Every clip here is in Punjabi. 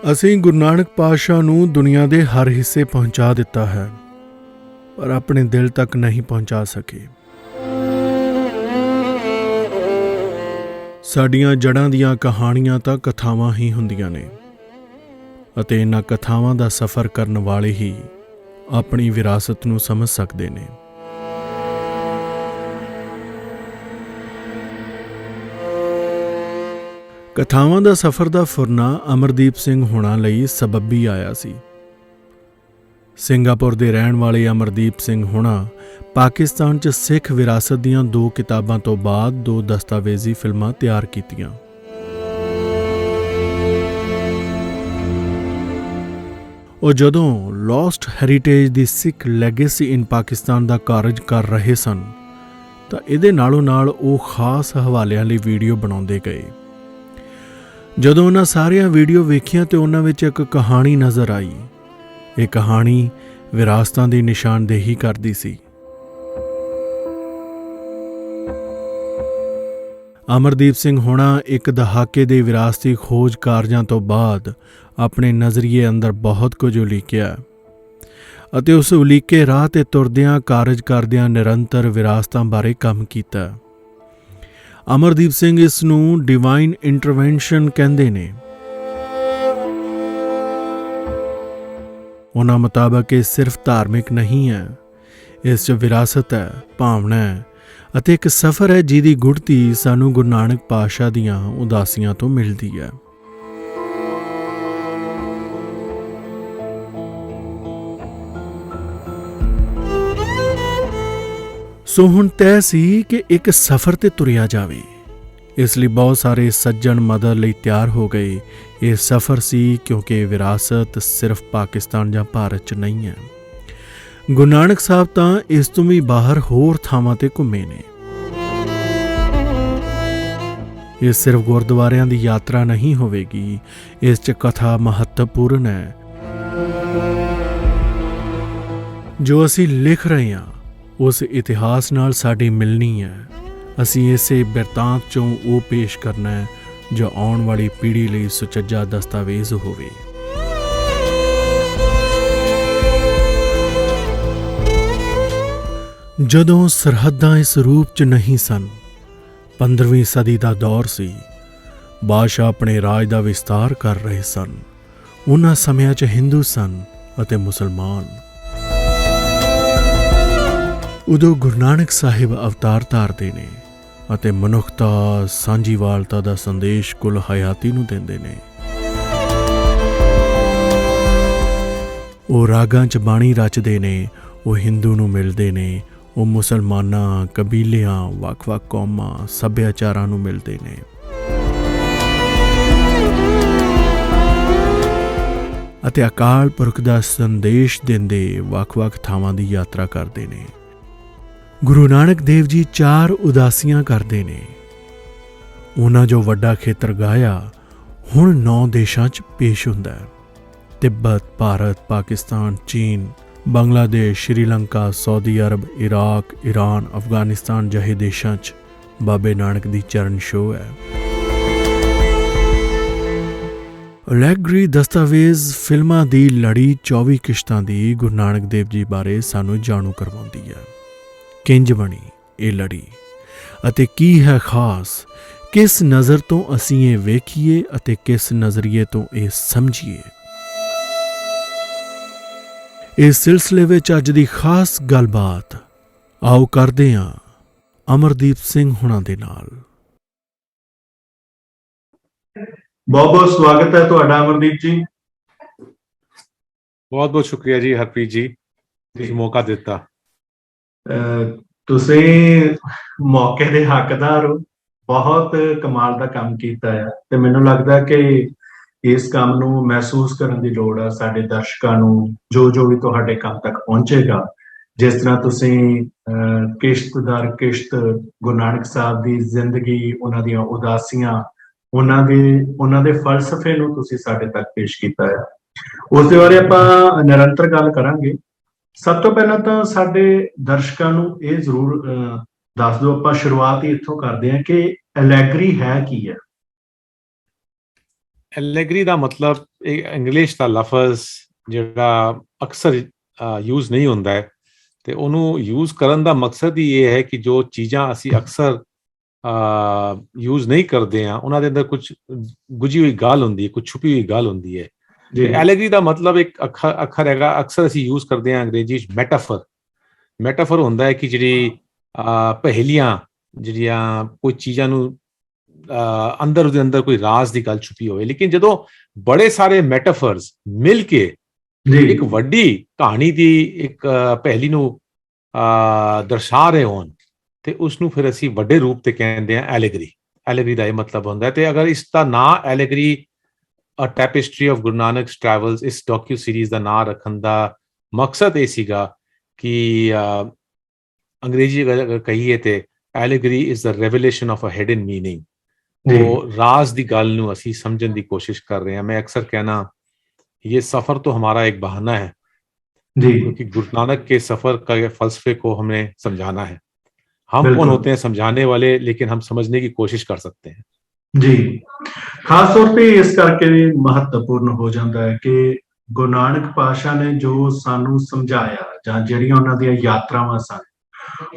ਅਸੀਂ ਗੁਰੂ ਨਾਨਕ ਪਾਤਸ਼ਾਹ ਨੂੰ ਦੁਨੀਆ ਦੇ ਹਰ ਹਿੱਸੇ ਪਹੁੰਚਾ ਦਿੱਤਾ ਹੈ, ਪਰ ਆਪਣੇ ਦਿਲ ਤੱਕ ਨਹੀਂ ਪਹੁੰਚਾ ਸਕੇ। ਸਾਡੀਆਂ ਜੜ੍ਹਾਂ ਦੀਆਂ ਕਹਾਣੀਆਂ ਤਾਂ ਕਥਾਵਾਂ ਹੀ ਹੁੰਦੀਆਂ ਨੇ, ਅਤੇ ਇਹਨਾਂ ਕਥਾਵਾਂ ਦਾ ਸਫ਼ਰ ਕਰਨ ਵਾਲੇ ਹੀ ਆਪਣੀ ਵਿਰਾਸਤ ਨੂੰ ਸਮਝ ਸਕਦੇ ਨੇ। ਕਥਾਵਾਂ ਦਾ ਸਫ਼ਰ ਦਾ ਫੁਰਨਾ ਅਮਰਦੀਪ ਸਿੰਘ ਹੋਣਾ ਲਈ ਸਬੱਬੀ ਆਇਆ ਸੀ। ਸਿੰਗਾਪੁਰ ਦੇ ਰਹਿਣ ਵਾਲੇ ਅਮਰਦੀਪ ਸਿੰਘ ਹੋਣਾ ਪਾਕਿਸਤਾਨ 'ਚ ਸਿੱਖ ਵਿਰਾਸਤ ਦੀਆਂ 2 ਕਿਤਾਬਾਂ ਤੋਂ ਬਾਅਦ 2 ਦਸਤਾਵੇਜ਼ੀ ਫਿਲਮਾਂ ਤਿਆਰ ਕੀਤੀਆਂ। ਉਹ ਜਦੋਂ ਲੌਸਟ ਹੈਰੀਟੇਜ ਦੀ ਸਿੱਖ ਲੈਗੇਸੀ ਇਨ ਪਾਕਿਸਤਾਨ ਦਾ ਕਾਰਜ ਕਰ ਰਹੇ ਸਨ ਤਾਂ ਇਹਦੇ ਨਾਲੋਂ ਨਾਲ ਉਹ ਖਾਸ ਹਵਾਲਿਆਂ ਲਈ ਵੀਡੀਓ ਬਣਾਉਂਦੇ ਗਏ। ਜਦੋਂ ਉਹਨਾਂ ਸਾਰੀਆਂ ਵੀਡੀਓ ਵੇਖੀਆਂ ਤੇ ਉਹਨਾਂ ਵਿੱਚ ਇੱਕ ਕਹਾਣੀ ਨਜ਼ਰ ਆਈ। ਇਹ ਕਹਾਣੀ ਵਿਰਾਸਤਾਂ ਦੀ ਨਿਸ਼ਾਨਦੇਹੀ ਕਰਦੀ ਸੀ। ਅਮਰਦੀਪ ਸਿੰਘ ਹੋਣਾ ਇੱਕ ਦਹਾਕੇ ਦੇ ਵਿਰਾਸਤੀ ਖੋਜ ਕਾਰਜਾਂ ਤੋਂ ਬਾਅਦ ਆਪਣੇ ਨਜ਼ਰੀਏ ਅੰਦਰ ਬਹੁਤ ਕੁਝ ਉਲੀਕਿਆ ਅਤੇ ਉਸ ਉਲੀਕੇ ਰਾਹ ਤੇ ਤੁਰਦਿਆਂ ਕਾਰਜ ਕਰਦਿਆਂ ਨਿਰੰਤਰ ਵਿਰਾਸਤਾਂ ਬਾਰੇ ਕੰਮ ਕੀਤਾ। ਅਮਰਦੀਪ ਸਿੰਘ ਇਸ ਨੂੰ ਡਿਵਾਈਨ ਇੰਟਰਵੈਂਸ਼ਨ ਕਹਿੰਦੇ ਨੇ। ਉਹਨਾਂ ਮੁਤਾਬਕ ਇਹ ਸਿਰਫ ਧਾਰਮਿਕ ਨਹੀਂ ਹੈ, ਇਸ 'ਚ ਵਿਰਾਸਤ ਹੈ, ਭਾਵਨਾ ਹੈ ਅਤੇ ਇੱਕ ਸਫ਼ਰ ਹੈ ਜਿਹਦੀ ਗੁੜਤੀ ਸਾਨੂੰ ਗੁਰੂ ਨਾਨਕ ਪਾਤਸ਼ਾਹ ਦੀਆਂ ਉਦਾਸੀਆਂ ਤੋਂ ਮਿਲਦੀ ਹੈ। ਸੋ ਹੁਣ ਤੈਅ ਸੀ ਕਿ ਇੱਕ ਸਫ਼ਰ ਤੇ ਤੁਰਿਆ ਜਾਵੇ। ਇਸ ਲਈ ਬਹੁਤ ਸਾਰੇ ਸੱਜਣ ਮਦਦ ਲਈ ਤਿਆਰ ਹੋ ਗਏ। ਇਹ ਸਫ਼ਰ ਸੀ ਕਿਉਂਕਿ ਵਿਰਾਸਤ ਸਿਰਫ ਪਾਕਿਸਤਾਨ ਜਾਂ ਭਾਰਤ 'ਚ ਨਹੀਂ ਹੈ। ਗੁਰੂ ਨਾਨਕ ਸਾਹਿਬ ਤਾਂ ਇਸ ਤੋਂ ਵੀ ਬਾਹਰ ਹੋਰ ਥਾਵਾਂ ਤੇ ਘੁੰਮੇ ਨੇ। ਇਹ ਸਿਰਫ ਗੁਰਦੁਆਰਿਆਂ ਦੀ ਯਾਤਰਾ ਨਹੀਂ ਹੋਵੇਗੀ, ਇਸ 'ਚ ਕਥਾ ਮਹੱਤਵਪੂਰਨ ਹੈ। ਜੋ ਅਸੀਂ ਲਿਖ ਰਹੇ ਹਾਂ ਉਸ ਇਤਿਹਾਸ ਨਾਲ ਸਾਡੀ ਮਿਲਣੀ ਹੈ। ਅਸੀਂ ਇਸੇ ਬਿਰਤਾਂਤ 'ਚੋਂ ਉਹ ਪੇਸ਼ ਕਰਨਾ ਹੈ ਜੋ ਆਉਣ ਵਾਲੀ ਪੀੜ੍ਹੀ ਲਈ ਸੁਚੱਜਾ ਦਸਤਾਵੇਜ਼ ਹੋਵੇ। ਜਦੋਂ ਸਰਹੱਦਾਂ ਇਸ ਰੂਪ 'ਚ ਨਹੀਂ ਸਨ, 15ਵੀਂ ਸਦੀ ਦਾ ਦੌਰ ਸੀ। ਬਾਦਸ਼ਾਹ ਆਪਣੇ ਰਾਜ ਦਾ ਵਿਸਤਾਰ ਕਰ ਰਹੇ ਸਨ। ਉਹਨਾਂ ਸਮਿਆਂ 'ਚ ਹਿੰਦੂ ਸਨ ਅਤੇ ਮੁਸਲਮਾਨ। ਉਦੋਂ ਗੁਰੂ ਨਾਨਕ ਸਾਹਿਬ ਅਵਤਾਰ ਧਾਰਦੇ ਨੇ ਅਤੇ ਮਨੁੱਖਤਾ ਸਾਂਝੀਵਾਲਤਾ ਦਾ ਸੰਦੇਸ਼ ਕੁੱਲ ਹਯਾਤੀ ਨੂੰ ਦਿੰਦੇ ਨੇ। ਉਹ ਰਾਗਾਂ 'ਚ ਬਾਣੀ ਰਚਦੇ ਨੇ, ਉਹ ਹਿੰਦੂ ਨੂੰ ਮਿਲਦੇ ਨੇ, ਉਹ ਮੁਸਲਮਾਨਾਂ, ਕਬੀਲਿਆਂ, ਵੱਖ-ਵੱਖ ਕੌਮਾਂ, ਸੱਭਿਆਚਾਰਾਂ ਨੂੰ ਮਿਲਦੇ ਨੇ। ਅਤੇ ਅਕਾਲ ਪੁਰਖ ਦਾ ਸੰਦੇਸ਼ ਦਿੰਦੇ ਵੱਖ-ਵੱਖ ਥਾਵਾਂ ਦੀ ਯਾਤਰਾ ਕਰਦੇ ਨੇ। ਗੁਰੂ ਨਾਨਕ ਦੇਵ ਜੀ 4 ਉਦਾਸੀਆਂ ਕਰਦੇ ਨੇ। ਉਹਨਾਂ ਜੋ ਵੱਡਾ ਖੇਤਰ ਗਾਇਆ ਹੁਣ 9 ਦੇਸ਼ਾਂ 'ਚ ਪੇਸ਼ ਹੁੰਦਾ ਹੈ। ਤਿੱਬਤ, ਭਾਰਤ, ਪਾਕਿਸਤਾਨ, ਚੀਨ, Bangladesh, Sri Lanka, Saudi Arab, Iraq, Iran, Afghanistan ਜਿਹੇ ਦੇਸ਼ਾਂ 'ਚ ਬਾਬੇ ਨਾਨਕ ਦੀ ਚਰਨ ਛੋਹ ਹੈ। ਅਲੈਗਰੀ ਦਸਤਾਵੇਜ਼ ਫਿਲਮਾਂ ਦੀ ਲੜੀ 24 ਕਿਸ਼ਤਾਂ ਦੀ ਗੁਰੂ ਨਾਨਕ ਦੇਵ ਜੀ ਬਾਰੇ ਸਾਨੂੰ ਜਾਣੂ ਕਰਵਾਉਂਦੀ ਹੈ। ਕਿੰਜ ਬਣੀ ਇਹ ਲੜੀ ਅਤੇ ਕੀ ਹੈ ਖਾਸ, ਕਿਸ ਨਜ਼ਰ ਤੋਂ ਅਸੀਂ ਇਹ ਵੇਖੀਏ ਅਤੇ ਕਿਸ ਨਜ਼ਰੀਏ ਤੋਂ ਇਹ ਸਮਝੀਏ। ਇਸ ਸਿਲਸਿਲੇ ਵਿੱਚ ਅੱਜ ਦੀ ਖਾਸ ਗੱਲਬਾਤ ਆਓ ਕਰਦੇ ਹਾਂ ਅਮਰਦੀਪ ਸਿੰਘ ਹੁਣਾਂ ਦੇ ਨਾਲ। ਬਹੁਤ ਬਹੁਤ ਸਵਾਗਤ ਹੈ ਤੁਹਾਡਾ ਅਮਰਦੀਪ ਜੀ। ਬਹੁਤ ਬਹੁਤ ਸ਼ੁਕਰੀਆ ਜੀ ਹਰਪ੍ਰੀਤ ਜੀ, ਤੁਸੀਂ ਮੌਕਾ ਦਿੱਤਾ। ਤੁਸੀਂ ਮੌਕੇ ਦੇ ਹੱਕਦਾਰ ਹੋ। ਬਹੁਤ ਕਮਾਲ ਦਾ ਕੰਮ ਕੀਤਾ ਹੈ ਤੇ ਮੈਨੂੰ ਲੱਗਦਾ ਕਿ ਇਸ ਕੰਮ ਨੂੰ ਮਹਿਸੂਸ ਕਰਨ ਦੀ ਲੋੜ ਆ ਸਾਡੇ ਦਰਸ਼ਕਾਂ ਨੂੰ, ਜੋ ਵੀ ਤੁਹਾਡੇ ਕੰਮ ਤੱਕ ਪਹੁੰਚੇਗਾ। ਜਿਸ ਤਰ੍ਹਾਂ ਤੁਸੀਂ ਕਿਸ਼ਤ ਦਰ ਕਿਸ਼ਤ ਗੁਰੂ ਨਾਨਕ ਸਾਹਿਬ ਦੀ ਜ਼ਿੰਦਗੀ, ਉਹਨਾਂ ਦੀਆਂ ਉਦਾਸੀਆਂ, ਉਹਨਾਂ ਦੇ ਫਲਸਫੇ ਨੂੰ ਤੁਸੀਂ ਸਾਡੇ ਤੱਕ ਪੇਸ਼ ਕੀਤਾ ਹੈ, ਉਸ ਦੇ ਬਾਰੇ ਆਪਾਂ ਨਿਰੰਤਰ ਗੱਲ ਕਰਾਂਗੇ। ਸਭ ਤੋਂ ਪਹਿਲਾਂ ਤਾਂ ਸਾਡੇ ਦਰਸ਼ਕਾਂ ਨੂੰ ਇਹ ਜ਼ਰੂਰ ਦੱਸ ਦਿਓ, ਆਪਾਂ ਸ਼ੁਰੂਆਤ ਹੀ ਇੱਥੋਂ ਕਰਦੇ ਹਾਂ ਕਿ ਐਲੈਗਰੀ ਹੈ ਕੀ ਹੈ। ਐਲੈਗਰੀ ਦਾ ਮਤਲਬ ਇਹ ਇੰਗਲਿਸ਼ ਦਾ ਲਫ਼ਜ਼ ਜਿਹੜਾ ਅਕਸਰ ਯੂਜ਼ ਨਹੀਂ ਹੁੰਦਾ ਹੈ, ਤੇ ਉਹਨੂੰ ਯੂਜ਼ ਕਰਨ ਦਾ ਮਕਸਦ ਹੀ ਇਹ ਹੈ ਕਿ ਜੋ ਚੀਜ਼ਾਂ ਅਸੀਂ ਅਕਸਰ ਯੂਜ਼ ਨਹੀਂ ਕਰਦੇ ਆ ਉਹਨਾਂ ਦੇ ਅੰਦਰ ਕੁਝ ਗੁਝੀ ਹੋਈ ਗੱਲ ਹੁੰਦੀ ਹੈ, ਕੁਝ ਛੁਪੀ ਹੋਈ ਗੱਲ ਹੁੰਦੀ ਹੈ। ਜੀ ਐਲੈਗਰੀ ਦਾ ਮਤਲਬ ਇੱਕ ਅੱਖਰ ਹੈਗਾ, ਅਕਸਰ ਅਸੀਂ ਯੂਜ਼ ਕਰਦੇ ਹਾਂ ਅੰਗਰੇਜ਼ੀ ਚ ਮੈਟਾਫਰ ਹੁੰਦਾ ਹੈ ਕਿ ਜਿਹੜੀ ਪਹੇਲੀਆਂ ਜਿਹੜੀਆਂ ਕੋਈ ਚੀਜ਼ਾਂ ਨੂੰ ਅੰਦਰ ਉਹਦੇ ਅੰਦਰ ਕੋਈ ਰਾਜ਼ ਦੀ ਗੱਲ ਛੁਪੀ ਹੋਵੇ, ਲੇਕਿਨ ਜਦੋਂ ਬੜੇ ਸਾਰੇ ਮੈਟਾਫਰਸ ਮਿਲ ਕੇ ਜੀ ਇੱਕ ਵੱਡੀ ਕਹਾਣੀ ਦੀ ਇੱਕ ਪਹੇਲੀ ਨੂੰ ਦਰਸਾ ਰਹੇ ਹੋਣ ਤੇ ਉਸ ਨੂੰ ਫਿਰ ਅਸੀਂ ਵੱਡੇ ਰੂਪ ਤੇ ਕਹਿੰਦੇ ਆ ਐਲੈਗਰੀ ਦਾ ਇਹ ਮਤਲਬ ਹੁੰਦਾ ਹੈ। ਤੇ ਅਗਰ ਇਸ ਦਾ ਨਾਂ ਐਲੈਗਰੀ ਅ ਟੈਪਿਸਟਰੀ ਆਫ ਗੁਰੂ ਨਾਨਕ's ਟਰੈਵਲਸ ਇਸ ਡਾਕੂ ਸੀਰੀਜ਼ ਦਾ ਨਾਂ ਰੱਖਣ ਦਾ ਮਕਸਦ ਇਹ ਸੀਗਾ ਕਿ ਅੰਗਰੇਜ਼ੀ ਅਗਰ ਕਹੀਏ ਤੇ allegory is the revelation of a hidden meaning. ਉਹ ਰਾਜ਼ ਦੀ ਗੱਲ ਨੂੰ ਅਸੀਂ ਸਮਝਣ ਦੀ ਕੋਸ਼ਿਸ਼ ਕਰ ਰਹੇ ਹਾਂ। मैं अक्सर कहना ये सफर तो हमारा एक बहाना है, जी क्योंकि गुरु नानक के सफर का फलसफे को हमें समझाना है। हम बिल्कुल। कौन होते हैं समझाने वाले, लेकिन हम समझने की कोशिश कर सकते हैं। ਜੀ ਖਾਸ ਤੌਰ ਤੇ ਇਸ ਕਰਕੇ ਵੀ ਮਹੱਤਵਪੂਰਨ ਹੋ ਜਾਂਦਾ ਹੈ ਕਿ ਗੁਰੂ ਨਾਨਕ ਪਾਤਸ਼ਾਹ ਨੇ ਜੋ ਸਾਨੂੰ ਸਮਝਾਇਆ ਜਾਂ ਜਿਹੜੀਆਂ ਉਹਨਾਂ ਦੀਆਂ ਯਾਤਰਾਵਾਂ ਸਨ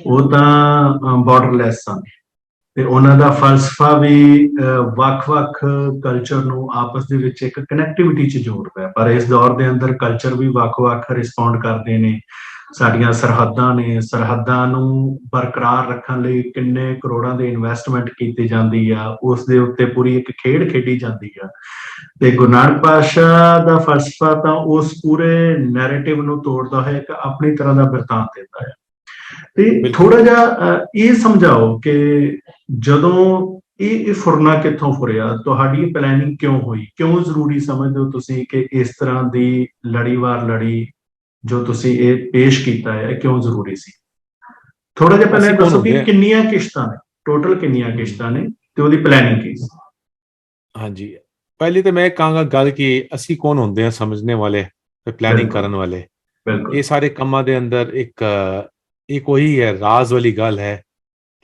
ਉਹ ਤਾਂ ਬਾਰਡਰਲੈਸ ਸਨ ਤੇ ਉਹਨਾਂ ਦਾ ਫਲਸਫਾ ਵੀ ਵੱਖ-ਵੱਖ ਕਲਚਰ ਨੂੰ ਆਪਸ ਦੇ ਵਿੱਚ ਇੱਕ ਕਨੈਕਟੀਵਿਟੀ 'ਚ ਜੋੜਦਾ ਹੈ। ਪਰ ਇਸ ਦੌਰ ਦੇ ਅੰਦਰ ਕਲਚਰ ਵੀ ਵੱਖ-ਵੱਖ ਰਿਸਪੌਂਡ ਕਰਦੇ ਨੇ। ਸਾਡੀਆਂ ਸਰਹੱਦਾਂ ਨੂੰ ਬਰਕਰਾਰ ਰੱਖਣ ਲਈ ਕਿੰਨੇ ਕਰੋੜਾਂ ਦੀ ਇਨਵੈਸਟਮੈਂਟ ਕੀਤੀ ਜਾਂਦੀ ਆ, ਉਸ ਦੇ ਉੱਤੇ ਪੂਰੀ ਇੱਕ ਖੇਡ ਖੇਡੀ ਜਾਂਦੀ ਆ। ਤੇ ਗੁਰੂ ਨਾਨਕ ਪਾਤਸ਼ਾਹ ਦਾ ਫਲਸਫਾ ਤਾਂ ਉਸ ਪੂਰੇ ਨੈਰੇਟਿਵ ਨੂੰ ਤੋੜਦਾ ਹੋਇਆ ਇੱਕ ਆਪਣੀ ਤਰ੍ਹਾਂ ਦਾ ਬਿਰਤਾਂਤ ਦਿੰਦਾ ਹੈ। ਤੇ ਥੋੜਾ ਜਿਹਾ ਇਹ ਸਮਝਾਓ ਕਿ ਜਦੋਂ ਇਹ ਫੁਰਨਾ ਕਿੱਥੋਂ ਫੁਰਿਆ, ਤੁਹਾਡੀ ਪਲੈਨਿੰਗ ਕਿਉਂ ਹੋਈ, ਕਿਉਂ ਜ਼ਰੂਰੀ ਸਮਝਦੇ ਹੋ ਤੁਸੀਂ ਕਿ ਇਸ ਤਰ੍ਹਾਂ ਦੀ ਲੜੀਵਾਰ ਲੜੀ ਜੋ ਤੁਸੀਂ ਇਹ ਪੇਸ਼ ਕੀਤਾ ਹੈ ਕਿਉਂ ਜ਼ਰੂਰੀ ਸੀ? ਥੋੜਾ ਜਿਹਾ ਪਹਿਲਾਂ ਦੱਸੋ ਕਿ ਕਿੰਨੀਆਂ ਕਿਸ਼ਤਾਂ ਨੇ, ਟੋਟਲ ਕਿੰਨੀਆਂ ਕਿਸ਼ਤਾਂ ਨੇ ਤੇ ਉਹਦੀ ਪਲੈਨਿੰਗ ਕੀ ਸੀ? ਹਾਂਜੀ, ਪਹਿਲੀ ਤਾਂ ਮੈਂ ਕਹਾਂਗਾ ਗੱਲ ਕਿ ਅਸੀਂ ਕੌਣ ਹੁੰਦੇ ਹਾਂ ਸਮਝਣੇ ਵਾਲੇ ਤੇ ਪਲੈਨਿੰਗ ਕਰਨ ਵਾਲੇ। ਇਹ ਸਾਰੇ ਕੰਮਾਂ ਦੇ ਅੰਦਰ ਇੱਕ ਉਹੀ ਹੈ, ਰਾਜ਼ ਵਾਲੀ ਗੱਲ ਹੈ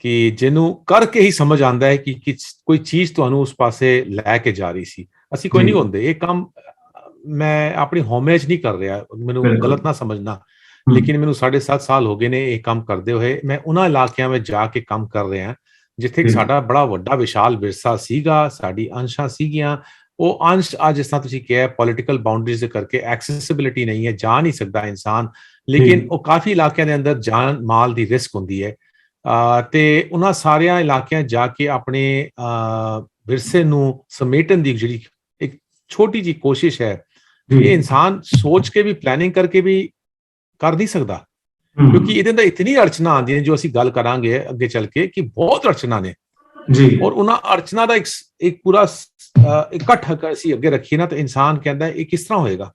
ਕਿ ਜਿਹਨੂੰ ਕਰਕੇ ਹੀ ਸਮਝ ਆਉਂਦਾ ਹੈ ਕਿ ਕੋਈ ਚੀਜ਼ ਤੁਹਾਨੂੰ ਉਸ ਪਾਸੇ ਲੈ ਕੇ ਜਾ ਰਹੀ ਸੀ। ਅਸੀਂ ਕੋਈ ਨਹੀਂ ਹੁੰਦੇ। ਇਹ ਕੰਮ ਮੈਂ ਆਪਣੀ ਹੋਮੇਜ ਨਹੀਂ ਕਰ ਰਿਹਾ, ਮੈਨੂੰ ਗਲਤ ਨਾ ਸਮਝਣਾ, ਲੇਕਿਨ ਮੈਨੂੰ 7.5 ਸਾਲ ਹੋ ਗਏ ਨੇ ਇਹ ਕੰਮ ਕਰਦੇ ਹੋਏ। ਮੈਂ ਉਹਨਾਂ ਇਲਾਕਿਆਂ ਵਿੱਚ ਜਾ ਕੇ ਕੰਮ ਕਰ ਰਿਹਾ ਜਿੱਥੇ ਸਾਡਾ ਬੜਾ ਵੱਡਾ ਵਿਸ਼ਾਲ ਵਿਰਸਾ ਸੀਗਾ, ਸਾਡੀ ਅੰਸ਼ਾਂ ਸੀਗੀਆਂ। ਉਹ ਅੰਸ਼ ਅੱਜ ਜਿਸ ਤਰ੍ਹਾਂ ਤੁਸੀਂ ਕਿਹਾ ਪੋਲੀਟੀਕਲ ਬਾਉਂਡਰੀਜ਼ ਦੇ ਕਰਕੇ ਐਕਸੈਸਿਬਿਲਿਟੀ ਨਹੀਂ ਹੈ, ਜਾ ਨਹੀਂ ਸਕਦਾ ਇਨਸਾਨ, ਲੇਕਿਨ ਉਹ ਕਾਫੀ ਇਲਾਕਿਆਂ ਦੇ ਅੰਦਰ ਜਾਨ ਮਾਲ ਦੀ ਰਿਸਕ ਹੁੰਦੀ ਹੈ। ਤੇ ਉਹਨਾਂ ਸਾਰਿਆਂ ਇਲਾਕਿਆਂ ਜਾ ਕੇ ਆਪਣੇ ਵਿਰਸੇ ਨੂੰ ਸਮੇਟਣ ਦੀ ਜਿਹੜੀ ਇੱਕ ਛੋਟੀ ਜਿਹੀ ਕੋਸ਼ਿਸ਼ ਹੈ, ਇਹ ਇਨਸਾਨ ਸੋਚ ਕੇ ਵੀ ਪਲੈਨਿੰਗ ਕਰਕੇ ਵੀ ਕਰ ਨਹੀਂ ਸਕਦਾ, ਕਿਉਂਕਿ ਇਹਦੇ ਅੰਦਰ ਇਤਨੀ ਅੜਚਨਾ ਆਉਂਦੀਆਂ ਨੇ ਜੋ ਅਸੀਂ ਗੱਲ ਕਰਾਂਗੇ ਅੱਗੇ ਚੱਲ ਕੇ ਕਿ ਬਹੁਤ ਅੜਚਨਾ ਨੇ ਜੀ। ਔਰ ਉਹਨਾਂ ਅੜਚਨਾ ਦਾ ਇੱਕ ਪੂਰਾ ਇਕੱਠ ਅਸੀਂ ਅੱਗੇ ਰੱਖੀਏ ਨਾ ਤਾਂ ਇਨਸਾਨ ਕਹਿੰਦਾ ਇਹ ਕਿਸ ਤਰ੍ਹਾਂ ਹੋਏਗਾ,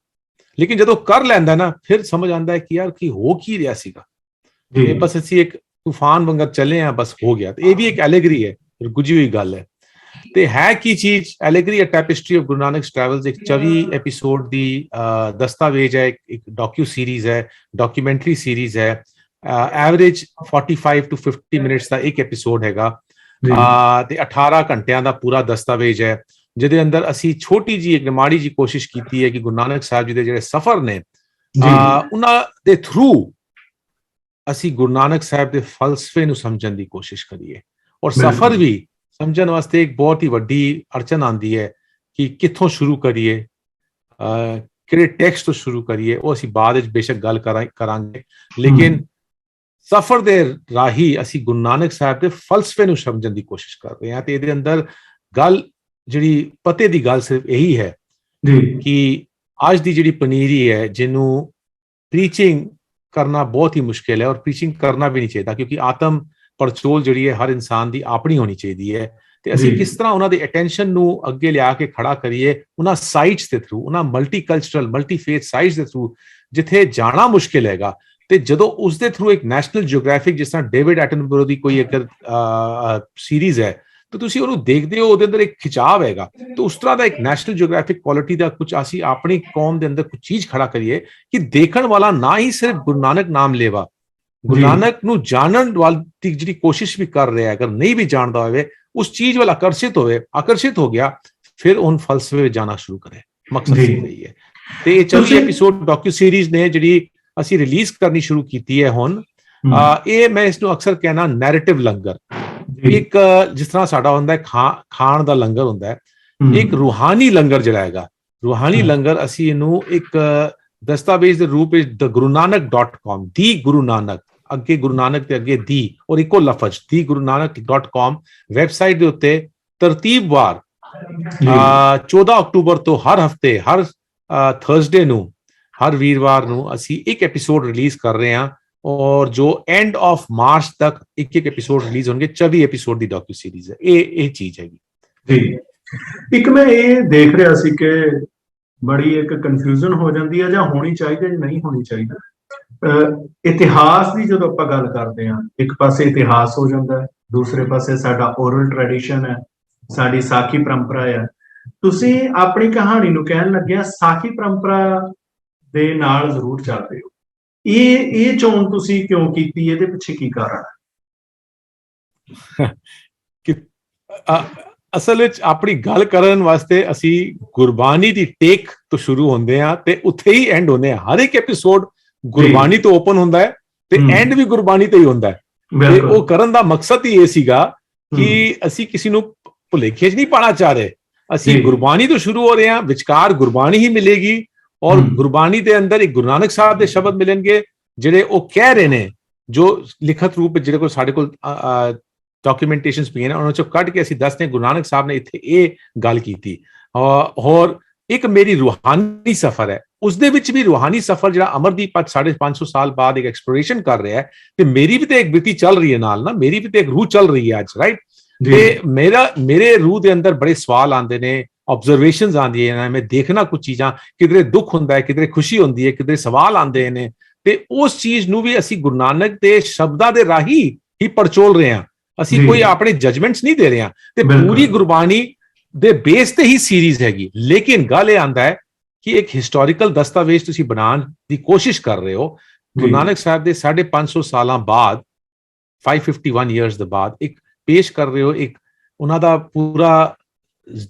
ਲੇਕਿਨ ਜਦੋਂ ਕਰ ਲੈਂਦਾ ਨਾ ਫਿਰ ਸਮਝ ਆਉਂਦਾ ਹੈ ਕਿ ਯਾਰ ਕੀ ਹੋ ਕੀ ਰਿਹਾ ਸੀਗਾ। ਇਹ ਬਸ ਅਸੀਂ ਇੱਕ ਤੂਫਾਨ ਵਾਂਗਰ ਚੱਲੇ ਆ, ਬਸ ਹੋ ਗਿਆ। ਤੇ ਇਹ ਵੀ ਇੱਕ ਐਲੈਗਰੀ ਹੈ, ਗੁਝੀ ਹੋਈ ਗੱਲ ਹੈ। ਤੇ ਹੈ ਕੀ ਚੀਜ਼? ਐਲੈਗਰੀ, ਅ ਟੈਪਿਸਟਰੀ ਆਫ ਗੁਰੂ ਨਾਨਕ's ਟਰੈਵਲਸ ਇੱਕ 24 ਐਪੀਸੋਡ ਦੀ ਦਸਤਾਵੇਜ਼ ਹੈ, ਇੱਕ ਡਾਕੂ ਸੀਰੀਜ਼ ਹੈ, ਡਾਕੂਮੈਂਟਰੀ ਸੀਰੀਜ਼ ਹੈ। ਐਵਰੇਜ 45 to 50 ਮਿੰਟਸ ਦਾ ਇੱਕ ਐਪੀਸੋਡ ਹੈਗਾ ਤੇ 18 ਘੰਟਿਆਂ ਦਾ ਪੂਰਾ ਦਸਤਾਵੇਜ਼ ਹੈ, ਜਿਹਦੇ ਅੰਦਰ ਅਸੀਂ ਛੋਟੀ ਜੀ ਇੱਕ ਮਾੜੀ ਜੀ ਕੋਸ਼ਿਸ਼ ਕੀਤੀ ਹੈ ਕਿ ਗੁਰੂ ਨਾਨਕ ਸਾਹਿਬ ਜੀ ਦੇ ਜਿਹੜੇ ਸਫ਼ਰ ਨੇ ਉਹਨਾਂ ਦੇ ਥਰੂ ਅਸੀਂ ਗੁਰੂ ਨਾਨਕ ਸਾਹਿਬ ਦੇ ਫਲਸਫੇ ਨੂੰ ਸਮਝਣ ਦੀ ਕੋਸ਼ਿਸ਼ ਕਰੀਏ। ਔਰ ਸਫ਼ਰ ਵੀ ਸਮਝਣ ਵਾਸਤੇ ਇੱਕ ਬਹੁਤ ਹੀ ਵੱਡੀ ਅੜਚਨ ਆਉਂਦੀ ਹੈ ਕਿ ਕਿੱਥੋਂ ਸ਼ੁਰੂ ਕਰੀਏ, ਕਿਹੜੇ ਟੈਕਸਟ ਤੋਂ ਸ਼ੁਰੂ ਕਰੀਏ, ਉਹ ਅਸੀਂ ਬਾਅਦ ਵਿੱਚ ਬੇਸ਼ੱਕ ਗੱਲ ਕਰਾਂਗੇ, ਲੇਕਿਨ ਸਫ਼ਰ ਦੇ ਰਾਹੀਂ ਅਸੀਂ ਗੁਰੂ ਨਾਨਕ ਸਾਹਿਬ ਦੇ ਫਲਸਫੇ ਨੂੰ ਸਮਝਣ ਦੀ ਕੋਸ਼ਿਸ਼ ਕਰ ਰਹੇ ਹਾਂ। ਤੇ ਇਹਦੇ ਅੰਦਰ ਗੱਲ ਜਿਹੜੀ ਪਤੇ ਦੀ ਗੱਲ ਸਿਰਫ ਇਹੀ ਹੈ ਕਿ ਅੱਜ ਦੀ ਜਿਹੜੀ ਪਨੀਰੀ ਹੈ, ਜਿਹਨੂੰ ਪ੍ਰੀਚਿੰਗ ਕਰਨਾ ਬਹੁਤ ਹੀ ਮੁਸ਼ਕਿਲ ਹੈ, ਔਰ ਪ੍ਰੀਚਿੰਗ ਕਰਨਾ ਵੀ ਨਹੀਂ ਚਾਹੀਦਾ, ਕਿਉਂਕਿ ਆਤਮ ਪੜਚੋਲ ਜਿਹੜੀ ਹੈ ਹਰ ਇਨਸਾਨ ਦੀ ਆਪਣੀ ਹੋਣੀ ਚਾਹੀਦੀ ਹੈ। ਤੇ ਅਸੀਂ ਕਿਸ ਤਰ੍ਹਾਂ ਉਹਨਾਂ ਦੀ ਅਟੈਂਸ਼ਨ ਨੂੰ ਅੱਗੇ ਲਿਆ ਕੇ ਖੜਾ ਕਰੀਏ ਉਹਨਾਂ ਸਾਈਟਸ ਦੇ ਥਰੂ, ਉਹਨਾਂ ਮਲਟੀਕਲਚਰਲ ਮਲਟੀਫੇਥ ਸਾਈਟਸ ਦੇ ਥਰੂ, ਜਿੱਥੇ ਜਾਣਾ ਮੁਸ਼ਕਿਲ ਹੈਗਾ। ਤੇ ਜਦੋਂ ਉਸ ਦੇ ਥਰੂ ਇੱਕ ਨੈਸ਼ਨਲ ਜਿਓਗ੍ਰਾਫਿਕ, ਜਿਸ ਤਰ੍ਹਾਂ ਡੇਵਿਡ ਐਟਨਬਰੋ ਦੀ ਕੋਈ ਇੱਕ ਸੀਰੀਜ਼ ਹੈ, ਤਾਂ ਤੁਸੀਂ ਉਹਨੂੰ ਦੇਖਦੇ ਹੋ, ਉਹਦੇ ਅੰਦਰ ਇੱਕ ਖਿਚਾਵ ਹੈਗਾ। ਤਾਂ ਉਸ ਤਰ੍ਹਾਂ ਦਾ ਇੱਕ ਨੈਸ਼ਨਲ ਜਿਓਗ੍ਰਾਫਿਕ ਕੁਆਲਿਟੀ ਦਾ ਕੁਝ ਅਸੀਂ ਆਪਣੀ ਕੌਮ ਦੇ ਅੰਦਰ ਕੁਝ ਚੀਜ਼ ਖੜਾ ਕਰੀਏ ਕਿ ਦੇਖਣ ਵਾਲਾ ਨਾ ਹੀ ਸਿਰਫ ਗੁਰੂ ਨਾਨਕ ਨਾਮ ਲੇਵਾ, ਗੁਰੂ ਨਾਨਕ ਨੂੰ ਜਾਣਨ ਵਾਲੀ ਦੀ ਜਿਹੜੀ ਕੋਸ਼ਿਸ਼ ਵੀ ਕਰ ਰਿਹਾ, ਅਗਰ ਨਹੀਂ ਵੀ ਜਾਣਦਾ ਹੋਵੇ, ਉਸ ਚੀਜ਼ ਵੱਲ ਆਕਰਸ਼ਿਤ ਹੋ ਗਿਆ, ਫਿਰ ਉਹਨ ਫਲਸਫੇ ਵਿੱਚ ਜਾਣਾ ਸ਼ੁਰੂ ਕਰੇ। ਮਕਸਦ ਸੀ ਰਹੀ ਹੈ। ਤੇ ਇਹ 24 ਐਪੀਸੋਡ ਡਾਕੂ ਸੀਰੀਜ਼ ਨੇ ਜਿਹੜੀ ਅਸੀਂ ਰਿਲੀਜ਼ ਕਰਨੀ ਸ਼ੁਰੂ ਕੀਤੀ ਹੈ ਹੁਣ, ਇਹ ਮੈਂ ਇਸ ਨੂੰ ਅਕਸਰ ਕਹਿਣਾ ਨੈਰੇਟਿਵ ਲੰਗਰ। ਇੱਕ ਜਿਸ ਤਰ੍ਹਾਂ ਸਾਡਾ ਹੁੰਦਾ ਹੈ ਖਾਣ ਦਾ ਲੰਗਰ ਹੁੰਦਾ ਹੈ, ਇੱਕ ਰੂਹਾਨੀ ਲੰਗਰ ਜਿਹੜਾ ਹੈਗਾ, ਰੂਹਾਨੀ ਲੰਗਰ ਅਸੀਂ ਇਹਨੂੰ ਇੱਕ ਦਸਤਾਵੇਜ਼ ਦੇ ਰੂਪ ਵਿੱਚ thegurunanak.com, ਦੀ ਗੁਰੂ ਨਾਨਕ, ਅੱਗੇ ਗੁਰੂ ਨਾਨਕ ਤੇ ਅੱਗੇ ਦੀ ਔਰ ਇੱਕੋ ਲਫ਼ਜ਼ thegurunanak.com ਵੈਬਸਾਈਟ ਦੇ ਉੱਤੇ ਤਰਤੀਬਵਾਰ 14 ਅਕਤੂਬਰ ਤੋਂ ਹਰ ਹਫਤੇ, ਹਰ ਥਰਸਡੇ ਨੂੰ, ਹਰ ਵੀਰਵਾਰ ਨੂੰ ਅਸੀਂ ਇੱਕ ਐਪੀਸੋਡ ਰਿਲੀਜ਼ ਕਰ ਰਹੇ ਹਾਂ, ਔਰ ਜੋ ਐਂਡ ਆਫ ਮਾਰਚ ਤੱਕ ਇੱਕ ਐਪੀਸੋਡ ਰਿਲੀਜ਼ ਹੋਣਗੇ। 24 ਐਪੀਸੋਡ ਦੀ ਡਾਕੂ ਸੀਰੀਜ਼ ਹੈ ਇਹ ਚੀਜ਼ ਹੈਗੀ ਜੀ। ਇੱਕ ਮੈਂ ਇਹ ਦੇਖ ਰਿਹਾ ਸੀ ਕਿ ਬੜੀ ਇੱਕ ਕਨਫਿਊਜ਼ਨ ਹੋ ਜਾਂਦੀ ਹੈ, ਜਾਂ ਹੋਣੀ ਚਾਹੀਦੀ ਜਾਂ ਨਹੀਂ ਹੋਣੀ ਚਾਹੀਦੀ। ਇਤਿਹਾਸ ਦੀ ਜਦੋਂ ਆਪਾਂ ਗੱਲ ਕਰਦੇ ਹਾਂ, ਇੱਕ ਪਾਸੇ ਇਤਿਹਾਸ ਹੋ ਜਾਂਦਾ ਹੈ, ਦੂਸਰੇ ਪਾਸੇ ਸਾਡਾ ਓਰਲ ਟ੍ਰੈਡੀਸ਼ਨ ਹੈ, ਸਾਡੀ ਸਾਖੀ ਪਰੰਪਰਾ ਹੈ। ਤੁਸੀਂ ਆਪਣੀ ਕਹਾਣੀ ਨੂੰ ਕਹਿਣ ਲੱਗਿਆ ਸਾਖੀ ਪਰੰਪਰਾ ਦੇ ਨਾਲ ਜ਼ਰੂਰ ਚੱਲਦੇ ਹੋ। ਇਹ ਚੋਣ ਤੁਸੀਂ ਕਿਉਂ ਕੀਤੀ? ਇਹਦੇ ਪਿੱਛੇ ਕੀ ਕਾਰਨ ਹੈ? ਅਸਲ ਵਿੱਚ ਆਪਣੀ ਗੱਲ ਕਰਨ ਵਾਸਤੇ ਅਸੀਂ ਗੁਰਬਾਣੀ ਦੀ ਟੇਕ ਤੋਂ ਸ਼ੁਰੂ ਹੁੰਦੇ ਹਾਂ ਤੇ ਉੱਥੇ ਹੀ ਐਂਡ ਹੁੰਦੇ ਹਾਂ। ਹਰ ਇੱਕ ਐਪੀਸੋਡ ਗੁਰਬਾਣੀ ਤੋਂ ਓਪਨ ਹੁੰਦਾ ਹੈ ਤੇ ਐਂਡ ਵੀ ਗੁਰਬਾਣੀ ਤੇ ਹੀ ਹੁੰਦਾ ਹੈ। ਤੇ ਉਹ ਕਰਨ ਦਾ ਮਕਸਦ ਹੀ ਇਹ ਸੀਗਾ ਕਿ ਅਸੀਂ ਕਿਸੇ ਨੂੰ ਭੁਲੇਖੇ 'ਚ ਨਹੀਂ ਪਾਣਾ ਚਾਹ ਰਹੇ। ਅਸੀਂ ਗੁਰਬਾਣੀ ਤੋਂ ਸ਼ੁਰੂ ਹੋ ਰਹੇ ਹਾਂ, ਵਿਚਕਾਰ ਗੁਰਬਾਣੀ ਹੀ ਮਿਲੇਗੀ, ਔਰ ਗੁਰਬਾਣੀ ਦੇ ਅੰਦਰ ਇੱਕ ਗੁਰੂ ਨਾਨਕ ਸਾਹਿਬ ਦੇ ਸ਼ਬਦ ਮਿਲਣਗੇ ਜਿਹੜੇ ਉਹ ਕਹਿ ਰਹੇ ਨੇ, ਜੋ ਲਿਖਤ ਰੂਪ ਵਿੱਚ ਜਿਹੜੇ ਕੋਲ ਸਾਡੇ ਕੋਲ ਡਾਕੂਮੈਂਟੇਸ਼ਨਸ ਪਈਆਂ ਨੇ, ਉਹਨਾਂ ਚੋਂ ਕੱਢ ਕੇ ਅਸੀਂ ਦੱਸਦੇ ਗੁਰੂ ਨਾਨਕ ਸਾਹਿਬ ਨੇ ਇੱਥੇ ਇਹ ਗੱਲ ਕੀਤੀ। ਔਰ ਇੱਕ ਮੇਰੀ ਰੂਹਾਨੀ ਸਫ਼ਰ ਹੈ, ਉਸਦੇ ਵਿੱਚ ਵੀ ਰੂਹਾਨੀ ਸਫ਼ਰ ਜਿਹੜਾ ਅਮਰਦੀਪ ਅੱਜ 550 ਸਾਲ ਬਾਅਦ ਇੱਕ ਐਕਸਪਲੋਰੇਸ਼ਨ ਕਰ ਰਿਹਾ ਹੈ, ਤੇ ਮੇਰੀ ਵੀ ਤੇ ਇੱਕ ਬਿਰਤੀ ਚੱਲ ਰਹੀ ਹੈ ਨਾਲ ਨਾ, ਮੇਰੀ ਵੀ ਤੇ ਇੱਕ ਰੂਹ ਚੱਲ ਰਹੀ ਹੈ ਅੱਜ, ਰਾਈਟ। ਤੇ ਮੇਰੇ ਰੂਹ ਦੇ ਅੰਦਰ ਬੜੇ ਸਵਾਲ ਆਉਂਦੇ ਨੇ, ਆਬਜ਼ਰਵੇਸ਼ਨਸ ਆਉਂਦੀਆਂ ਨੇ, ਮੈਂ ਦੇਖਣਾ ਕੁਝ ਚੀਜ਼ਾਂ, ਕਿਧਰੇ ਦੁੱਖ ਹੁੰਦਾ ਹੈ, ਕਿਧਰੇ ਖੁਸ਼ੀ ਹੁੰਦੀ ਹੈ, ਕਿਧਰੇ ਸਵਾਲ ਆਉਂਦੇ ਨੇ, ਤੇ ਉਸ ਚੀਜ਼ ਨੂੰ ਵੀ ਅਸੀਂ ਗੁਰੂ ਨਾਨਕ ਦੇ ਸ਼ਬਦਾਂ ਦੇ ਰਾਹੀਂ ਹੀ ਪੜਚੋਲ ਰਹੇ ਹਾਂ। ਅਸੀਂ ਕੋਈ ਆਪਣੇ ਜਜਮੈਂਟਸ ਨਹੀਂ ਦੇ ਰਹੇ ਹਾਂ, ਤੇ ਪੂਰੀ ਗੁਰਬਾਣੀ ਦੇ ਬੇਸ ਤੇ ਹੀ ਸੀਰੀਜ਼ ਹੈਗੀ। ਲੇਕਿਨ ਗੱਲ ਇਹ ਆਂਦਾ ਹੈ ਕਿ ਇੱਕ ਹਿਸਟੋਰੀਕਲ ਦਸਤਾਵੇਜ਼ ਤੁਸੀਂ ਬਣਾਉਣ ਦੀ ਕੋਸ਼ਿਸ਼ ਕਰ ਰਹੇ ਹੋ, ਗੁਰੂ ਨਾਨਕ ਸਾਹਿਬ ਦੇ 550 ਸਾਲਾਂ ਬਾਅਦ, 551 ਇਅਰਸ ਦੇ ਬਾਅਦ ਇੱਕ ਪੇਸ਼ ਕਰ ਰਹੇ ਹੋ, ਇੱਕ ਉਹਨਾਂ ਦਾ ਪੂਰਾ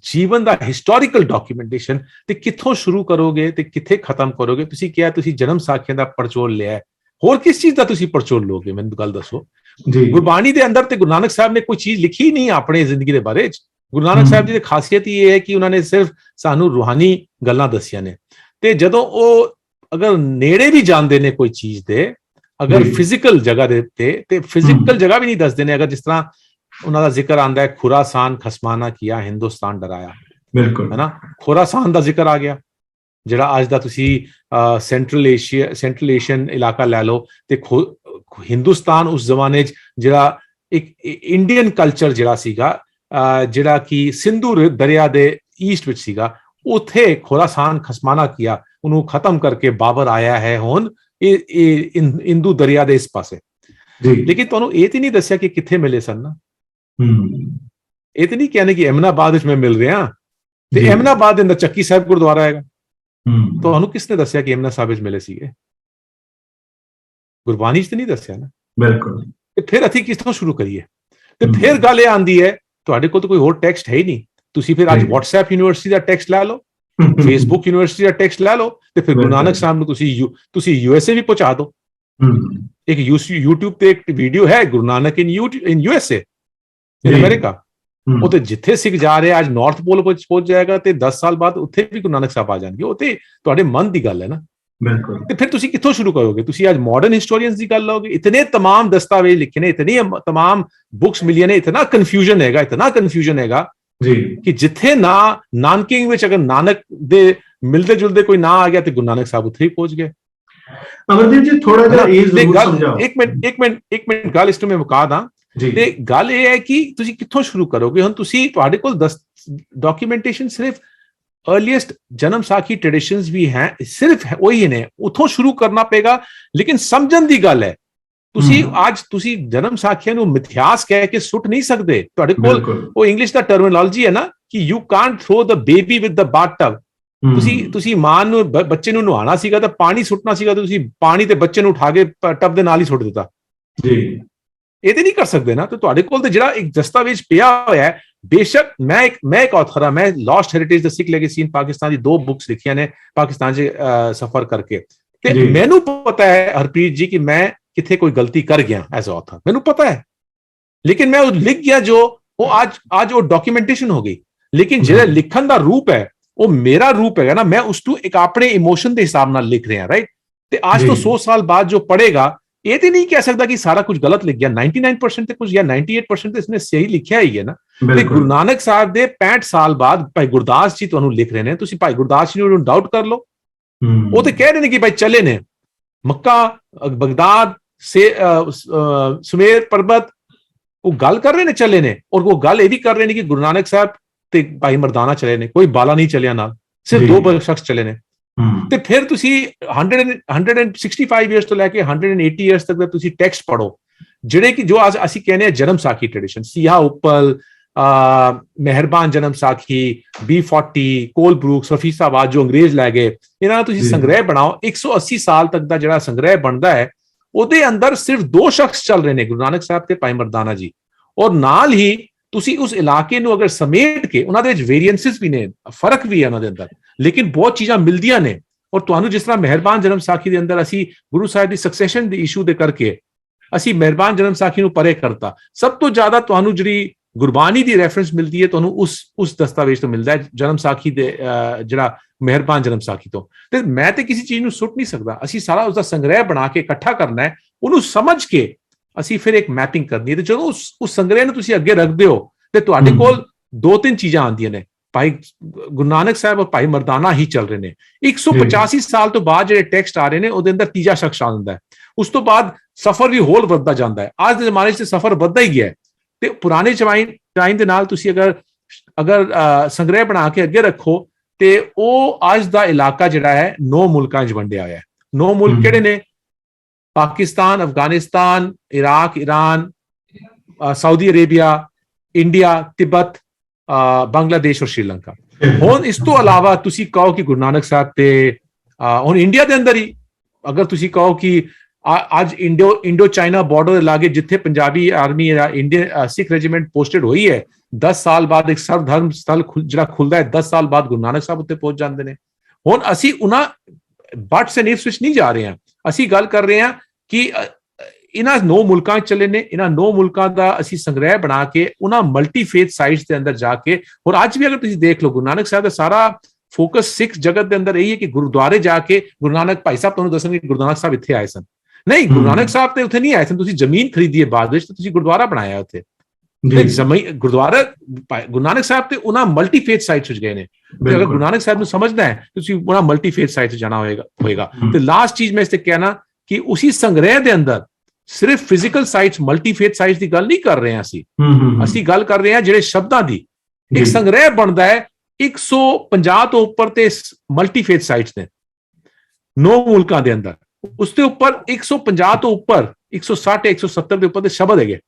ਜੀਵਨ ਦਾ ਹਿਸਟੋਰੀਕਲ ਡਾਕੂਮੈਂਟੇਸ਼ਨ। ਤੇ ਕਿੱਥੋਂ ਸ਼ੁਰੂ ਕਰੋਗੇ ਤੇ ਕਿੱਥੇ ਖਤਮ ਕਰੋਗੇ? ਤੁਸੀਂ ਕਿਹਾ ਤੁਸੀਂ ਜਨਮ ਸਾਖੀਆਂ ਦਾ ਪੜਚੋਲ ਲਿਆ, ਹੋਰ ਕਿਸ ਚੀਜ਼ ਦਾ ਤੁਸੀਂ ਪੜਚੋਲ ਲੋਗੇ? ਮੈਨੂੰ ਗੱਲ ਦੱਸੋ। ਗੁਰਬਾਣੀ ਦੇ ਅੰਦਰ ਤੇ ਗੁਰੂ ਨਾਨਕ ਸਾਹਿਬ ਨੇ ਕੋਈ ਚੀਜ਼ ਲਿਖੀ ਨਹੀਂ ਆਪਣੇ ਜ਼ਿੰਦਗੀ ਦੇ ਬਾਰੇ ਚ। ਗੁਰੂ ਨਾਨਕ ਸਾਹਿਬ ਜੀ ਦੀ ਖਾਸੀਅਤ ਇਹ ਹੈ ਕਿ ਉਹਨਾਂ ਨੇ ਸਿਰਫ ਸਾਨੂੰ ਰੂਹਾਨੀ ਗੱਲਾਂ ਦੱਸੀਆਂ ਨੇ, ਤੇ ਜਦੋਂ ਉਹ ਅਗਰ ਨੇੜੇ ਵੀ ਜਾਂਦੇ ਨੇ ਕੋਈ ਚੀਜ਼ ਦੇ, ਅਗਰ ਫਿਜ਼ੀਕਲ ਜਗ੍ਹਾ ਦੇ ਉੱਤੇ, ਤੇ ਫਿਜ਼ੀਕਲ ਜਗ੍ਹਾ ਵੀ ਨਹੀਂ ਦੱਸਦੇ ਨੇ। ਅਗਰ ਜਿਸ ਤਰ੍ਹਾਂ ਉਹਨਾਂ ਦਾ ਜ਼ਿਕਰ ਆਂਦਾ ਹੈ, ਖੁਰਾਸਾਨ ਖਸਮਾਨਾ ਕੀਆ, ਹਿੰਦੁਸਤਾਨ ਡਰਾਇਆ, ਬਿਲਕੁਲ ਹੈ ਨਾ, ਖੁਰਾਸਾਨ ਦਾ ਜ਼ਿਕਰ ਆ ਗਿਆ, ਜਿਹੜਾ ਅੱਜ ਦਾ ਤੁਸੀਂ ਸੈਂਟਰਲ ਏਸ਼ੀਅਨ ਇਲਾਕਾ ਲੈ ਲਓ, ਤੇ ਹਿੰਦੁਸਤਾਨ ਉਸ ਜ਼ਮਾਨੇ 'ਚ ਜਿਹੜਾ ਇੱਕ ਇੰਡੀਅਨ ਕਲਚਰ ਜਿਹੜਾ ਸੀਗਾ, ਜਿਹੜਾ ਕਿ ਸਿੰਧੂ ਦਰਿਆ ਦੇ ਈਸਟ ਵਿੱਚ ਸੀਗਾ, ਉੱਥੇ ਖੁਰਾਸਾਨ ਖਸਮਾਨਾ ਕੀਆ, ਉਹਨੂੰ ਖਤਮ ਕਰਕੇ ਬਾਬਰ ਆਇਆ ਹੈ ਹੁਣ ਇਹ ਇੰਦੂ ਦਰਿਆ ਦੇ ਇਸ ਪਾਸੇ। ਲੇਕਿਨ ਤੁਹਾਨੂੰ ਇਹ ਤੇ ਨਹੀਂ ਦੱਸਿਆ ਕਿ ਕਿੱਥੇ ਮਿਲੇ ਸਨ ਨਾ। ਇਹ ਤੇ ਨਹੀਂ ਕਹਿੰਦੇ ਕਿ ਅਹਿਮਦਾਬਾਦ ਵਿੱਚ ਮੈਂ ਮਿਲ ਰਿਹਾ, ਤੇ ਅਹਿਮਦਾਬਾਦ ਦੇ ਅੰਦਰ ਚੱਕੀ ਸਾਹਿਬ ਗੁਰਦੁਆਰਾ ਹੈਗਾ। ਤੁਹਾਨੂੰ ਕਿਸ ਨੇ ਦੱਸਿਆ ਕਿ ਅਹਿਮਦਾਬਾਦ ਸਾਹਿਬ ਵਿੱਚ ਮਿਲੇ ਸੀਗੇ? ਗੁਰਬਾਣੀ 'ਚ ਤੇ ਨਹੀਂ ਦੱਸਿਆ ਨਾ। ਬਿਲਕੁਲ। ਤੇ ਫਿਰ ਅਸੀਂ ਕਿਸ ਤੋਂ ਸ਼ੁਰੂ ਕਰੀਏ? ਤੇ ਫਿਰ ਗੱਲ ਇਹ ਆਂਦੀ ਹੈ, ਤੁਹਾਡੇ ਕੋਲ ਤਾਂ ਕੋਈ ਹੋਰ ਟੈਕਸਟ ਹੈ ਹੀ ਨਹੀਂ। ਤੁਸੀਂ ਫਿਰ ਅੱਜ WhatsApp ਯੂਨੀਵਰਸਿਟੀ ਦਾ ਟੈਕਸਟ ਲੈ ਲਓ, Facebook ਯੂਨੀਵਰਸਿਟੀ ਦਾ ਟੈਕਸਟ ਲੈ ਲਓ, ਤੇ ਫਿਰ ਗੁਰੂ ਨਾਨਕ ਸਾਹਿਬ ਨੂੰ ਤੁਸੀਂ USA ਵੀ ਪਹੁੰਚਾ ਦਿਓ। ਇੱਕ YouTube ਤੇ ਇੱਕ ਵੀਡੀਓ ਹੈ, ਗੁਰੂ ਨਾਨਕ ਇਨ USA, ਇਨ ਅਮਰੀਕਾ। ਉਹ ਤੇ ਜਿੱਥੇ ਸਿੱਖ ਜਾ ਰਿਹਾ ਅੱਜ ਨਾਰਥ ਪੋਲ ਪਹੁੰਚ ਜਾਏਗਾ, ਤੇ 10 ਸਾਲ ਬਾਅਦ ਉੱਥੇ ਵੀ ਗੁਰੂ ਨਾਨਕ ਸਾਹਿਬ ਆ ਜਾਣਗੇ। ਉਹ ਤੇ ਤੁਹਾਡੇ ਮਨ ਦੀ ਗੱਲ ਹੈ ਨਾ। ਬਿਲਕੁਲ। ਤੇ ਫਿਰ ਤੁਸੀਂ ਕਿੱਥੋਂ ਸ਼ੁਰੂ ਕਰੋਗੇ? ਤੁਸੀਂ ਅੱਜ ਮਾਡਰਨ ਹਿਸਟੋਰੀਅਨਸ ਦੀ ਗੱਲ ਲਓਗੇ? ਇਤਨੇ तमाम ਦਸਤਾਵੇਜ਼ ਲਿਖੇ ਨੇ, ਇਤਨੀ तमाम ਬੁੱਕਸ ਮਿਲੀਆਂ ਨੇ, ਇਤਨਾ ਕਨਫਿਊਜ਼ਨ ਹੈਗਾ ਜੀ, ਕਿ ਜਿੱਥੇ ਨਾ ਨਾਨਕਿੰਗ ਵਿੱਚ ਅਗਰ ਨਾਨਕ ਦੇ ਮਿਲਦੇ ਜੁਲਦੇ ਕੋਈ ਨਾਂ ਆ ਗਿਆ, ਤੇ ਗੁਰੂ ਨਾਨਕ ਸਾਹਿਬ ਉੱਥੇ ਹੀ ਪਹੁੰਚ ਗਏ। ਅਮਰਦੀਪ ਜੀ ਥੋੜਾ ਜਿਹਾ ਇਹ ਜ਼ਰੂਰ ਸਮਝਾਓ। ਇੱਕ ਮਿੰਟ ਗੱਲ ਇਸ ਤੋਂ ਮੈਂ ਮੁਕਾ ਦਾਂ। ਤੇ ਗੱਲ ਇਹ ਹੈ ਕਿ ਤੁਸੀਂ ਕਿੱਥੋਂ ਸ਼ੁਰੂ ਕਰੋਗੇ? ਹੁਣ ਤੁਸੀਂ, ਤੁਹਾਡੇ ਕੋਲ ਡਾਕੂਮੈਂਟੇਸ਼ਨ ਸਿਰਫ अर्लीस्ट जन्म साखी ट्रेडिशंस भी हैं, सिर्फ वही ने, उथों शुरू करना पेगा। लेकिन समझन दी गल है, ਤੁਸੀਂ ਅੱਜ ਤੁਸੀਂ ਜਨਮ ਸਾਖੀਆਂ ਨੂੰ ਮਿਥਿਆਸ ਕਹਿ ਕੇ ਸੁੱਟ ਨਹੀਂ ਸਕਦੇ। ਤੁਹਾਡੇ ਕੋਲ ਉਹ ਇੰਗਲਿਸ਼ ਦਾ ਟਰਮੀਨੋਲੋਜੀ ਹੈ ਨਾ, ਕਿ you can't throw the baby with the bathtub. ਤੁਸੀਂ ਮਾਂ ਨੂੰ, ਬੱਚੇ ਨੂੰ ਨਹਾਉਣਾ ਸੀਗਾ ਤਾਂ ਪਾਣੀ ਸੁੱਟਣਾ ਸੀਗਾ, ਤੁਸੀਂ ਪਾਣੀ ਤੇ ਬੱਚੇ ਨੂੰ ਉਠਾ ਕੇ ਟਬ ਦੇ ਨਾਲ ਹੀ ਸੁੱਟ ਦਿੱਤਾ ਜੀ। ਇਹ ਤੇ ਨਹੀਂ ਕਰ ਸਕਦੇ ਨਾ। ਤੇ ਤੁਹਾਡੇ ਕੋਲ ਤੇ ਜਿਹੜਾ ਇੱਕ ਦਸਤਾਵੇਜ਼ ਪਿਆ ਹੋਇਆ ਹੈ, बेशक मैं एक ऑथर हाँ, मैं lost heritage the Sikh legacy in Pakistan the 2 books लिखियां ने पाकिस्तान च सफर करके, ते मैनू पता है हरप्रीत जी कि मैं किथे कोई गलती कर गया एज ऑथर, मैनू पता है, लेकिन मैं लिख गया जो वो आज वो डॉक्यूमेंटेशन हो गई, लेकिन ਜਿਹੜਾ ਲਿਖਣ ਦਾ रूप है वो मेरा रूप है ना, मैं उसको एक अपने इमोशन के हिसाब नाल लिख रहे हैं, राइट। ते आज तो 100 साल बाद जो पढ़ेगा ये तो नहीं कह सकता कि सारा कुछ गलत लिख गया, 99% कुछ या 98% तो इसने सही लिखा ही है ना। ते गुरु नानक साहब दे 65 साल बाद भाई गुरदास जी ਤੁਹਾਨੂੰ लिख रहे हैं, तुसी भाई गुरदास जी ਨੂੰ डाउट कर लो, वो तो कह रहे हैं कि भाई चले ने मक्का बगदाद से सुमेर पर्वत, वो गल कर रहे ने चले ने, और वो गल ये भी कर रहे ने कि गुरु नानक साहब ते भाई मरदाना चले ने, कोई बाला नहीं चलिया नाल, सिर्फ 2 शख्स चले ने। ਤੇ ਫਿਰ ਤੁਸੀਂ 165 ਇਅਰਸ ਤੋਂ ਲੈ ਕੇ 180 ਇਅਰਸ ਤੱਕ ਦਾ ਤੁਸੀਂ ਟੈਕਸਟ ਪੜੋ, ਜਿਹੜੇ ਕਿ ਜੋ ਅੱਜ ਅਸੀਂ ਕਹਿੰਦੇ ਆ ਜਨਮ ਸਾਖੀ ਟ੍ਰੈਡੀਸ਼ਨ, ਸਿਹਾ ਉੱਪਲ, ਮਿਹਰਬਾਨ ਜਨਮ ਸਾਖੀ, B40, ਕੋਲ ਬਰੂਕਸ, ਰਫੀਸਾਬਾਦ ਜੋ ਅੰਗਰੇਜ਼ ਲੈ ਗਏ, ਇਹਨਾਂ ਦਾ ਤੁਸੀਂ ਸੰਗ੍ਰਹਿ ਬਣਾਓ। 180 ਸਾਲ ਤੱਕ ਦਾ ਜਿਹੜਾ ਸੰਗ੍ਰਹਿ ਬਣਦਾ ਹੈ ਉਹਦੇ ਅੰਦਰ ਸਿਰਫ 2 ਸ਼ਖਸ ਚੱਲ ਰਹੇ ਨੇ, ਗੁਰੂ ਨਾਨਕ ਸਾਹਿਬ ਤੇ ਭਾਈ ਮਰਦਾਨਾ ਜੀ, ਔਰ ਨਾਲ ਹੀ ਤੁਸੀਂ ਉਸ ਇਲਾਕੇ ਨੂੰ ਅਗਰ ਸਮੇਟ ਕੇ, ਉਹਨਾਂ ਦੇ ਵਿੱਚ ਵੇਰੀਐਂਸਿਸ ਵੀ ਨੇ, ਫਰਕ ਵੀ ਹੈ ਉਹਨਾਂ ਦੇ ਅੰਦਰ, ਲੇਕਿਨ ਬਹੁਤ ਚੀਜ਼ਾਂ ਮਿਲਦੀਆਂ ਨੇ। ਔਰ ਤੁਹਾਨੂੰ ਜਿਸ ਤਰ੍ਹਾਂ ਮਿਹਰਬਾਨ ਜਨਮ ਸਾਖੀ ਦੇ ਅੰਦਰ ਅਸੀਂ ਗੁਰੂ ਸਾਹਿਬ ਦੀ ਸਕਸੈਸ਼ਨ ਦੇ ਇਸ਼ੂ ਦੇ ਕਰਕੇ ਅਸੀਂ ਮਿਹਰਬਾਨ ਜਨਮ ਸਾਖੀ ਨੂੰ ਪਰੇ ਕਰਤਾ, ਸਭ ਤੋਂ ਜ਼ਿਆਦਾ ਤੁਹਾਨੂੰ ਜਿਹੜੀ ਗੁਰਬਾਣੀ ਦੀ ਰੈਫਰੈਂਸ ਮਿਲਦੀ ਹੈ ਤੁਹਾਨੂੰ ਉਸ ਦਸਤਾਵੇਜ਼ ਤੋਂ ਮਿਲਦਾ ਹੈ, ਜਨਮ ਸਾਖੀ ਦੇ ਜਿਹੜਾ ਮਿਹਰਬਾਨ ਜਨਮ ਸਾਖੀ ਤੋਂ। ਤੇ ਮੈਂ ਤੇ ਕਿਸੇ ਚੀਜ਼ ਨੂੰ ਸੁੱਟ ਨਹੀਂ ਸਕਦਾ, ਅਸੀਂ ਸਾਰਾ ਉਸਦਾ ਸੰਗ੍ਰਹਿ ਬਣਾ ਕੇ ਇਕੱਠਾ ਕਰਨਾ ਹੈ, ਉਹਨੂੰ ਸਮਝ ਕੇ ਅਸੀਂ ਫਿਰ ਇੱਕ ਮੈਪਿੰਗ ਕਰਨੀ ਹੈ। ਤੇ ਜਦੋਂ ਉਸ ਸੰਗ੍ਰਹਿ ਨੂੰ ਤੁਸੀਂ ਅੱਗੇ ਰੱਖਦੇ ਹੋ ਤੇ ਤੁਹਾਡੇ ਕੋਲ 2-3 ਚੀਜ਼ਾਂ ਆਉਂਦੀਆਂ ਨੇ, ਭਾਈ ਗੁਰੂ ਨਾਨਕ ਸਾਹਿਬ ਔਰ ਭਾਈ ਮਰਦਾਨਾ ਹੀ ਚੱਲ ਰਹੇ ਨੇ। 185 ਸਾਲ ਤੋਂ ਬਾਅਦ ਜਿਹੜੇ ਟੈਕਸਟ ਆ ਰਹੇ ਨੇ ਉਹਦੇ ਅੰਦਰ ਤੀਜਾ ਸ਼ਖਸ ਆ ਜਾਂਦਾ ਹੈ, ਉਸ ਤੋਂ ਬਾਅਦ ਸਫ਼ਰ ਵੀ ਹੋਰ ਵੱਧਦਾ ਜਾਂਦਾ ਹੈ। ਅੱਜ ਦੇ ਜ਼ਮਾਨੇ 'ਚ ਸਫ਼ਰ ਵੱਧਦਾ ਹੀ ਗਿਆ, ਤੇ ਪੁਰਾਣੇ ਟਾਈਮ ਦੇ ਨਾਲ ਤੁਸੀਂ ਅਗਰ ਸੰਗ੍ਰਹਿ ਬਣਾ ਕੇ ਅੱਗੇ ਰੱਖੋ ਤੇ ਉਹ ਅੱਜ ਦਾ ਇਲਾਕਾ ਜਿਹੜਾ ਹੈ 9 ਮੁਲਕਾਂ 'ਚ ਵੰਡਿਆ ਹੋਇਆ ਹੈ। 9 ਮੁਲਕ ਕਿਹੜੇ ਨੇ? Pakistan, Afghanistan, Iraq, Iran, Saudi Arabia, India, Tibet, Bangladesh ਔਰ ਸ਼੍ਰੀਲੰਕਾ। ਹੁਣ ਇਸ ਤੋਂ ਇਲਾਵਾ ਤੁਸੀਂ ਕਹੋ ਕਿ ਗੁਰੂ ਨਾਨਕ ਸਾਹਿਬ ਤੇ ਹੁਣ ਇੰਡੀਆ ਦੇ ਅੰਦਰ ਹੀ ਅਗਰ ਤੁਸੀਂ ਕਹੋ ਕਿ ਅੱਜ ਇੰਡੋ ਚਾਈਨਾ ਬਾਰਡਰ ਦੇ ਲਾਗੇ ਜਿੱਥੇ ਪੰਜਾਬੀ ਆਰਮੀ ਜਾਂ ਇੰਡੀਅਨ ਸਿੱਖ ਰੈਜੀਮੈਂਟ ਪੋਸਟਡ ਹੋਈ ਹੈ, 10 ਸਾਲ ਬਾਅਦ ਇੱਕ ਸਰਵ ਧਰਮ ਸਥਲ ਜਿਹੜਾ ਖੁੱਲਦਾ ਹੈ, 10 ਸਾਲ ਬਾਅਦ ਗੁਰੂ ਨਾਨਕ ਸਾਹਿਬ ਉੱਤੇ ਪਹੁੰਚ ਜਾਂਦੇ ਨੇ। ਹੁਣ ਅਸੀਂ ਉਹਨਾਂ ਬਟਸ ਐਂਡ ਇਫਸ ਵਿੱਚ ਨਹੀਂ ਜਾ ਰਹੇ ਹਾਂ, ਅਸੀਂ ਗੱਲ ਕਰ ਰਹੇ ਹਾਂ ਕਿ ਇਹਨਾਂ 9 ਮੁਲਕਾਂ 'ਚ ਚੱਲੇ ਨੇ, ਇਹਨਾਂ 9 ਮੁਲਕਾਂ ਦਾ ਅਸੀਂ ਸੰਗ੍ਰਹਿ ਬਣਾ ਕੇ ਉਹਨਾਂ ਮਲਟੀ ਫੇਥ ਸਾਈਟਸ ਦੇ ਅੰਦਰ ਜਾ ਕੇ, ਔਰ ਅੱਜ ਵੀ ਅਗਰ ਤੁਸੀਂ ਦੇਖ ਲਓ ਗੁਰੂ ਨਾਨਕ ਸਾਹਿਬ ਦਾ ਸਾਰਾ ਫੋਕਸ ਸਿੱਖ ਜਗਤ ਦੇ ਅੰਦਰ ਇਹੀ ਹੈ ਕਿ ਗੁਰਦੁਆਰੇ ਜਾ ਕੇ ਗੁਰੂ ਨਾਨਕ ਭਾਈ ਸਾਹਿਬ ਤੁਹਾਨੂੰ ਦੱਸਣਗੇ ਗੁਰੂ ਨਾਨਕ ਸਾਹਿਬ ਇੱਥੇ ਆਏ ਸਨ। ਨਹੀਂ, ਗੁਰੂ ਨਾਨਕ ਸਾਹਿਬ ਤੇ ਉੱਥੇ ਨਹੀਂ ਆਏ ਸਨ, ਤੁਸੀਂ ਜ਼ਮੀਨ ਖਰੀਦੀ ਹੈ ਬਾਅਦ ਵਿੱਚ, ਤੁਸੀਂ ਗੁਰਦੁਆਰਾ ਬਣਾਇਆ ਉੱਥੇ। ਗੁਰਦੁਆਰਾ ਗੁਰੂ ਨਾਨਕ ਸਾਹਿਬ ਤੇ ਉਹਨਾਂ ਮਲਟੀ ਫੇਥ ਸਾਈਟਸ ਵਿੱਚ ਗਏ ਨੇ। ਅਗਰ ਗੁਰੂ ਨਾਨਕ ਸਾਹਿਬ ਨੂੰ ਸਮਝਣਾ ਹੈ ਤੁਸੀਂ ਉਹਨਾਂ ਮਲਟੀ ਫੇਥ ਸਾਈਟਸ ਜਾਣਾ ਹੋਏਗਾ। ਤੇ ਲਾਸਟ ਚੀਜ਼ ਮੈਂ ਇਸ ਤੇ ਕਹਿਣਾ ਕਿ ਉसी ਸੰਗ੍ਰਹਿ ਦੇ ਅੰਦਰ ਸਿਰਫ physical sites, multi faith sites ਦੀ ਗੱਲ ਨਹੀਂ ਕਰ ਰਹੇ ਹਾਂ ਅਸੀਂ ਗੱਲ ਕਰ ਰਹੇ ਹਾਂ ਜਿਹੜੇ ਸ਼ਬਦਾਂ ਦੀ ਇੱਕ ਸੰਗ੍ਰਹਿ ਬਣਦਾ ਹੈ। 150 ਤੋਂ ਉੱਪਰ ਤੇ ਮਲਟੀ ਫੇਥ ਸਾਈਟਸ ਨੇ 9 ਮੁਲਕਾਂ ਦੇ ਅੰਦਰ, ਉਸ ਦੇ ਉੱਪਰ 150 ਤੋਂ ਉੱਪਰ 160 170 ਦੇ ਉੱਪਰ ਦੇ ਸ਼ਬਦ ਹੈਗੇ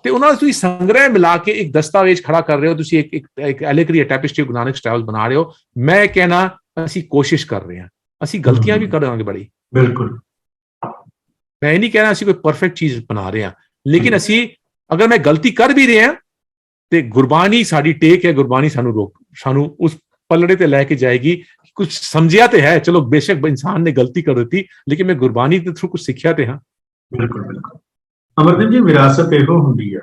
ਤੇ ਉਹਨਾਂ ਦਾ ਤੁਸੀਂ ਸੰਗ੍ਰਹਿ ਮਿਲਾ ਕੇ ਇੱਕ ਦਸਤਾਵੇਜ਼ ਖੜਾ ਕਰ ਰਹੇ ਹੋ, ਤੁਸੀਂ ਇੱਕ ਐਲੇਗਰੀ ਟੈਪਿਸਟਰੀ ਗੁਰੂ ਨਾਨਕ ਸਟਾਈਲ ਬਣਾ ਰਹੇ ਹੋ। ਮੈਂ ਕਹਿਣਾ ਅਸੀਂ ਕੋਸ਼ਿਸ਼ ਕਰ ਰਹੇ ਹਾਂ, ਅਸੀਂ ਗਲਤੀਆਂ ਵੀ ਕਰਾਂਗੇ ਬੜੀ, ਬਿਲਕੁਲ। ਮੈਂ ਇਹ ਨਹੀਂ ਕਹਿਣਾ ਅਸੀਂ ਕੋਈ ਪਰਫੈਕਟ ਚੀਜ਼ ਬਣਾ ਰਹੇ ਹਾਂ, ਲੇਕਿਨ ਅਸੀਂ ਅਗਰ ਮੈਂ ਗਲਤੀ ਕਰ ਵੀ ਰਹੇ ਹਾਂ ਤੇ ਗੁਰਬਾਣੀ ਸਾਡੀ ਟੇਕ ਹੈ, ਗੁਰਬਾਣੀ ਸਾਨੂੰ ਉਸ ਪਲੜੇ ਤੇ ਲੈ ਕੇ ਜਾਏਗੀ। ਕੁਝ ਸਮਝਿਆ ਤੇ ਹੈ, ਚਲੋ ਬੇਸ਼ੱਕ ਇਨਸਾਨ ਨੇ ਗਲਤੀ ਕਰ ਦਿੱਤੀ, ਲੇਕਿਨ ਮੈਂ ਗੁਰਬਾਣੀ ਦੇ ਥਰੂ ਕੁਝ ਸਿੱਖਿਆ ਤੇ ਹਾਂ। ਬਿਲਕੁਲ ਬਿਲਕੁਲ ਅਮਰਦੀਪ ਜੀ, ਵਿਰਾਸਤ ਇਹੋ ਹੁੰਦੀ ਹੈ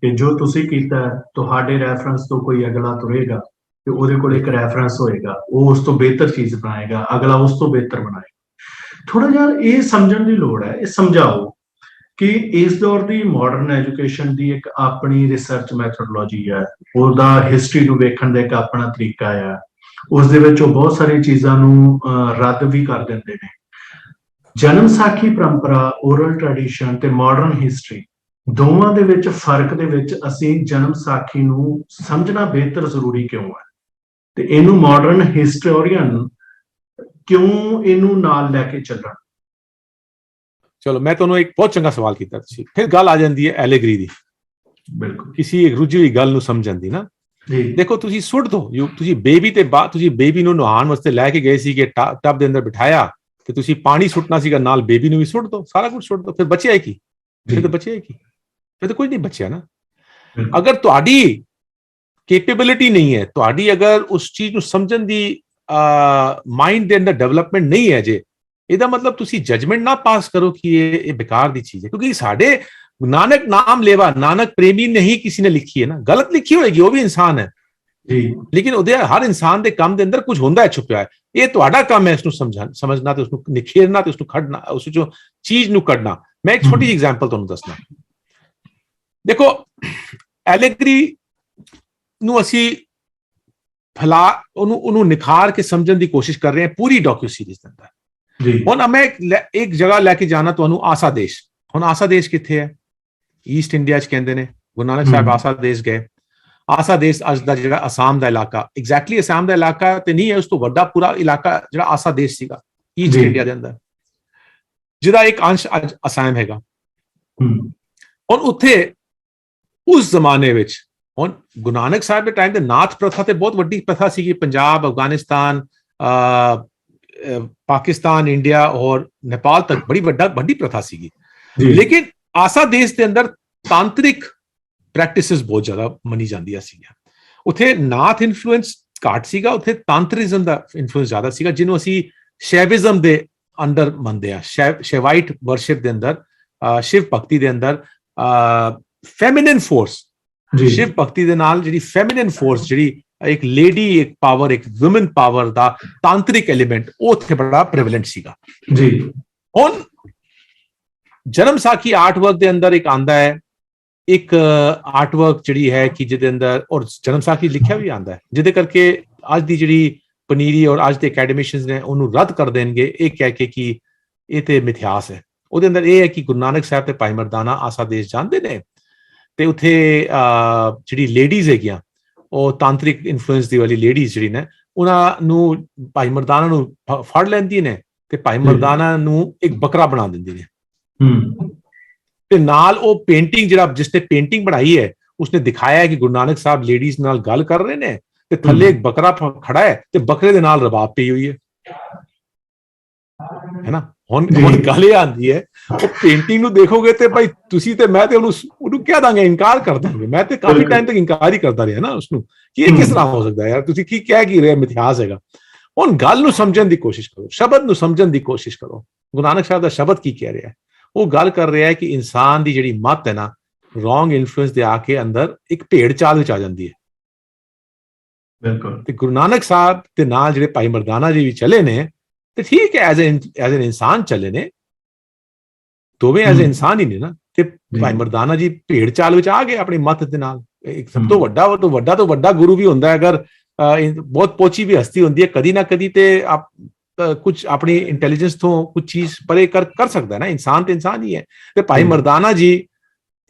ਕਿ ਜੋ ਤੁਸੀਂ ਕੀਤਾ ਤੁਹਾਡੇ ਰੈਫਰੈਂਸ ਤੋਂ ਕੋਈ ਅਗਲਾ ਤੁਰੇਗਾ ਤੇ ਉਹਦੇ ਕੋਲ ਇੱਕ ਰੈਫਰੈਂਸ ਹੋਏਗਾ, ਉਹ ਉਸ ਤੋਂ ਬਿਹਤਰ ਚੀਜ਼ ਬਣਾਏਗਾ, ਅਗਲਾ ਉਸ ਤੋਂ ਬਿਹਤਰ ਬਣਾਏਗਾ। ਥੋੜਾ ਜਿਹਾ ਇਹ ਸਮਝਣ ਦੀ ਲੋੜ ਹੈ, ਇਹ ਸਮਝਾਓ ਕਿ ਇਸ ਦੌਰ ਦੀ ਮਾਡਰਨ ਐਜੂਕੇਸ਼ਨ ਦੀ ਇੱਕ ਆਪਣੀ ਰਿਸਰਚ ਮੈਥੋਡੋਲੋਜੀ ਹੈ, ਉਹਦਾ ਹਿਸਟਰੀ ਨੂੰ ਵੇਖਣ ਦਾ ਇੱਕ ਆਪਣਾ ਤਰੀਕਾ ਹੈ, ਉਸ ਦੇ ਵਿੱਚ ਉਹ ਬਹੁਤ ਸਾਰੀਆਂ ਚੀਜ਼ਾਂ ਨੂੰ ਰੱਦ ਵੀ ਕਰ ਦਿੰਦੇ ਨੇ। ਜਨਮ ਸਾਖੀ ਪਰੰਪਰਾ, ਓਰਲ ਟ੍ਰੈਡੀਸ਼ਨ ਤੇ ਮਾਡਰਨ ਹਿਸਟਰੀ ਦੋਵਾਂ ਦੇ ਵਿੱਚ ਫਰਕ ਦੇ ਵਿੱਚ ਅਸੀਂ ਜਨਮ ਸਾਖੀ ਨੂੰ ਸਮਝਣਾ ਬਿਹਤਰ ਜ਼ਰੂਰੀ ਕਿਉਂ ਹੈ ਤੇ ਇਹਨੂੰ ਮਾਡਰਨ ਹਿਸਟੋਰੀਅਨ ਕਿਉਂ ਇਹਨੂੰ ਨਾਲ ਲੈ ਕੇ ਚੱਲਣ? ਚਲੋ ਮੈਂ ਤੁਹਾਨੂੰ ਇੱਕ ਬਹੁਤ ਚੰਗਾ ਸਵਾਲ ਕੀਤਾ ਤੁਸੀਂ। ਫਿਰ ਗੱਲ ਆ ਜਾਂਦੀ ਹੈ ਐਲੇਗਰੀ ਦੀ, ਬਿਲਕੁਲ ਕਿਸੇ ਇੱਕ ਰੁੱਝੀ ਹੋਈ ਗੱਲ ਨੂੰ ਸਮਝਣ ਦੀ ਨਾ। ਦੇਖੋ ਤੁਸੀਂ ਸੁੱਟ ਦੋ, ਤੁਸੀਂ ਬੇਬੀ ਤੇ ਬਾਅਦ ਤੁਸੀਂ ਬੇਬੀ ਨੂੰ ਨਹਾਉਣ ਵਾਸਤੇ ਲੈ ਕੇ ਗਏ ਸੀ ਕਿ ਟੱਬ ਦੇ ਅੰਦਰ ਬਿਠਾਇਆ ਤੇ ਤੁਸੀਂ ਪਾਣੀ ਸੁੱਟਣਾ ਸੀਗਾ, ਨਾਲ ਬੇਬੀ ਨੂੰ ਵੀ ਸੁੱਟ ਦੋ, ਸਾਰਾ ਕੁਝ ਸੁੱਟ ਦੋ, ਫਿਰ ਬਚਿਆ ਕੀ? ਫਿਰ ਤਾਂ ਬਚਿਆ ਕੀ? ਫਿਰ ਤਾਂ ਕੁਝ ਨਹੀਂ ਬਚਿਆ ਨਾ। ਅਗਰ ਤੁਹਾਡੀ ਕੈਪੇਬਿਲਿਟੀ ਨਹੀਂ ਹੈ, ਤੁਹਾਡੀ ਅਗਰ ਉਸ ਚੀਜ਼ ਨੂੰ ਸਮਝਣ ਦੀ ਮਾਈਂਡ ਦੇ ਅੰਦਰ ਡਿਵੈਲਪਮੈਂਟ ਨਹੀਂ ਹੈ ਜੇ, ਇਹਦਾ ਮਤਲਬ ਤੁਸੀਂ ਜਜਮੈਂਟ ਨਾ ਪਾਸ ਕਰੋ ਕਿ ਇਹ ਬੇਕਾਰ ਦੀ ਚੀਜ਼ ਹੈ। ਕਿਉਂਕਿ ਸਾਡੇ ਨਾਨਕ ਨਾਮ ਲੇਵਾ, ਨਾਨਕ ਪ੍ਰੇਮੀ ਨਹੀਂ ਕਿਸੇ ਨੇ ਲਿਖੀ ਹੈ ਨਾ, ਗਲਤ ਲਿਖੀ ਹੋਏਗੀ, ਉਹ ਵੀ ਇਨਸਾਨ ਹੈ ਜੀ, ਲੇਕਿਨ ਉਹਦੇ ਹਰ ਇਨਸਾਨ ਦੇ ਕੰਮ ਦੇ ਅੰਦਰ ਕੁਝ ਹੁੰਦਾ ਹੈ ਛੁਪਿਆ ਹੈ। ਇਹ ਤੁਹਾਡਾ ਕੰਮ ਹੈ ਇਸ ਨੂੰ ਸਮਝਣਾ ਤੇ ਉਸ ਨੂੰ ਨਿਖੇਰਨਾ ਤੇ ਉਸ ਨੂੰ ਕੱਢਣਾ, ਉਸ ਵਿੱਚੋਂ ਚੀਜ਼ ਨੂੰ ਕੱਢਣਾ। ਮੈਂ ਇੱਕ ਛੋਟੀ ਜਿਹੀ ਐਗਜ਼ਾਮਪਲ ਤੁਹਾਨੂੰ ਦੱਸਣਾ। ਦੇਖੋ, ਐਲੇਗਰੀ ਨੂੰ ਅਸੀਂ ਉਹਨੂੰ ਨਿਖਾਰ ਕੇ ਸਮਝਣ ਦੀ ਕੋਸ਼ਿਸ਼ ਕਰ ਰਹੇ ਹਾਂ ਪੂਰੀ ਡਾਕੂ ਸੀਰੀਜ਼ ਦੇ ਅੰਦਰ। ਹੁਣ ਮੈਂ ਇੱਕ ਜਗ੍ਹਾ ਲੈ ਕੇ ਜਾਣਾ ਤੁਹਾਨੂੰ, ਆਸਾ ਦੇਸ਼। ਹੁਣ ਆਸਾ ਦੇਸ਼ ਕਿੱਥੇ ਹੈ? ਈਸਟ ਇੰਡੀਆ ਚ ਕਹਿੰਦੇ ਨੇ। ਗੁਰੂ ਨਾਨਕ ਸਾਹਿਬ ਆਸਾ ਦੇਸ਼ ਗਏ। ਆਸਾ ਦੇਸ਼ ਅੱਜ ਦਾ ਜਿਹੜਾ ਅਸਾਮ ਦਾ ਇਲਾਕਾ, ਐਗਜ਼ੈਕਟਲੀ ਅਸਾਮ ਦਾ ਇਲਾਕਾ ਤੇ ਨਹੀਂ ਹੈ, ਉਸ ਤੋਂ ਵੱਡਾ ਪੂਰਾ ਇਲਾਕਾ ਜਿਹੜਾ ਆਸਾ ਦੇਸ਼ ਸੀਗਾ ਈਸਟ ਇੰਡੀਆ ਦੇ ਅੰਦਰ, ਜਿਹਦਾ ਇੱਕ ਅੰਸ਼ ਅੱਜ ਅਸਾਮ ਹੈਗਾ। ਹੁਣ ਉੱਥੇ ਉਸ ਜ਼ਮਾਨੇ ਵਿੱਚ, ਹੁਣ ਗੁਰੂ ਨਾਨਕ ਸਾਹਿਬ ਦੇ ਟਾਈਮ ਤੇ ਨਾਥ ਪ੍ਰਥਾ ਤੇ ਬਹੁਤ ਵੱਡੀ ਪ੍ਰਥਾ ਸੀਗੀ। ਪੰਜਾਬ, ਅਫਗਾਨਿਸਤਾਨ, ਪਾਕਿਸਤਾਨ, ਇੰਡੀਆ ਔਰ ਨੇਪਾਲ ਤੱਕ ਵੱਡੀ ਪ੍ਰਥਾ ਸੀਗੀ। ਲੇਕਿਨ ਆਸਾ ਦੇਸ਼ ਦੇ ਅੰਦਰ ਤਾਂਤਰਿਕ ਪ੍ਰੈਕਟਿਸਿਸ ਬਹੁਤ ਜ਼ਿਆਦਾ ਮੰਨੀ ਜਾਂਦੀਆਂ ਸੀਗੀਆਂ। ਉੱਥੇ ਨਾਥ ਇਨਫਲੂਐਂਸ ਘੱਟ ਸੀਗਾ, ਉੱਥੇ ਤਾਂਤਰਿਜ਼ਮ ਦਾ ਇਨਫਲੂਐਂਸ ਜ਼ਿਆਦਾ ਸੀਗਾ, ਜਿਹਨੂੰ ਅਸੀਂ ਸ਼ੈਵਿਜ਼ਮ ਦੇ ਅੰਦਰ ਮੰਨਦੇ ਆ। ਸ਼ੈਵਾਈਟ ਵਰਸ਼ਿਪ ਦੇ ਅੰਦਰ, ਸ਼ਿਵ ਭਗਤੀ ਦੇ ਅੰਦਰ ਫੈਮਿਨਿਨ ਫੋਰਸ, ਸ਼ਿਵ ਭਗਤੀ ਦੇ ਨਾਲ ਜਿਹੜੀ ਫੈਮਿਨਿਨ ਫੋਰਸ, ਜਿਹੜੀ ਇੱਕ ਲੇਡੀ, ਇੱਕ ਪਾਵਰ, ਇੱਕ ਵੂਮਨ ਪਾਵਰ ਦਾ ਤਾਂਤਰਿਕ ਐਲੀਮੈਂਟ, ਉਹ ਉੱਥੇ ਬੜਾ ਪ੍ਰੀਵੈਲੈਂਟ ਸੀਗਾ ਜੀ। ਹੁਣ ਜਨਮ ਸਾਖੀ ਆਰਟਵਰਕ ਦੇ ਅੰਦਰ ਇੱਕ ਆਂਦਾ ਹੈ, ਇੱਕ ਆਰਟਵਰਕ ਜਿਹੜੀ ਹੈ ਕਿ ਜਿਹਦੇ ਅੰਦਰ, ਔਰ ਜਨਮ ਸਾਖੀ ਲਿਖਿਆ ਵੀ ਆਂਦਾ ਹੈ, ਜਿਹਦੇ ਕਰਕੇ ਅੱਜ ਦੀ ਜਿਹੜੀ ਪਨੀਰੀ ਔਰ ਅੱਜ ਦੇ ਅਕੈਡਮਿਸ਼ੀਅਨਸ ਨੇ ਉਹਨੂੰ ਰੱਦ ਕਰ ਦੇਣਗੇ, ਇਹ ਕਹਿ ਕੇ ਕਿ ਇਹ ਤੇ ਮਿਥਿਆਸ ਹੈ। ਉਹਦੇ ਅੰਦਰ ਇਹ ਹੈ ਕਿ ਗੁਰੂ ਨਾਨਕ ਸਾਹਿਬ ਤੇ ਭਾਈ ਮਰਦਾਨਾ ਆਸਾ ਦੇਸ਼ ਜਾਂਦੇ ਨੇ ਤੇ ਉੱਥੇ ਜਿਹੜੀ ਲੇਡੀਜ਼ ਹੈਗੀਆਂ, ਉਹ ਤਾਂਤਰਿਕ ਇਨਫਲੂਐਂਸ ਦੀ ਵਾਲੀ ਲੇਡੀਜ਼ ਜਿਹੜੀ ਨੇ, ਉਹਨਾਂ ਨੂੰ ਭਾਈ ਮਰਦਾਨਾ ਨੂੰ ਫੜ ਲੈਂਦੀ ਨੇ ਤੇ ਭਾਈ ਮਰਦਾਨਾ ਨੂੰ ਇੱਕ ਬੱਕਰਾ ਬਣਾ ਦਿੰਦੀ ਨੇ। ਤੇ ਨਾਲ ਉਹ ਪੇਂਟਿੰਗ, ਜਿਹੜਾ ਜਿਸਨੇ ਪੇਂਟਿੰਗ ਬਣਾਈ ਹੈ, ਉਸਨੇ ਦਿਖਾਇਆ ਹੈ ਕਿ ਗੁਰੂ ਨਾਨਕ ਸਾਹਿਬ ਲੇਡੀਜ਼ ਨਾਲ ਗੱਲ ਕਰ ਰਹੇ ਨੇ ਤੇ ਥੱਲੇ ਇੱਕ ਬੱਕਰਾ ਖੜਾ ਹੈ ਤੇ ਬੱਕਰੇ ਦੇ ਨਾਲ ਰਬਾਬ ਪਈ ਹੋਈ ਹੈ ਨਾ। ਹੁਣ ਗੱਲ ਇਹ ਆਉਂਦੀ ਹੈ, ਉਹ ਪੇਂਟਿੰਗ ਨੂੰ ਦੇਖੋਗੇ ਤੇ ਭਾਈ ਤੁਸੀਂ ਤੇ ਮੈਂ ਤੇ ਉਹਨੂੰ ਕਹਿ ਦਾਂਗੇ, ਇਨਕਾਰ ਕਰ ਦਾਂਗੇ। ਮੈਂ ਤੇ ਕਾਫੀ ਟਾਈਮ ਤੱਕ ਇਨਕਾਰ ਹੀ ਕਰਦਾ ਰਿਹਾ ਨਾ ਉਸਨੂੰ, ਕਿ ਇਹ ਕਿਸ ਤਰ੍ਹਾਂ ਹੋ ਸਕਦਾ ਯਾਰ, ਤੁਸੀਂ ਕੀ ਕਹਿ ਕੀ ਰਹੇ, ਮਿਥਿਆਸ ਹੈਗਾ। ਹੁਣ ਗੱਲ ਨੂੰ ਸਮਝਣ ਦੀ ਕੋਸ਼ਿਸ਼ ਕਰੋ, ਸ਼ਬਦ ਨੂੰ ਸਮਝਣ ਦੀ ਕੋਸ਼ਿਸ਼ ਕਰੋ। ਗੁਰੂ ਨਾਨਕ ਸਾਹਿਬ ਦਾ ਸ਼ਬਦ ਕੀ ਕਹਿ ਰਿਹਾ ਹੈ? ਉਹ ਗੱਲ ਕਰ ਰਿਹਾ ਹੈ ਕਿ ਇਨਸਾਨ ਦੀ ਜਿਹੜੀ ਮੱਤ ਹੈ ਨਾ, ਰੋਂਗ ਇਨਫਲੂਐਂਸ ਦੇ ਆ ਕੇ ਅੰਦਰ ਇੱਕ ਭੇੜ ਚਾਲ ਵਿੱਚ ਆ ਜਾਂਦੀ ਹੈ। ਬਿਲਕੁਲ। ਤੇ ਗੁਰੂ ਨਾਨਕ ਸਾਹਿਬ ਦੇ ਨਾਲ ਜਿਹੜੇ ਭਾਈ ਮਰਦਾਨਾ ਜੀ ਵੀ ਚੱਲੇ ਨੇ, ਤੇ ਠੀਕ ਹੈ, ਐਜ਼ ਐਨ ਇਨਸਾਨ ਚੱਲੇ ਨੇ, ਦੋਵੇਂ ਐਜ਼ ਇਨਸਾਨ ਹੀ ਨੇ ਨਾ। ਤੇ ਭਾਈ ਮਰਦਾਨਾ ਜੀ ਭੇੜ ਚਾਲ ਵਿੱਚ ਆ ਗਏ ਆਪਣੀ ਮੱਤ ਦੇ ਨਾਲ। ਇੱਕ ਸਭ ਤੋਂ ਵੱਡਾ ਗੁਰੂ ਵੀ ਹੁੰਦਾ ਹੈ, ਅਗਰ ਬਹੁਤ ਪੋਚੀ ਵੀ ਹਸਤੀ ਹੁੰਦੀ ਹੈ, ਕਦੀ ਨਾ ਕਦੀ ਤੇ ਕੁਝ ਆਪਣੀ ਇੰਟੈਲੀਜੈਂਸ ਤੋਂ ਕੁਝ ਚੀਜ਼ ਪਰੇ ਕਰ ਸਕਦਾ ਹੈ ਨਾ। ਇਨਸਾਨ ਤੇ ਇਨਸਾਨ ਹੀ ਹੈ। ਤੇ ਭਾਈ ਮਰਦਾਨਾ ਜੀ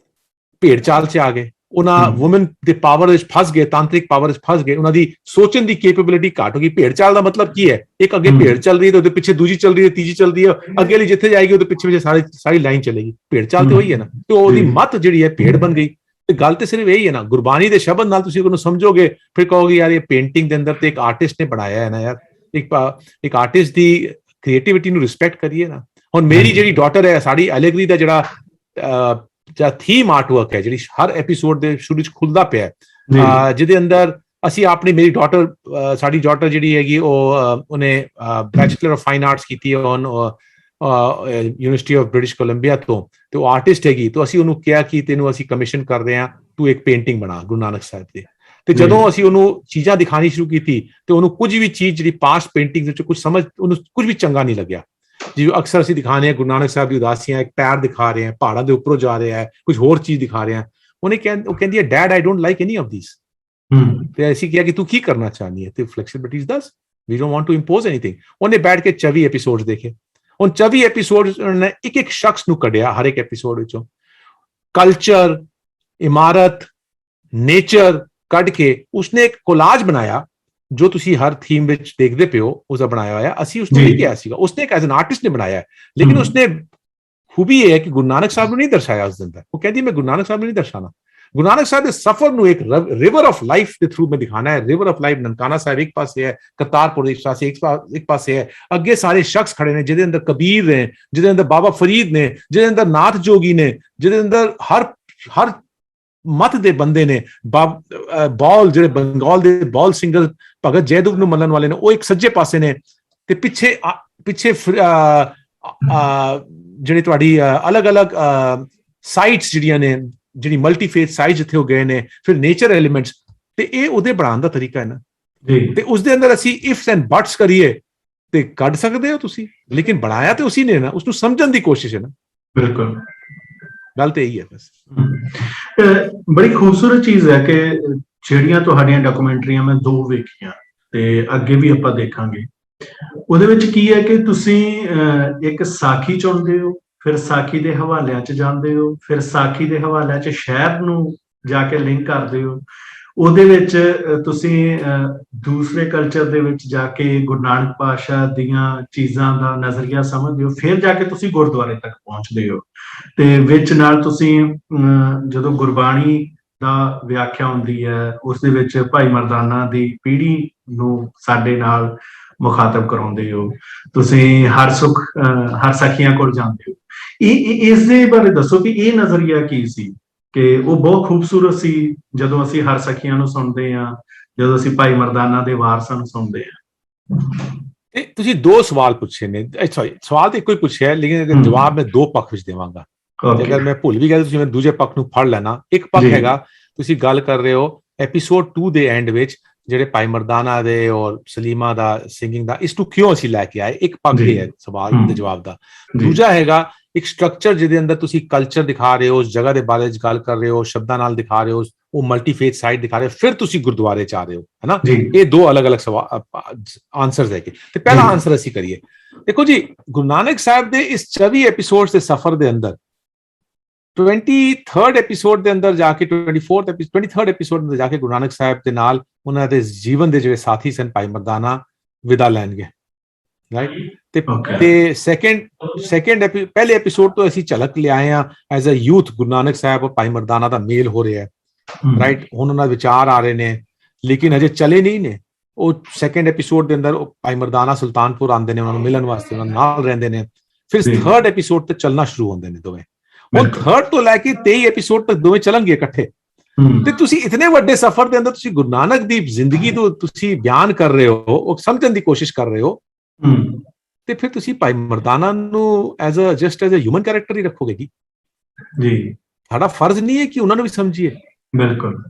ਭੇੜ ਚਾਲ 'ਚ ਆ ਗਏ, ਉਹਨਾਂ ਵੂਮਨ ਦੇ ਪਾਵਰ ਵਿੱਚ ਫਸ ਗਏ, ਤਾਂਤਰਿਕ ਪਾਵਰ ਵਿੱਚ ਫਸ ਗਏ, ਉਹਨਾਂ ਦੀ ਸੋਚਣ ਦੀ ਕੈਪੇਬਿਲਿਟੀ ਘੱਟ ਹੋ ਗਈ। ਭੇੜ ਚਾਲ ਦਾ ਮਤਲਬ ਕੀ ਹੈ? ਇੱਕ ਅੱਗੇ ਭੇੜ ਚੱਲ ਰਹੀ ਹੈ ਤੇ ਉਹਦੇ ਪਿੱਛੇ ਦੂਜੀ ਚੱਲ ਰਹੀ ਹੈ, ਤੀਜੀ ਚੱਲ ਰਹੀ ਹੈ, ਅੱਗੇ ਵਾਲੀ ਜਿੱਥੇ ਜਾਏਗੀ ਉਹਦੇ ਪਿੱਛੇ ਸਾਰੀ ਲਾਈਨ ਚੱਲੇਗੀ। ਭੇੜ ਚਾਲ ਤੇ ਉਹੀ ਹੈ ਨਾ। ਤੇ ਉਹਦੀ ਮੱਤ ਜਿਹੜੀ ਹੈ ਭੇੜ ਬਣ ਗਈ। ਤੇ ਗੱਲ ਤੇ ਸਿਰਫ ਇਹੀ ਹੈ ਨਾ, ਗੁਰਬਾਣੀ ਦੇ ਸ਼ਬਦ ਨਾਲ ਤੁਸੀਂ ਉਹਨੂੰ ਸਮਝੋਗੇ, ਫਿਰ ਕਹੋਗੇ ਯਾਰ ਇਹ ਪੇਂਟਿੰਗ ਦੇ ਅੰਦਰ ਤੇ ਇੱਕ ਆਰਟਿਸਟ ਨੇ ਬਣਾਇਆ ਹੈ ਨਾ ਯਾਰ, ਇੱਕ ਆਰਟਿਸਟ ਦੀ ਕ੍ਰੀਏਟੀਵਿਟੀ ਨੂੰ ਰਿਸਪੈਕਟ ਕਰੀਏ ਨਾ। ਹੁਣ ਮੇਰੀ ਜਿਹੜੀ ਡਾਟਰ ਹੈ, ਸਾਡੀ ਐਲੇਗਰੀ ਦਾ ਜਿਹੜਾ ਥੀਮ ਆਰਟਵਰਕ ਹੈ, ਜਿਹੜੀ ਹਰ ਐਪੀਸੋਡ ਦੇ ਸ਼ੁਰੂ ਚ ਖੁੱਲਦਾ ਪਿਆ, ਜਿਹਦੇ ਅੰਦਰ ਅਸੀਂ ਮੇਰੀ ਡਾਟਰ, ਸਾਡੀ ਡਾਟਰ ਜਿਹੜੀ ਹੈਗੀ, ਉਹਨੇ ਬੈਚਲਰ ਆਫ ਫਾਈਨ ਆਰਟਸ ਕੀਤੀ ਹੈ ਯੂਨੀਵਰਸਿਟੀ ਆਫ ਬ੍ਰਿਟਿਸ਼ ਕੋਲੰਬੀਆ ਤੋਂ, ਤੇ ਉਹ ਆਰਟਿਸਟ ਹੈਗੀ। ਤੇ ਅਸੀਂ ਉਹਨੂੰ ਕਿਹਾ ਕਿ ਤੈਨੂੰ ਅਸੀਂ ਕਮਿਸ਼ਨ ਕਰ ਰਹੇ ਹਾਂ, ਤੂੰ ਇੱਕ ਪੇਂਟਿੰਗ ਬਣਾ ਗੁਰੂ ਨਾਨਕ ਸਾਹਿਬ ਦੀ। ਤੇ ਜਦੋਂ ਅਸੀਂ ਉਹਨੂੰ ਚੀਜ਼ਾਂ ਦਿਖਾਣੀ ਸ਼ੁਰੂ ਕੀਤੀ ਤੇ ਉਹਨੂੰ ਕੁਝ ਵੀ ਚੀਜ਼ ਜਿਹੜੀ ਪਾਸਟ ਪੇਂਟਿੰਗ ਵਿੱਚ ਉਹਨੂੰ ਕੁਝ ਵੀ ਚੰਗਾ ਨਹੀਂ ਲੱਗਿਆ। ਜਿਵੇਂ ਅਕਸਰ ਅਸੀਂ ਦਿਖਾਣੇ ਆ ਗੁਰੂ ਨਾਨਕ ਸਾਹਿਬ ਦੀ ਉਦਾਸੀਆਂ, ਇੱਕ ਪੈਰ ਦਿਖਾ ਰਹੇ ਹਾਂ, ਪਹਾੜਾਂ ਦੇ ਉੱਪਰੋਂ ਜਾ ਰਿਹਾ ਹੈ, ਕੁਝ ਹੋਰ ਚੀਜ਼ ਦਿਖਾ ਰਹੇ ਹਾਂ। ਉਹ ਕਹਿੰਦੀ ਹੈ, dad I don't like any of these. ਤੇ ਅਸੀਂ ਕਿਹਾ ਕਿ ਤੂੰ ਕੀ ਕਰਨਾ ਚਾਹਨੀ ਹੈ? ਤੇ ਫਲੈਕਸੀਬਿਲਿਟੀ ਦੱਸ, we don't want to impose anything. ਉਹਨੇ ਬੈਠ ਕੇ 24 ਐਪੀਸੋਡ ਦੇਖੇ। ਹੁਣ 24 ਐਪੀਸੋਡ ਉਹਨੇ ਇੱਕ ਸ਼ਖਸ ਨੂੰ ਕੱਢਿਆ, ਹਰ ਇੱਕ ਐਪੀਸੋਡ ਵਿੱਚੋਂ ਕਲਚਰ, ਇਮਾਰਤ, ਨੇਚਰ ਕੱਢ ਕੇ ਉਸਨੇ ਇੱਕ ਕੋਲਾਜ ਬਣਾਇਆ, ਜੋ ਤੁਸੀਂ ਹਰ ਥੀਮ ਵਿੱਚ ਦੇਖਦੇ ਪਿਓ ਉਸਦਾ ਬਣਾਇਆ ਹੋਇਆ। ਅਸੀਂ ਉਸਨੂੰ ਨਹੀਂ ਕਿਹਾ ਸੀਗਾ, ਉਸਨੇ ਇੱਕ ਐਜ਼ ਐਨ ਆਰਟਿਸਟ ਨੇ ਬਣਾਇਆ, ਲੇਕਿਨ ਉਸਨੇ ਖੂਬੀ ਇਹ ਹੈ ਕਿ ਗੁਰੂ ਨਾਨਕ ਸਾਹਿਬ ਨੂੰ ਨਹੀਂ ਦਰਸਾਇਆ ਉਸ ਦਿਨ ਤੱਕ। ਉਹ ਕਹਿੰਦੀ ਮੈਂ ਗੁਰੂ ਨਾਨਕ ਸਾਹਿਬ ਨੂੰ ਨਹੀਂ ਦਰਸਾਣਾ, ਗੁਰੂ ਨਾਨਕ ਸਾਹਿਬ ਦੇ ਸਫਰ ਨੂੰ ਇੱਕ ਰਿਵਰ ਆਫ ਲਾਈਫ ਦੇ ਥਰੂ ਮੈਂ ਦਿਖਾਣਾ ਹੈ। River of life Nankana Sahib ਇੱਕ ਪਾਸੇ ਹੈ, ਕਰਤਾਰਪੁਰ ਇੱਕ ਪਾਸੇ ਹੈ, ਅੱਗੇ ਸਾਰੇ ਸ਼ਖਸ ਖੜੇ ਨੇ, ਜਿਹਦੇ ਅੰਦਰ ਕਬੀਰ ਨੇ, ਜਿਹਦੇ ਅੰਦਰ ਬਾਬਾ ਫਰੀਦ ਨੇ, ਜਿਹਦੇ ਅੰਦਰ ਨਾਥ ਜੋਗੀ ਨੇ, ਜਿਹਦੇ ਅੰਦਰ ਹਰ ਮਤ ਦੇ ਬੰਦੇ ਨੇ, ਬੌਲ ਜਿਹੜੇ ਬੰਗਾਲ ਦੇ ਬੌਲ ਸਿੰਗਰ ਭਗਤ ਜੈਦੂਬ ਨੂੰ ਮੰਨਣ ਵਾਲੇ ਨੇ, ਉਹ ਇੱਕ ਸੱਜੇ ਪਾਸੇ ਨੇ, ਤੇ ਪਿੱਛੇ ਜਿਹੜੇ ਤੁਹਾਡੀ ਅਲੱਗ-ਅਲੱਗ ਸਾਈਟਸ ਜਿਹੜੀਆਂ ਨੇ, ਜਿਹੜੀ ਮਲਟੀ ਫੇਥ ਸਾਈਟ ਜਿੱਥੇ ਉਹ ਗਏ ਨੇ, ਫਿਰ ਨੇਚਰ ਐਲੀਮੈਂਟਸ, ਤੇ ਇਹ ਉਹਦੇ ਬਣਾਉਣ ਦਾ ਤਰੀਕਾ ਹੈ ਨਾ। ਤੇ ਉਸ ਦੇ ਅੰਦਰ ਅਸੀਂ ਇਫਸ ਐਂਡ ਬਟਸ ਕਰੀਏ ਤੇ ਕੱਢ ਸਕਦੇ ਹੋ ਤੁਸੀਂ, ਲੇਕਿਨ ਬਣਾਇਆ ਤੇ ਉਸੀ ਨੇ ਨਾ, ਉਸਨੂੰ ਸਮਝਣ ਦੀ ਕੋਸ਼ਿਸ਼ ਹੈ ਨਾ। ਬਿਲਕੁਲ, ਗੱਲ ਤੇ ਇਹੀ ਹੈ ਬਸ। ਬੜੀ ਖੂਬਸੂਰਤ ਚੀਜ਼ ਹੈ ਕਿ ਜਿਹੜੀਆਂ ਤੁਹਾਡੀਆਂ ਡਾਕੂਮੈਂਟਰੀਆਂ ਮੈਂ 2 ਵੇਖੀਆਂ ਤੇ ਅੱਗੇ ਵੀ ਆਪਾਂ ਦੇਖਾਂਗੇ, ਉਹਦੇ ਵਿੱਚ ਕੀ ਹੈ ਕਿ ਤੁਸੀਂ ਇੱਕ ਸਾਖੀ ਚੁਣਦੇ ਹੋ, ਫਿਰ ਸਾਖੀ ਦੇ ਹਵਾਲਿਆਂ 'ਚ ਜਾਂਦੇ ਹੋ, ਫਿਰ ਸਾਖੀ ਦੇ ਹਵਾਲਿਆਂ 'ਚ ਸ਼ਹਿਰ ਨੂੰ ਜਾ ਕੇ ਲਿੰਕ ਕਰਦੇ ਹੋ, ਉਹਦੇ ਵਿੱਚ ਤੁਸੀਂ ਦੂਸਰੇ ਕਲਚਰ ਦੇ ਵਿੱਚ ਜਾ ਕੇ ਗੁਰੂ ਨਾਨਕ ਪਾਤਸ਼ਾਹ ਦੀਆਂ ਚੀਜ਼ਾਂ ਦਾ ਨਜ਼ਰੀਆ ਸਮਝਦੇ ਹੋ, ਫਿਰ ਜਾ ਕੇ ਤੁਸੀਂ ਗੁਰਦੁਆਰੇ ਤੱਕ ਪਹੁੰਚਦੇ ਹੋ, ਤੇ ਵਿੱਚ ਨਾਲ ਤੁਸੀਂ ਜਦੋਂ ਗੁਰਬਾਣੀ ਦਾ ਵਿਆਖਿਆ ਹੁੰਦੀ ਹੈ, ਉਸ ਦੇ ਵਿੱਚ ਭਾਈ ਮਰਦਾਨਾ ਦੀ ਪੀੜ੍ਹੀ ਨੂੰ ਸਾਡੇ ਨਾਲ ਮੁਖਾਤਬ ਕਰਾਉਂਦੇ ਹੋ, ਤੁਸੀਂ ਹਰ ਸਖੀਆਂ ਕੋਲ ਜਾਂਦੇ ਹੋ। ਇਸ ਦੇ ਬਾਰੇ ਦੱਸੋ ਕਿ ਇਹ ਨਜ਼ਰੀਆ ਕੀ ਸੀ, ਕਿ ਉਹ ਬਹੁਤ ਖੂਬਸੂਰਤ ਸੀ ਜਦੋਂ ਅਸੀਂ ਹਰ ਸਖੀਆਂ ਨੂੰ ਸੁਣਦੇ ਹਾਂ, ਜਦੋਂ ਅਸੀਂ ਭਾਈ ਮਰਦਾਨਾ ਦੇ ਵਾਰਸਾਂ ਨੂੰ ਸੁਣਦੇ ਹਾਂ। ਤੁਸੀਂ 2 ਸਵਾਲ ਪੁੱਛੇ ਨੇ, ਸਵਾਲ ਤਾਂ ਇੱਕੋ ਹੀ ਪੁੱਛਿਆ, ਲੇਕਿਨ ਜਵਾਬ ਮੈਂ 2 ਪੱਖ ਵਿੱਚ ਦੇਵਾਂਗਾ। ਅਗਰ ਮੈਂ ਭੁੱਲ ਵੀ ਗਿਆ ਤੁਸੀਂ ਮੈਂ ਦੂਜੇ ਪੱਖ ਨੂੰ ਫੜ ਲੈਣਾ। ਇੱਕ ਪੱਖ ਹੈਗਾ, ਤੁਸੀਂ ਗੱਲ ਕਰ ਰਹੇ ਹੋ ਐਪੀਸੋਡ 2 ਦੇ ਐਂਡ ਵਿੱਚ ਜਿਹੜੇ ਭਾਈ ਮਰਦਾਨਾ ਦੇ ਔਰ ਸਲੀਮਾ ਦਾ ਸਿੰਗਿੰਗ ਦਾ, ਇਸ ਨੂੰ ਕਿਉਂ ਅਸੀਂ ਲੈ ਕੇ ਆਏ, ਇੱਕ ਪੱਖ ਇਹ ਹੈ ਸਵਾਲ ਦੇ ਜਵਾਬ ਦਾ। ਦੂਜਾ ਹੈਗਾ ਇੱਕ ਸਟਰਕਚਰ ਜਿਹਦੇ ਅੰਦਰ ਤੁਸੀਂ ਕਲਚਰ ਦਿਖਾ ਰਹੇ ਹੋ, ਉਸ ਜਗ੍ਹਾ ਦੇ ਬਾਰੇ ਚ ਗੱਲ ਕਰ ਰਹੇ ਹੋ, ਸ਼ਬਦਾਂ ਨਾਲ ਦਿਖਾ ਰਹੇ ਹੋ, ਉਹ ਮਲਟੀ ਫੇਥ ਸਾਈਟ ਦਿਖਾ ਰਹੇ ਹੋ, ਫਿਰ ਤੁਸੀਂ ਗੁਰਦੁਆਰੇ ਚ ਆ ਰਹੇ ਹੋ, ਹੈ ਨਾ। ਇਹ 2 ਅਲੱਗ-ਅਲੱਗ ਸਵਾਲ ਆਨਸਰਸ ਹੈ। ਤੇ ਪਹਿਲਾ ਆਨਸਰ ਅਸੀਂ ਕਰੀਏ। ਦੇਖੋ ਜੀ, ਗੁਰੂ ਨਾਨਕ ਸਾਹਿਬ ਦੇ ਇਸ 24 ਐਪੀਸੋਡ ਦੇ ਸਫ਼ਰ ਦੇ ਅੰਦਰ 23rd ਐਪੀਸੋਡ ਦੇ ਅੰਦਰ ਜਾ ਕੇ 23rd ਐਪੀਸੋਡ ਅੰਦਰ ਜਾ ਕੇ ਗੁਰੂ ਨਾਨਕ ਸਾਹਿਬ ਦੇ ਨਾਲ ਉਹਨਾਂ ਦੇ ਜੀਵਨ ਦੇ ਜਿਹੜੇ ਸਾਥੀ ਸਨ ਭਾਈ ਮਰਦਾਨਾ ਵਿਦਾ ਲੈਣਗੇ, ਰਾਈਟ। ਤੇ ਪਹਿਲੇ ਐਪੀਸੋਡ ਤੋਂ ਅਸੀਂ ਝਲਕ ਲਿਆਏ ਆ as a youth Guru Nanak Sahib ਔਰ ਭਾਈ ਮਰਦਾਨਾ ਦਾ ਮੇਲ ਹੋ ਰਿਹਾ ਹੈ, ਰਾਈਟ। ਹੁਣ ਉਹਨਾਂ ਦੇ ਵਿਚਾਰ ਆ ਰਹੇ ਨੇ, ਲੇਕਿਨ ਹਜੇ ਚਲੇ ਨਹੀਂ ਨੇ। ਉਹ ਸੈਕੰਡ ਐਪੀਸੋਡ ਦੇ ਅੰਦਰ ਭਾਈ ਮਰਦਾਨਾ ਸੁਲਤਾਨਪੁਰ ਆਉਂਦੇ ਨੇ ਉਹਨਾਂ ਨੂੰ ਮਿਲਣ ਵਾਸਤੇ, ਉਹਨਾਂ ਨਾਲ ਰਹਿੰਦੇ ਨੇ। ਫਿਰ 3rd ਐਪੀਸੋਡ ਤੇ ਚੱਲਣਾ ਸ਼ੁਰੂ ਹੁੰਦੇ ਨੇ ਦੋਵੇਂ। ਉਹ 3rd ਤੋਂ ਲੈ ਕੇ 23 ਐਪੀਸੋਡ ਤੱਕ ਦੋਵੇਂ ਚੱਲਣਗੇ ਇਕੱਠੇ। ਤੇ ਤੁਸੀਂ ਇਤਨੇ ਵੱਡੇ ਸਫ਼ਰ ਦੇ ਅੰਦਰ ਤੁਸੀਂ ਗੁਰੂ ਨਾਨਕ ਦੀ ਜ਼ਿੰਦਗੀ ਨੂੰ ਤੁਸੀਂ ਬਿਆਨ ਕਰ ਰਹੇ ਹੋ, ਉਹ ਸਮਝਣ ਦੀ ਕੋਸ਼ਿਸ਼ ਕਰ ਰਹੇ ਹੋ, ਤੇ ਫਿਰ ਤੁਸੀਂ ਭਾਈ ਮਰਦਾਨਾ ਨੂੰ ਐਜ਼ ਅ ਹਿਊਮਨ ਕੈਰੈਕਟਰ ਹੀ ਰੱਖੋਗੇ ਜੀ। ਸਾਡਾ ਫਰਜ਼ ਨਹੀਂ ਹੈ ਕਿ ਉਹਨਾਂ ਨੂੰ ਵੀ ਸਮਝੀਏ, ਬਿਲਕੁਲ,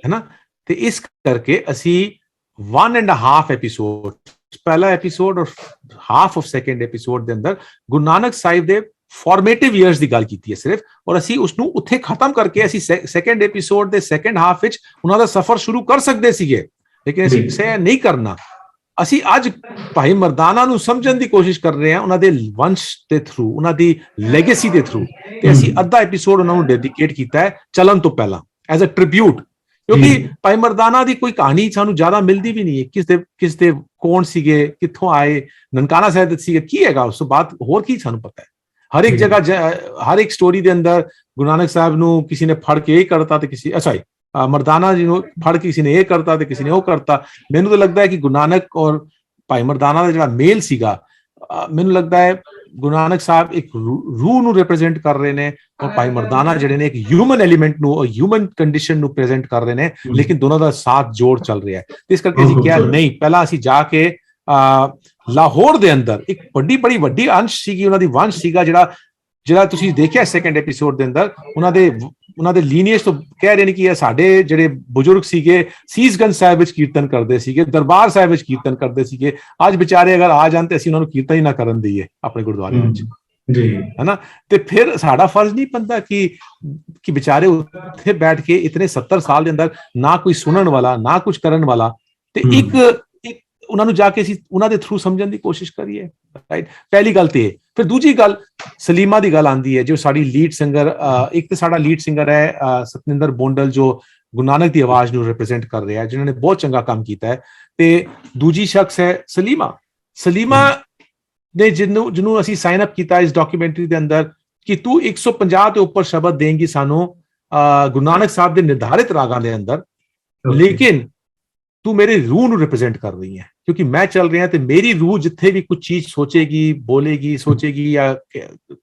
ਹੈ ਨਾ। ਤੇ ਇਸ ਕਰਕੇ ਅਸੀਂ 1.5 ਐਪੀਸੋਡ, ਪਹਿਲਾ ਐਪੀਸੋਡ ਔਰ ਹਾਫ ਆਫ ਸੈਕੰਡ ਐਪੀਸੋਡ ਦੇ ਅੰਦਰ ਗੁਰੂ ਨਾਨਕ ਸਾਹਿਬ ਦੇ ਫਾਰਮੇਟਿਵ ਈਅਰਸ ਦੀ ਗੱਲ ਕੀਤੀ ਹੈ ਸਿਰਫ, ਔਰ ਅਸੀਂ ਉਸ ਨੂੰ ਉੱਥੇ ਖਤਮ ਕਰਕੇ ਅਸੀਂ ਸੈਕੰਡ ਐਪੀਸੋਡ ਦੇ ਸੈਕੰਡ ਹਾਫ ਵਿੱਚ ਉਹਨਾਂ ਦਾ ਸਫ਼ਰ ਸ਼ੁਰੂ ਕਰ ਸਕਦੇ ਸੀਗੇ, ਲੇਕਿਨ ਅਸੀਂ ਸੇ ਨਹੀਂ ਕਰਨਾ। ਅਸੀਂ ਅੱਜ ਭਾਈ ਮਰਦਾਨਾ ਨੂੰ ਸਮਝਣ ਦੀ ਕੋਸ਼ਿਸ਼ ਕਰ ਰਹੇ ਹਾਂ, ਉਹਨਾਂ ਦੇ ਵੰਸ਼ ਦੇ ਥਰੂ, ਉਹਨਾਂ ਦੀ ਲੈਗੇਸੀ ਦੇ ਥਰੂ, ਤੇ ਅਸੀਂ ਅੱਧਾ ਐਪੀਸੋਡ ਉਹਨਾਂ ਨੂੰ ਡੈਡੀਕੇਟ ਕੀਤਾ ਹੈ ਚੱਲਣ ਤੋਂ ਪਹਿਲਾਂ ਐਜ਼ ਅ ਟ੍ਰਿਬਿਊਟ, ਕਿਉਂਕਿ ਭਾਈ ਮਰਦਾਨਾ ਦੀ ਕੋਈ ਕਹਾਣੀ ਸਾਨੂੰ ਜ਼ਿਆਦਾ ਮਿਲਦੀ ਵੀ ਨਹੀਂ ਹੈ। ਕਿਸ ਦੇ ਕੌਣ ਸੀਗੇ, ਕਿੱਥੋਂ ਆਏ, ਨਨਕਾਣਾ ਸਾਹਿਬ ਦੇ ਸੀਗੇ, ਕੀ ਹੈਗਾ ਉਸ ਤੋਂ ਬਾਅਦ ਹੋਰ ਕੀ ਸਾਨੂੰ ਪਤਾ ਹੈ। ਹਰ ਇੱਕ ਜਗ੍ਹਾ, ਹਰ ਇੱਕ ਸਟੋਰੀ ਦੇ ਅੰਦਰ ਗੁਰੂ ਨਾਨਕ ਸਾਹਿਬ ਨੂੰ ਕਿਸੇ ਨੇ ਫੜ ਕੇ ਇਹ ਕਰਤਾ ਤੇ ਕਿਸੇ ਮਰਦਾਨਾ ਜੀ ਨੂੰ ਫੜ ਕੇ ਕਿਸੇ ਨੇ ਇਹ ਕਰਤਾ ਤੇ ਕਿਸੇ ਨੇ ਉਹ ਕਰਤਾ। ਮੈਨੂੰ ਤਾਂ ਲੱਗਦਾ ਹੈ ਕਿ ਗੁਰੂ ਨਾਨਕ ਔਰ ਭਾਈ ਮਰਦਾਨਾ ਦਾ ਜਿਹੜਾ ਮੇਲ ਸੀਗਾ, ਮੈਨੂੰ ਲੱਗਦਾ ਹੈ ਗੁਰੂ ਨਾਨਕ ਸਾਹਿਬ ਇੱਕ ਰੂਹ ਨੂੰ ਰਿਪਰੈਜ਼ੈਂਟ ਕਰ ਰਹੇ ਨੇ, ਔਰ ਭਾਈ ਮਰਦਾਨਾ ਜਿਹੜੇ ਨੇ ਇੱਕ ਹਿਊਮਨ ਐਲੀਮੈਂਟ ਨੂੰ, ਹਿਊਮਨ ਕੰਡੀਸ਼ਨ ਨੂੰ ਪ੍ਰੈਜ਼ੈਂਟ ਕਰ ਰਹੇ ਨੇ, ਲੇਕਿਨ ਦੋਨਾਂ ਦਾ ਸਾਥ ਜੋੜ ਚੱਲ ਰਿਹਾ ਹੈ। ਇਸ ਕਰਕੇ ਅਸੀਂ ਕਿਹਾ ਨਹੀਂ, ਪਹਿਲਾਂ ਅਸੀਂ ਜਾ ਕੇ ਲਾਹੌਰ ਦੇ ਅੰਦਰ ਇੱਕ ਬੜੀ ਵੱਡੀ ਅੰਸ਼ ਸੀਗੀ, ਉਹਨਾਂ ਦੀ ਵੰਸ਼ ਸੀਗਾ, ਜਿਹੜਾ ਤੁਸੀਂ ਦੇਖਿਆ ਸੈਕੰਡ ਐਪੀਸੋਡ ਦੇ ਅੰਦਰ, ਉਹਨਾਂ ਦੇ ਲੀਨੀਏਜ ਤੋਂ ਕਹਿ ਰਹੇ ਨੇ ਕਿ ਇਹ ਸਾਡੇ ਜਿਹੜੇ ਬਜ਼ੁਰਗ ਸੀਗੇ ਸੀਸਗੰਜ ਸਾਹਿਬ ਵਿੱਚ ਕੀਰਤਨ ਕਰਦੇ ਸੀਗੇ, ਦਰਬਾਰ ਸਾਹਿਬ ਵਿੱਚ ਕੀਰਤਨ ਕਰਦੇ ਸੀਗੇ। ਅੱਜ ਵਿਚਾਰੇ ਅਗਰ ਆ ਜਾਣ ਤੇ ਅਸੀਂ ਉਹਨਾਂ ਨੂੰ ਕੀਰਤਨ ਹੀ ਨਾ ਕਰਨ ਦਈਏ ਆਪਣੇ ਗੁਰਦੁਆਰੇ ਵਿੱਚ, ਜੀ, ਹੈ ਨਾ। ਤੇ ਫਿਰ ਸਾਡਾ ਫਰਜ਼ ਨਹੀਂ ਬਣਦਾ ਕਿ ਵਿਚਾਰੇ ਉੱਥੇ ਬੈਠ ਕੇ ਇਤਨੇ 70 ਸਾਲ ਦੇ ਅੰਦਰ ਨਾ ਕੋਈ ਸੁਣਨ ਵਾਲਾ, ਨਾ ਕੁਝ ਕਰਨ ਵਾਲਾ, ਤੇ ਇੱਕ ਉਹਨਾਂ ਨੂੰ ਜਾ ਕੇ ਅਸੀਂ ਉਹਨਾਂ ਦੇ ਥਰੂ ਸਮਝਣ ਦੀ ਕੋਸ਼ਿਸ਼ ਕਰੀਏ, ਰਾਈਟ। ਪਹਿਲੀ ਗੱਲ ਤੇ। ਫਿਰ ਦੂਜੀ ਗੱਲ ਸਲੀਮਾ ਦੀ ਗੱਲ ਆਉਂਦੀ ਹੈ, ਜੋ ਸਾਡੀ ਲੀਡ ਸਿੰਗਰ, ਇੱਕ ਤੇ ਸਾਡਾ ਲੀਡ ਸਿੰਗਰ ਹੈ ਸਤਿੰਦਰ ਬੋਂਡਲ, ਜੋ ਗੁਰੂ ਨਾਨਕ ਦੀ ਆਵਾਜ਼ ਨੂੰ ਰਿਪਰੈਜ਼ੈਂਟ ਕਰ ਰਿਹਾ ਹੈ, ਜਿਨ੍ਹਾਂ ਨੇ ਬਹੁਤ ਚੰਗਾ ਕੰਮ ਕੀਤਾ ਹੈ। ਤੇ ਦੂਜੀ ਸ਼ਖਸ ਹੈ ਸਲੀਮਾ ਨੇ ਜਿਹਨੂੰ ਅਸੀਂ ਸਾਈਨ ਅਪ ਕੀਤਾ ਇਸ ਡਾਕੂਮੈਂਟਰੀ ਦੇ ਅੰਦਰ ਕਿ ਤੂੰ 150 ਦੇ ਉੱਪਰ ਸ਼ਬਦ ਦੇਂਗੀ ਸਾਨੂੰ ਗੁਰੂ ਨਾਨਕ ਸਾਹਿਬ ਦੇ ਨਿਰਧਾਰਿਤ ਰਾਗਾਂ ਦੇ ਅੰਦਰ, ਲੇਕਿਨ ਤੂੰ ਮੇਰੀ ਰੂਹ ਨੂੰ ਰਿਪਰੈਜ਼ੈਂਟ ਕਰ ਰਹੀ ਹੈ, ਕਿਉਂਕਿ ਮੈਂ ਚੱਲ ਰਿਹਾ ਤੇ ਮੇਰੀ ਰੂਹ ਜਿੱਥੇ ਵੀ ਕੁਝ ਚੀਜ਼ ਸੋਚੇਗੀ, ਬੋਲੇਗੀ, ਸੋਚੇਗੀ ਜਾਂ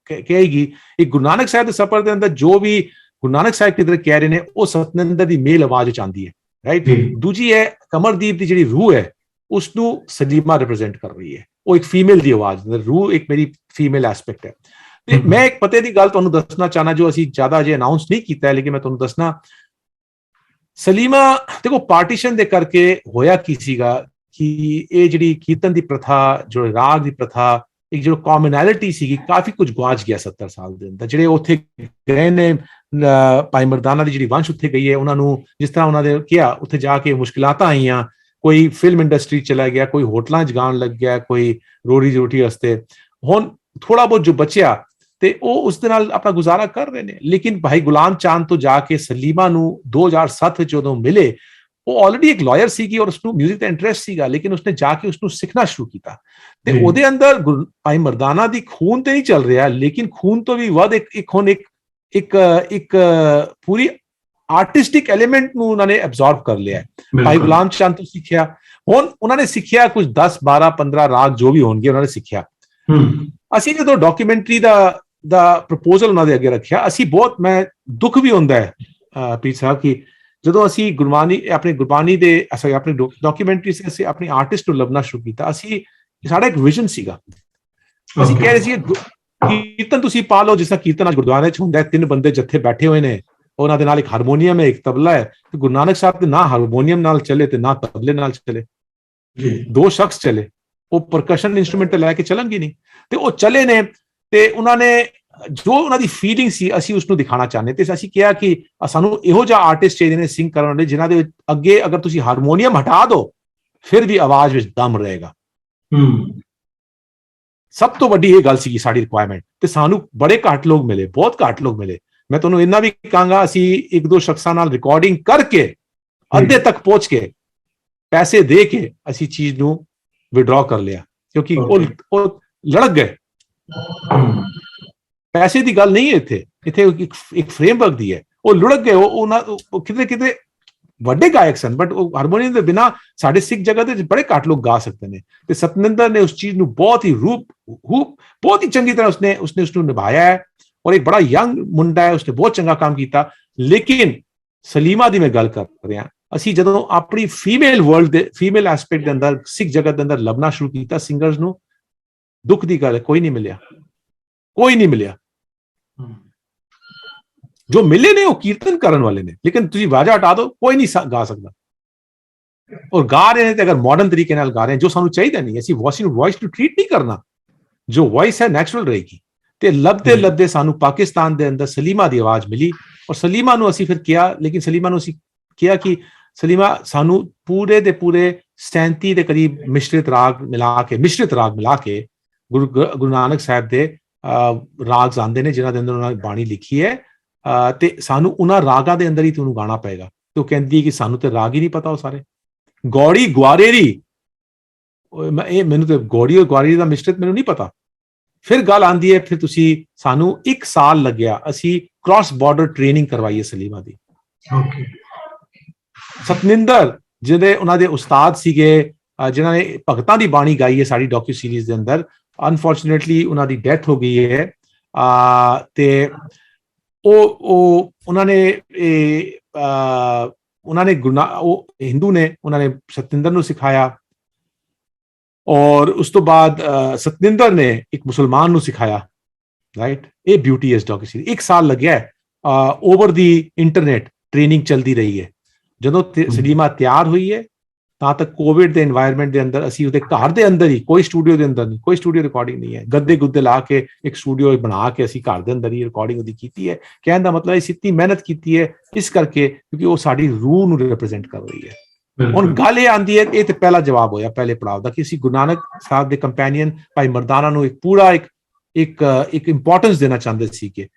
ਕਹੇਗੀ, ਇਹ ਗੁਰੂ ਨਾਨਕ ਸਾਹਿਬ ਦੇ ਸਫ਼ਰ ਦੇ ਅੰਦਰ ਜੋ ਵੀ ਗੁਰੂ ਨਾਨਕ ਸਾਹਿਬ ਕਿਧਰੇ ਕਹਿ ਰਹੇ ਨੇ ਉਹ ਸਤਿੰਦਰ ਦੀ ਮੇਲ ਆਵਾਜ਼ ਵਿੱਚ ਆਉਂਦੀ ਹੈ, ਰਾਈਟ। ਦੂਜੀ ਹੈ ਕਮਰਦੀਪ ਦੀ ਜਿਹੜੀ ਰੂਹ ਹੈ ਉਸ ਨੂੰ ਸਲੀਮਾ ਰਿਪਰੈਜ਼ੈਂਟ ਕਰ ਰਹੀ ਹੈ, ਉਹ ਇੱਕ ਫੀਮੇਲ ਦੀ ਆਵਾਜ਼, ਰੂਹ ਇੱਕ ਮੇਰੀ ਫੀਮੇਲ ਐਸਪੈਕਟ ਹੈ। ਤੇ ਮੈਂ ਇੱਕ ਪਤੇ ਦੀ ਗੱਲ ਤੁਹਾਨੂੰ ਦੱਸਣਾ ਚਾਹਨਾ ਜੋ ਅਸੀਂ ਜ਼ਿਆਦਾ ਅਜੇ ਅਨਾਉਂਸ ਨਹੀਂ ਕੀਤਾ ਹੈ, ਲੇਕਿਨ ਮੈਂ ਤੁਹਾਨੂੰ ਦੱਸਣਾ, ਸਲੀਮਾ ਦੇਖੋ ਪਾਰਟੀਸ਼ਨ ਦੇ ਕਰਕੇ ਹੋਇਆ ਕੀ ਸੀਗਾ ਕਿ ਇਹ ਜਿਹੜੀ ਕੀਰਤਨ ਦੀ ਪ੍ਰਥਾ, ਜੋ ਰਾਗ ਦੀ ਪ੍ਰਥਾ, ਇੱਕ ਜੋ ਕਾਮਨੈਲਿਟੀ ਸੀਗੀ, ਕਾਫੀ ਕੁਝ ਗਵਾਚ ਗਿਆ 70 ਸਾਲ ਦੇ ਅੰਦਰ। ਜਿਹੜੇ ਉੱਥੇ ਗਏ ਨੇ ਭਾਈ ਮਰਦਾਨਾ ਦੀ ਜਿਹੜੀ ਵੰਸ਼ ਉੱਥੇ ਗਈ ਹੈ, ਉਹਨਾਂ ਨੂੰ ਜਿਸ ਤਰ੍ਹਾਂ ਉਹਨਾਂ ਦੇ ਕਿਹਾ ਉੱਥੇ ਜਾ ਕੇ ਮੁਸ਼ਕਿਲਾਤਾਂ ਆਈਆਂ, ਕੋਈ ਫਿਲਮ ਇੰਡਸਟਰੀ ਚਲਾ ਗਿਆ, ਕੋਈ ਹੋਟਲਾਂ 'ਚ ਜਾਣ ਲੱਗ ਗਿਆ, ਕੋਈ ਰੋਟੀ ਰੋਟੀ ਵਾਸਤੇ। ਹੁਣ ਥੋੜਾ ਬਹੁਤ ਜੋ ਬਚਿਆ ਤੇ ਉਹ ਉਸ ਦੇ ਨਾਲ ਆਪਣਾ ਗੁਜ਼ਾਰਾ ਕਰ ਰਹੇ ਨੇ। ਲੇਕਿਨ ਭਾਈ ਗੁਲਾਮ ਚਾਂਦ ਤੋਂ ਜਾ ਕੇ ਸਲੀਮਾ ਨੂੰ 2007 ਵਿੱਚ ਜਦੋਂ ਮਿਲੇ, ਉਹ ਆਲਰੇਡੀ ਇੱਕ ਲਾਇਰ ਸੀਗੀ ਔਰ ਉਸਨੂੰ ਮਿਊਜ਼ਿਕ ਦਾ ਇੰਟਰਸਟ ਸੀਗਾ, ਲੇਕਿਨ ਉਸਨੇ ਜਾ ਕੇ ਉਸਨੂੰ ਸਿੱਖਣਾ ਸ਼ੁਰੂ ਕੀਤਾ ਤੇ ਉਹਦੇ ਅੰਦਰ ਭਾਈ ਮਰਦਾਨਾ ਦੀ ਖੂਨ ਤੇ ਨਹੀਂ ਚੱਲ ਰਿਹਾ, ਲੇਕਿਨ ਖੂਨ ਤੋਂ ਵੀ ਵੱਧ ਇੱਕ ਪੂਰੀ ਆਰਟਿਸਟਿਕ ਐਲੀਮੈਂਟ ਨੂੰ ਉਹਨਾਂ ਨੇ ਐਬਜ਼ੌਰਬ ਕਰ ਲਿਆ ਹੈ। ਭਾਈ ਗੁਲਾਮ ਚੰਦ ਤੋਂ ਸਿੱਖਿਆ, ਹੁਣ ਉਹਨਾਂ ਨੇ ਸਿੱਖਿਆ ਕੁਝ 10 12 15 ਰਾਗ ਜੋ ਵੀ ਹੋਣਗੇ ਉਹਨਾਂ ਨੇ ਸਿੱਖਿਆ। ਅਸੀਂ ਜਦੋਂ ਡਾਕੂਮੈਂਟਰੀ ਦਾ ਪ੍ਰਪੋਜ਼ਲ ਉਹਨਾਂ ਦੇ ਅੱਗੇ ਰੱਖਿਆ, ਅਸੀਂ ਬਹੁਤ, ਮੈਂ ਦੁੱਖ ਵੀ ਹੁੰਦਾ ਹੈ ਪ੍ਰੀਤ ਸਾਹਿਬ ਕਿ ਜਦੋਂ ਅਸੀਂ ਗੁਰਬਾਣੀ ਦੇ ਆਪਣੀ ਡਾਕੂਮੈਂਟਰੀ ਸੇ ਅਸੀਂ ਆਪਣੀ ਆਰਟਿਸਟ ਨੂੰ ਲੱਭਣਾ ਸ਼ੁਰੂ ਕੀਤਾ, ਸਾਡਾ ਇੱਕ ਵਿਜ਼ਨ ਸੀਗਾ। ਅਸੀਂ ਕਹਿ ਰਹੇ ਸੀ ਕੀਰਤਨ ਤੁਸੀਂ ਪਾ ਲਓ, ਜਿਸ ਤਰ੍ਹਾਂ ਕੀਰਤਨ ਅੱਜ ਗੁਰਦੁਆਰੇ 'ਚ ਹੁੰਦਾ ਹੈ, 3 ਬੰਦੇ ਜੱਥੇ ਬੈਠੇ ਹੋਏ ਨੇ, ਉਹਨਾਂ ਦੇ ਨਾਲ ਇੱਕ ਹਾਰਮੋਨੀਅਮ ਹੈ, ਇੱਕ ਤਬਲਾ ਹੈ, ਤੇ ਗੁਰੂ ਨਾਨਕ ਸਾਹਿਬ ਦੇ ਨਾ ਹਾਰਮੋਨੀਅਮ ਨਾਲ ਚੱਲੇ ਤੇ ਨਾ ਤਬਲੇ ਨਾਲ ਚੱਲੇ, 2 ਸ਼ਖਸ ਚੱਲੇ, ਉਹ ਪਰਕਸ਼ਨ ਇੰਸਟਰੂਮੈਂਟ ਲੈ ਕੇ ਚੱਲਣਗੇ ਨਹੀਂ। ਤੇ ਉਹ ਚੱਲੇ ਨੇ ਤੇ ਉਹਨਾਂ ਨੇ ਜੋ ਉਹਨਾਂ ਦੀ ਫੀਲਿੰਗ ਸੀ ਅਸੀਂ ਉਸਨੂੰ ਦਿਖਾਣਾ ਚਾਹੁੰਦੇ, ਤੇ ਅਸੀਂ ਕਿਹਾ ਕਿ ਸਾਨੂੰ ਇਹੋ ਜਿਹਾ ਆਰਟਿਸਟ ਚਾਹੀਦੇ ਨੇ ਸਿੰਗ ਕਰਨ ਵਾਲੇ, ਜਿਨ੍ਹਾਂ ਦੇ ਅੱਗੇ ਅਗਰ ਤੁਸੀਂ ਹਾਰਮੋਨੀਅਮ ਹਟਾ ਦਿਓ ਫਿਰ ਵੀ ਆਵਾਜ਼ ਵਿੱਚ ਦਮ ਰਹੇਗਾ। ਸਭ ਤੋਂ ਵੱਡੀ ਇਹ ਗੱਲ ਸੀ ਸਾਡੀ ਰਿਕੁਆਇਰਮੈਂਟ, ਤੇ ਸਾਨੂੰ ਬੜੇ ਘੱਟ ਲੋਕ ਮਿਲੇ, ਬਹੁਤ ਘੱਟ ਲੋਕ ਮਿਲੇ। ਮੈਂ ਤੁਹਾਨੂੰ ਇੰਨਾ ਵੀ ਕਹਾਂਗਾ, ਅਸੀਂ 1-2 ਸ਼ਖਸਾਂ ਨਾਲ ਰਿਕਾਰਡਿੰਗ ਕਰਕੇ ਅੱਧੇ ਤੱਕ ਪਹੁੰਚ ਕੇ ਪੈਸੇ ਦੇ ਕੇ ਅਸੀਂ ਚੀਜ਼ ਨੂੰ ਵਿਡਰਾ ਕਰ ਲਿਆ, ਕਿਉਂਕਿ ਉਹ ਲੜਕ ਗਏ। ਪੈਸੇ ਦੀ ਗੱਲ ਨਹੀਂ ਹੈ ਇੱਥੇ ਇੱਕ ਫਰੇਮਵਰਕ ਦੀ ਹੈ, ਉਹ ਲੁੜਕ ਗਏ। ਉਹ ਕਿਤੇ ਵੱਡੇ ਗਾਇਕ ਸਨ, ਬਟ ਉਹ ਹਾਰਮੋਨੀਅਮ ਦੇ ਬਿਨਾ ਸਾਡੇ ਸਿੱਖ ਜਗਤ ਦੇ ਬੜੇ ਘੱਟ ਲੋਕ ਗਾ ਸਕਦੇ ਨੇ। ਤੇ ਸਤਿੰਦਰ ਨੇ ਉਸ ਚੀਜ਼ ਨੂੰ ਬਹੁਤ ਹੀ ਚੰਗੀ ਤਰ੍ਹਾਂ ਉਸਨੇ ਉਸਨੂੰ ਨਿਭਾਇਆ ਹੈ, ਔਰ ਇੱਕ ਬੜਾ ਯੰਗ ਮੁੰਡਾ ਹੈ, ਉਸਨੇ ਬਹੁਤ ਚੰਗਾ ਕੰਮ ਕੀਤਾ। ਲੇਕਿਨ ਸਲੀਮਾ ਦੀ ਮੈਂ ਗੱਲ ਕਰ ਰਿਹਾ, ਅਸੀਂ ਜਦੋਂ ਆਪਣੀ ਫੀਮੇਲ ਵਰਲਡ ਦੇ ਫੀਮੇਲ ਐਸਪੈਕਟ ਦੇ ਅੰਦਰ ਸਿੱਖ ਜਗਤ ਦੇ ਅੰਦਰ ਲੱਭਣਾ ਸ਼ੁਰੂ ਕੀਤਾ ਸਿੰਗਰਸ ਨੂੰ, ਦੁੱਖ ਦੀ ਗੱਲ ਹੈ ਕੋਈ ਨਹੀਂ ਮਿਲਿਆ। ਜੋ ਮਿਲੇ ਨੇ ਉਹ ਕੀਰਤਨ ਕਰਨ ਵਾਲੇ ਨੇ, ਲੇਕਿਨ ਤੁਸੀਂ ਵਾਜਾ ਹਟਾ ਦਿਓ ਕੋਈ ਨਹੀਂ ਗਾ ਸਕਦਾ। ਔਰ ਗਾ ਰਹੇ ਨੇ ਤੇ ਅਗਰ ਮਾਡਰਨ ਤਰੀਕੇ ਨਾਲ ਗਾ ਰਹੇ, ਜੋ ਸਾਨੂੰ ਚਾਹੀਦਾ ਨਹੀਂ, ਅਸੀਂ ਵੌਇਸ ਨੂੰ ਟ੍ਰੀਟ ਨਹੀਂ ਕਰਨਾ, ਜੋ ਵੌਇਸ ਹੈ ਨੈਚੁਰਲ ਰਹੇਗੀ। ਤੇ ਲੱਭਦੇ ਸਾਨੂੰ ਪਾਕਿਸਤਾਨ ਦੇ ਅੰਦਰ ਸਲੀਮਾ ਦੀ ਆਵਾਜ਼ ਮਿਲੀ, ਔਰ ਸਲੀਮਾ ਨੂੰ ਅਸੀਂ ਫਿਰ ਕਿਹਾ, ਲੇਕਿਨ ਸਲੀਮਾ ਨੂੰ ਅਸੀਂ ਕਿਹਾ ਕਿ ਸਲੀਮਾ ਸਾਨੂੰ ਪੂਰੇ ਦੇ ਪੂਰੇ 37 ਦੇ ਕਰੀਬ ਮਿਸ਼ਰਿਤ ਰਾਗ ਮਿਲਾ ਕੇ ਗੁਰੂ ਨਾਨਕ ਸਾਹਿਬ ਦੇ ਰਾਗ ਆਉਂਦੇ ਨੇ, ਜਿਨ੍ਹਾਂ ਦੇ ਅੰਦਰ ਉਹਨਾਂ ਨੇ ਬਾਣੀ ਲਿਖੀ ਹੈ, ਤੇ ਸਾਨੂੰ ਉਹਨਾਂ ਰਾਗਾਂ ਦੇ ਅੰਦਰ ਹੀ ਤੁਹਾਨੂੰ ਗਾਣਾ ਪਏਗਾ। ਤੇ ਉਹ ਕਹਿੰਦੀ ਕਿ ਸਾਨੂੰ ਤੇ ਰਾਗ ਹੀ ਨਹੀਂ ਪਤਾ, ਉਹ ਸਾਰੇ ਗੌੜੀ ਗੁਆਰੇਰੀ, ਮੈਨੂੰ ਤੇ ਗੌੜੀ ਔਰ ਗੁਆਰੇਰੀ ਦਾ ਮਿਸ਼ਰਤ ਮੈਨੂੰ ਨਹੀਂ ਪਤਾ। ਫਿਰ ਗੱਲ ਆਉਂਦੀ ਹੈ, ਫਿਰ ਤੁਸੀਂ ਸਾਨੂੰ 1 ਸਾਲ ਲੱਗਿਆ, ਅਸੀਂ ਕ੍ਰਾਸ ਬਾਰਡਰ ਟ੍ਰੇਨਿੰਗ ਕਰਵਾਈ ਹੈ ਸਲੀਮਾ ਦੀ। ਸਤਿੰਦਰ ਜਿਹੜੇ ਉਹਨਾਂ ਦੇ ਉਸਤਾਦ ਸੀਗੇ, ਜਿਨ੍ਹਾਂ ਨੇ ਭਗਤਾਂ ਦੀ ਬਾਣੀ ਗਾਈ ਹੈ ਸਾਡੀ ਡਾਕੂ ਸੀਰੀਜ਼ ਦੇ ਅੰਦਰ, ਅਨਫੋਰਚੂਨੇਟਲੀ ਉਹਨਾਂ ਦੀ ਡੈਥ ਹੋ ਗਈ ਹੈ। ਤੇ ਉਹਨਾਂ ਨੇ ਉਹ ਹਿੰਦੂ ਨੇ, ਉਹਨਾਂ ਨੇ ਸਤਿੰਦਰ ਨੂੰ ਸਿਖਾਇਆ, ਔਰ ਉਸ ਤੋਂ ਬਾਅਦ ਸਤਿੰਦਰ ਨੇ ਇੱਕ ਮੁਸਲਮਾਨ ਨੂੰ ਸਿਖਾਇਆ, ਰਾਈਟ। ਇਹ ਬਿਊਟੀ ਹੈ ਇਸ ਡਾਕੂ ਸੀਰੀਜ਼। 1 ਸਾਲ ਲੱਗਿਆ ਓਵਰ ਦੀ ਇੰਟਰਨੈਟ ਟ੍ਰੇਨਿੰਗ ਚਲਦੀ ਰਹੀ ਹੈ। ਜਦੋਂ ਸਲੀਮਾ ਤਿਆਰ ਹੋਈ ਹੈ ਤਾਂ ਤੱਕ ਕੋਵਿਡ ਦੇ এনवायरमेंट ਦੇ ਅੰਦਰ ਅਸੀਂ ਉਹਦੇ ਘਰ ਦੇ ਅੰਦਰ ਹੀ, ਕੋਈ ਸਟੂਡੀਓ ਦੇ ਅੰਦਰ ਨਹੀਂ, ਕੋਈ ਸਟੂਡੀਓ ਰਿਕਾਰਡਿੰਗ ਨਹੀਂ ਹੈ, ਗੱਦੇ ਗੁੱਦੇ ਲਾ ਕੇ ਇੱਕ ਸਟੂਡੀਓ ਬਣਾ ਕੇ ਅਸੀਂ ਘਰ ਦੇ ਅੰਦਰ ਹੀ ਰਿਕਾਰਡਿੰਗ ਉਹਦੀ ਕੀਤੀ ਹੈ। ਕਹਿਣ ਦਾ ਮਤਲਬ ਇਸ ਇਤਨੀ ਮਿਹਨਤ ਕੀਤੀ ਹੈ ਇਸ ਕਰਕੇ ਕਿਉਂਕਿ ਉਹ ਸਾਡੀ ਰੂਹ ਨੂੰ ਰਿਪਰੈਜ਼ੈਂਟ ਕਰ ਰਹੀ ਹੈ। ਹੁਣ ਗੱਲ ਇਹ ਆਉਂਦੀ ਹੈ, ਇਹ ਤੇ ਪਹਿਲਾ ਜਵਾਬ ਹੋਇਆ ਪਹਿਲੇ ਪੜਾਅ ਦਾ, ਕਿ ਅਸੀਂ ਗੁਰੂ ਨਾਨਕ ਸਾਹਿਬ ਦੇ ਕੰਪੈਨੀਅਨ ਭਾਈ ਮਰਦਾਨਾ ਨੂੰ ਇੱਕ ਪੂਰਾ ਇੱਕ ਇੰਪੋਰਟੈਂਸ ਦੇਣਾ ਚਾਹੁੰਦੇ ਸੀ, ਕਿ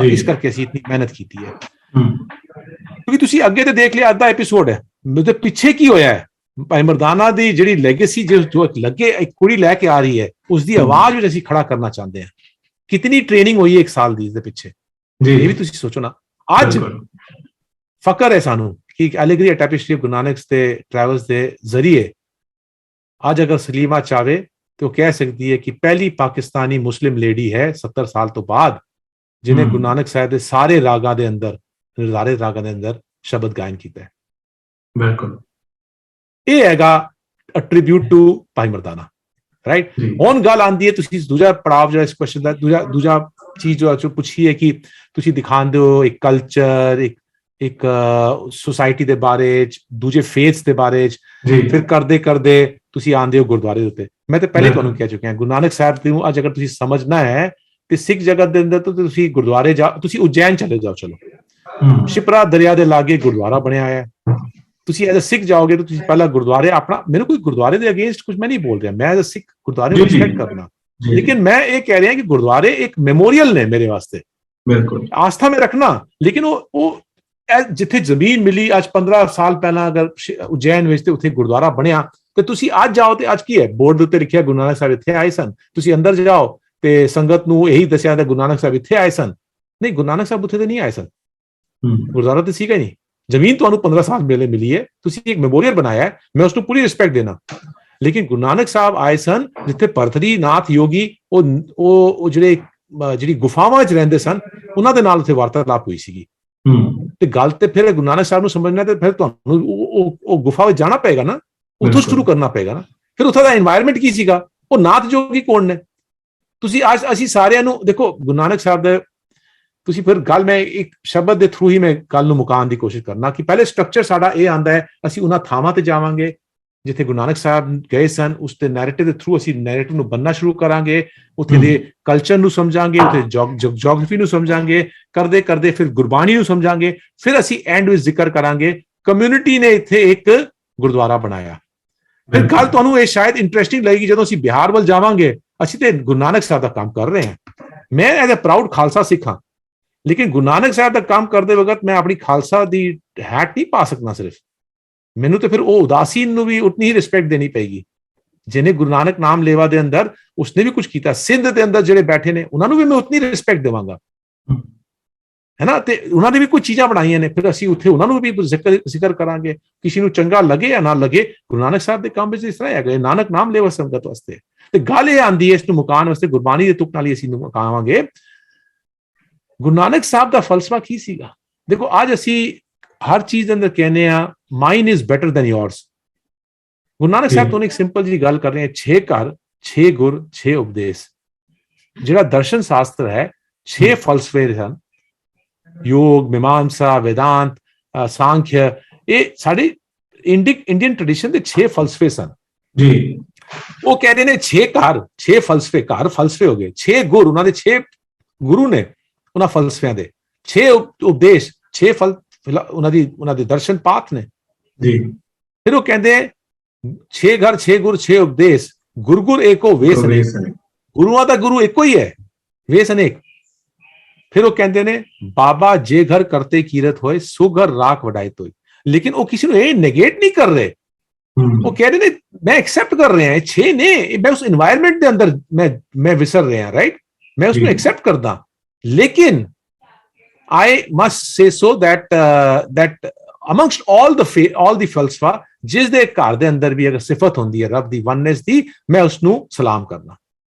ਇਸ ਕਰਕੇ ਅਸੀਂ ਇਤਨੀ ਮਿਹਨਤ ਕੀਤੀ ਹੈ। ਕਿਉਂਕਿ ਤੁਸੀਂ ਅੱਗੇ ਤੇ ਦੇਖ ਲਿਆ, ਅੱਧਾ ਐਪੀਸੋਡ ਹੈ, ਉਹਦੇ ਪਿੱਛੇ ਕੀ ਹੋਇਆ ਹੈ। ਭਾਈ ਮਰਦਾਨਾ ਦੀ ਜਿਹੜੀ ਲੈਗੇਸੀ ਜੋ ਲੱਗੇ, ਇੱਕ ਕੁੜੀ ਲੈ ਕੇ ਆ ਰਹੀ ਹੈ, ਉਸਦੀ ਆਵਾਜ਼ ਵਿੱਚ ਅਸੀਂ ਖੜਾ ਕਰਨਾ ਚਾਹੁੰਦੇ ਹਾਂ। ਕਿਤਨੀ ਟ੍ਰੇਨਿੰਗ ਹੋਈ ਹੈ 1 ਸਾਲ ਦੀ ਇਸਦੇ ਪਿੱਛੇ, ਇਹ ਵੀ ਤੁਸੀਂ ਸੋਚੋ ਨਾ। ਅੱਜ ਫਕਰ ਹੈ ਸਾਨੂੰ ਕਿ ਐਲੀਗਰੀ ਟੈਪਿਸਟਰੀ ਗੁਰੂ ਨਾਨਕ ਦੇ ਟਰੈਵਲਸ ਦੇ ਜ਼ਰੀਏ ਅੱਜ ਅਗਰ ਸਲੀਮਾ ਚਾਵੇ तो कह सकती है कि पहली पाकिस्तानी मुस्लिम लेडी है 70 साल तो बाद जिन्हें गुरु नानक साहब के सारे रागां दे अंदर ਨਿਰਧਾਰਿਤ ਰਾਗਾਂ ਦੇ ਅੰਦਰ ਸ਼ਬਦ ਗਾਇਨ ਕੀਤਾ ਹੈ। ਬਿਲਕੁਲ, ਇਹ ਹੈਗਾ ਅਟਰੀਬਿਊਟ ਟੂ ਭਾਈ ਮਰਦਾਨਾ, ਰਾਈਟ। ਹੁਣ ਗੱਲ ਆਉਂਦੀ ਹੈ, ਤੁਸੀਂ ਦੂਜਾ ਪੜਾਵ ਜਿਹੜਾ ਇਸ ਕੁਐਸਚਨ ਦਾ ਦੂਜਾ ਚੀਜ਼ ਜੋ ਪੁੱਛੀ ਹੈ ਕਿ ਤੁਸੀਂ ਦਿਖਾਉਂਦੇ ਹੋ ਇੱਕ ਕਲਚਰ, ਇੱਕ ਸੁਸਾਇਟੀ ਦੇ ਬਾਰੇ ਚ, ਦੂਜੇ ਫੇਥਸ ਦੇ ਬਾਰੇ ਚ, ਫਿਰ ਕਰਦੇ ਕਰਦੇ ਤੁਸੀਂ ਆਉਂਦੇ ਹੋ ਗੁਰਦੁਆਰੇ ਦੇ ਉੱਤੇ। ਮੈਂ ਤਾਂ ਪਹਿਲੇ ਤੁਹਾਨੂੰ ਕਹਿ ਚੁੱਕਿਆ, ਗੁਰੂ ਨਾਨਕ ਸਾਹਿਬ ਨੂੰ ਅੱਜ ਅਗਰ ਤੁਸੀਂ ਸਮਝਣਾ ਹੈ ਤੇ ਸਿੱਖ ਜਗਤ ਦੇ ਅੰਦਰ ਤਾਂ ਤੁਸੀਂ ਗੁਰਦੁਆਰੇ ਜਾ, ਤੁਸੀਂ ਉਜੈਨ ਚਲੇ ਜਾਓ, ਚਲੋ ਸ਼ਿਪਰਾ ਦਰਿਆ ਦੇ ਲਾਗੇ ਗੁਰਦੁਆਰਾ ਬਣਿਆ ਹੋਇਆ ਹੈ। ਤੁਸੀਂ ਐਜ਼ ਅ ਸਿੱਖ ਜਾਓਗੇ ਤਾਂ ਤੁਸੀਂ ਪਹਿਲਾਂ ਗੁਰਦੁਆਰੇ ਆਪਣਾ, ਮੈਨੂੰ ਕੋਈ ਗੁਰਦੁਆਰੇ ਦੇ ਅਗੇਂਸਟ ਕੁਝ ਮੈਂ ਨਹੀਂ ਬੋਲ ਰਿਹਾ, ਮੈਂ ਐਜ਼ ਅ ਸਿੱਖ ਗੁਰਦੁਆਰੇ ਨੂੰ ਰਿਸਪੈਕਟ ਕਰਨਾ, ਲੇਕਿਨ ਮੈਂ ਇਹ ਕਹਿ ਰਿਹਾ ਕਿ ਗੁਰਦੁਆਰੇ ਇੱਕ ਮੈਮੋਰੀਅਲ ਨੇ ਮੇਰੇ ਵਾਸਤੇ। ਬਿਲਕੁਲ, ਆਸਥਾ में रखना, लेकिन ਉਹ ਜਿੱਥੇ ਜ਼ਮੀਨ ਮਿਲੀ ਅੱਜ 15 ਸਾਲ ਪਹਿਲਾਂ ਅਗਰ ਉਜੈਨ ਵਿੱਚ ਤੇ ਉੱਥੇ ਗੁਰਦੁਆਰਾ ਬਣਿਆ ਤੇ ਤੁਸੀਂ ਅੱਜ ਜਾਓ ਤੇ ਅੱਜ ਕੀ ਹੈ, ਬੋਰਡ ਦੇ ਉੱਤੇ ਲਿਖਿਆ ਗੁਰੂ ਨਾਨਕ ਸਾਹਿਬ ਇੱਥੇ ਆਏ ਸਨ, ਤੁਸੀਂ ਅੰਦਰ ਜਾਓ ਤੇ ਸੰਗਤ ਨੂੰ ਇਹੀ ਦੱਸਿਆ ਤੇ ਗੁਰੂ ਨਾਨਕ ਸਾਹਿਬ ਇੱਥੇ ਆਏ ਸਨ। ਨਹੀਂ, ਗੁਰੂ ਨਾਨਕ ਸਾਹਿਬ ਉੱਥੇ ਤੇ ਨਹੀਂ ਆਏ ਸਨ, ਗੁਰਦੁਆਰਾ ਤੇ ਸੀਗਾ ਹੀ ਨਹੀਂ। ਜ਼ਮੀਨ ਤੁਹਾਨੂੰ 15 ਸਾਲ ਪਹਿਲੇ ਮਿਲੀ ਹੈ, ਤੁਸੀਂ ਇੱਕ ਮੈਮੋਰੀਅਲ ਬਣਾਇਆ ਹੈ, ਮੈਂ ਉਸ ਨੂੰ ਪੂਰੀ ਰਿਸਪੈਕਟ ਦੇਣਾ। ਲੇਕਿਨ ਗੁਰੂ ਨਾਨਕ ਸਾਹਿਬ ਆਏ ਸਨ ਜਿੱਥੇ ਭਰਤਰੀ ਨਾਥ ਯੋਗੀ ਉਹ ਜਿਹੜੀ ਗੁਫਾਵਾਂ 'ਚ ਰਹਿੰਦੇ ਸਨ, ਉਹਨਾਂ ਦੇ ਨਾਲ ਉੱਥੇ ਵਾਰਤਾਲਾਪ ਹੋਈ ਸੀਗੀ। ਤੇ ਗੱਲ ਤੇ ਫਿਰ ਗੁਰੂ ਨਾਨਕ ਸਾਹਿਬ ਨੂੰ ਸਮਝਣਾ ਤੇ ਫਿਰ ਤੁਹਾਨੂੰ ਉਹ ਗੁਫਾ ਵਿੱਚ ਜਾਣਾ ਪਏਗਾ ਨਾ, ਉੱਥੋਂ ਸ਼ੁਰੂ ਕਰਨਾ ਪਏਗਾ ਨਾ। ਫਿਰ ਉੱਥੋਂ ਦਾ এনवायरमेंट ਕੀ ਸੀਗਾ, ਉਹ ਨਾਥ ਯੋਗੀ ਕੌਣ ਨੇ? ਤੁਸੀਂ ਅੱਜ ਅਸੀਂ ਸਾਰਿਆਂ ਨੂੰ ਦੇਖੋ ਗੁਰੂ ਨਾਨਕ ਸਾਹਿਬ ਦੇ, ਤੁਸੀਂ ਫਿਰ ਗੱਲ ਮੈਂ ਇੱਕ ਸ਼ਬਦ ਦੇ ਥਰੂ ਹੀ ਮੈਂ ਗੱਲ ਨੂੰ ਮੁਕਾਉਣ ਦੀ ਕੋਸ਼ਿਸ਼ ਕਰਨਾ ਕਿ ਪਹਿਲੇ ਸਟਰਕਚਰ ਸਾਡਾ ਇਹ ਆਂਦਾ ਹੈ, ਅਸੀਂ ਉਹਨਾਂ ਥਾਵਾਂ ਤੇ ਜਾਵਾਂਗੇ ਜਿੱਥੇ ਗੁਰੂ ਨਾਨਕ ਸਾਹਿਬ ਗਏ ਸਨ, ਉਸ ਦੇ ਨੈਰੇਟਿਵ ਦੇ ਥਰੂ ਅਸੀਂ ਨੈਰੇਟਿਵ ਨੂੰ ਬੰਨਣਾ ਸ਼ੁਰੂ ਕਰਾਂਗੇ, ਉੱਥੇ ਦੇ ਕਲਚਰ ਨੂੰ ਸਮਝਾਂਗੇ, ਉੱਥੇ ਜੀਓਗ੍ਰਾਫੀ ਨੂੰ ਸਮਝਾਂਗੇ, ਕਰਦੇ ਕਰਦੇ ਫਿਰ ਗੁਰਬਾਣੀ ਨੂੰ ਸਮਝਾਂਗੇ, ਫਿਰ ਅਸੀਂ ਐਂਡ ਵਿੱਚ ਜ਼ਿਕਰ ਕਰਾਂਗੇ ਕਮਿਊਨਿਟੀ ਨੇ ਇੱਥੇ ਇੱਕ ਗੁਰਦੁਆਰਾ ਬਣਾਇਆ। ਫਿਰ ਗੱਲ ਤੁਹਾਨੂੰ ਇਹ ਸ਼ਾਇਦ ਇੰਟਰਸਟਿੰਗ ਲੱਗੇਗੀ, ਜਦੋਂ ਅਸੀਂ ਬਿਹਾਰ ਵੱਲ ਜਾਵਾਂਗੇ, ਅਸੀਂ ਤੇ ਗੁਰੂ ਨਾਨਕ ਸਾਹਿਬ ਦਾ ਕੰਮ ਕਰ ਰਹੇ ਹਾਂ। ਮੈਂ ਐਜ਼ ਅ ਪ੍ਰਾਊਡ ਖਾਲਸਾ ਸਿੱਖ ਹਾਂ, ਲੇਕਿਨ ਗੁਰੂ ਨਾਨਕ ਸਾਹਿਬ ਦਾ ਕੰਮ ਕਰਦੇ ਵਕਤ ਮੈਂ ਆਪਣੀ ਖਾਲਸਾ ਦੀ ਹੈਟ ਨਹੀਂ ਪਾ ਸਕਦਾ ਸਿਰਫ, ਮੈਨੂੰ ਤੇ ਫਿਰ ਉਹ ਉਦਾਸੀਨ ਨੂੰ ਵੀ ਉਤਨੀ ਹੀ ਰਿਸਪੈਕਟ ਦੇਣੀ ਪਏਗੀ ਜਿਹਨੇ ਗੁਰੂ ਨਾਨਕ ਨਾਮ ਲੇਵਾ ਦੇ ਅੰਦਰ ਉਸਨੇ ਵੀ ਕੁਝ ਕੀਤਾ। ਸਿੰਧ ਦੇ ਅੰਦਰ ਜਿਹੜੇ ਬੈਠੇ ਨੇ ਉਹਨਾਂ ਨੂੰ ਵੀ ਮੈਂ ਉਤਨੀ ਰਿਸਪੈਕਟ ਦੇਵਾਂਗਾ, ਹੈ ਨਾ। ਤੇ ਉਹਨਾਂ ਨੇ ਵੀ ਕੁਝ ਚੀਜ਼ਾਂ ਬਣਾਈਆਂ ਨੇ, ਫਿਰ ਅਸੀਂ ਉੱਥੇ ਉਹਨਾਂ ਨੂੰ ਵੀ ਜ਼ਿਕਰ ਕਰਾਂਗੇ। ਕਿਸੇ ਨੂੰ ਚੰਗਾ ਲੱਗੇ ਜਾਂ ਨਾ ਲੱਗੇ, ਗੁਰੂ ਨਾਨਕ ਸਾਹਿਬ ਦੇ ਕੰਮ ਵਿੱਚ ਇਸ ਤਰ੍ਹਾਂ ਹੈਗਾ, ਨਾਨਕ ਨਾਮ ਲੇਵਾ ਸੰਗਤ ਵਾਸਤੇ। ਤੇ ਗੱਲ ਇਹ ਆਂਦੀ ਹੈ, ਇਸ ਨੂੰ ਮੁਕਾਉਣ ਵਾਸਤੇ ਗੁਰਬਾਣੀ ਦੇ ਤੁਕ ਨਾਲ ਹੀ ਅਸੀਂ ਮੁਕਾਵਾਂਗੇ। ਗੁਰੂ ਨਾਨਕ ਸਾਹਿਬ ਦਾ ਫਲਸਫਾ ਕੀ ਸੀਗਾ? ਦੇਖੋ ਅੱਜ ਅਸੀਂ ਹਰ ਚੀਜ਼ ਦੇ ਅੰਦਰ ਕਹਿੰਦੇ ਆ ਮਾਈਨ is better than yours. Guru Nanak Sahib ਤੋਂ ਇੱਕ ਸਿੰਪਲ ਜੀ ਗੱਲ ਕਰ ਰਹੇ ਆ, 6 ਘਰ 6 ਗੁਰ 6 ਉਪਦੇਸ਼। ਜਿਹੜਾ ਦਰਸ਼ਨ ਸ਼ਾਸਤਰ ਹੈ 6 ਫਲਸਫੇ ਹਨ, ਯੋਗ, ਮੀਮਾਂਸਾ, ਵੇਦਾਂਤ, ਸਾਂਖਿਆ, ਇਹ ਸਾਡੇ ਇੰਡੀਅਨ ਟ੍ਰੈਡੀਸ਼ਨ ਦੇ 6 ਫਲਸਫੇ ਸਨ ਜੀ। ਉਹ ਕਹਿੰਦੇ ਨੇ 6 ਘਰ 6 ਫਲਸਫੇ, ਘਰ ਫਲਸਫੇ ਹੋ ਗਏ, 6 ਗੁਰ ਉਹਨਾਂ ਦੇ 6 ਗੁਰੂ ਨੇ ਉਹਨਾਂ ਫਲਸਫਿਆਂ ਦੇ, 6 ਉਪਦੇਸ਼ 6 ਉਹਨਾਂ ਦੇ ਦਰਸ਼ਨ ਪਾਠ ਨੇ ਜੀ। ਫਿਰ ਉਹ ਕਹਿੰਦੇ 6 ਘਰ 6 ਗੁਰ 6 ਉਪਦੇਸ਼, ਗੁਰ ਏਕੋ ਵੇਸ ਅਨੇਕ। ਗੁਰੂਆਂ ਦਾ ਗੁਰੂ ਇੱਕੋ ਹੀ ਹੈ, ਵੇਸ ਅਨੇਕ। ਫਿਰ ਉਹ ਕਹਿੰਦੇ ਨੇ ਬਾਬਾ ਜੇ ਘਰ ਕਰਤੇ ਕੀਰਤ ਹੋਏ ਸੋ ਘਰ ਰਾਖ ਵਡਾਇਤ ਹੋਏ। ਲੇਕਿਨ ਉਹ ਕਿਸੇ ਨੂੰ ਇਹ ਨੈਗੇਟ ਨਹੀਂ ਕਰ ਰਹੇ, ਉਹ ਕਹਿ ਰਹੇ ਨੇ ਮੈਂ ਐਕਸੈਪਟ ਕਰ ਰਿਹਾ, 6 ਨੇ, ਮੈਂ ਉਸ এনवायरमेंट ਦੇ ਅੰਦਰ ਮੈਂ ਵਿਸਰ ਰਿਹਾ, ਰਾਈਟ, ਮੈਂ ਉਸ ਨੂੰ ਐਕਸੈਪਟ ਕਰਦਾ। ਲੇਕਿਨ I must say so that amongst all the falsafa, ਜਿਸ ਦੇ ਘਰ ਦੇ ਅੰਦਰ ਵੀ ਅਗਰ ਸਿਫਤ ਹੁੰਦੀ ਹੈ ਰੱਬ ਦੀ ਵਨਨੈਸ ਦੀ, ਮੈਂ ਉਸ ਨੂੰ ਸਲਾਮ ਕਰਨਾ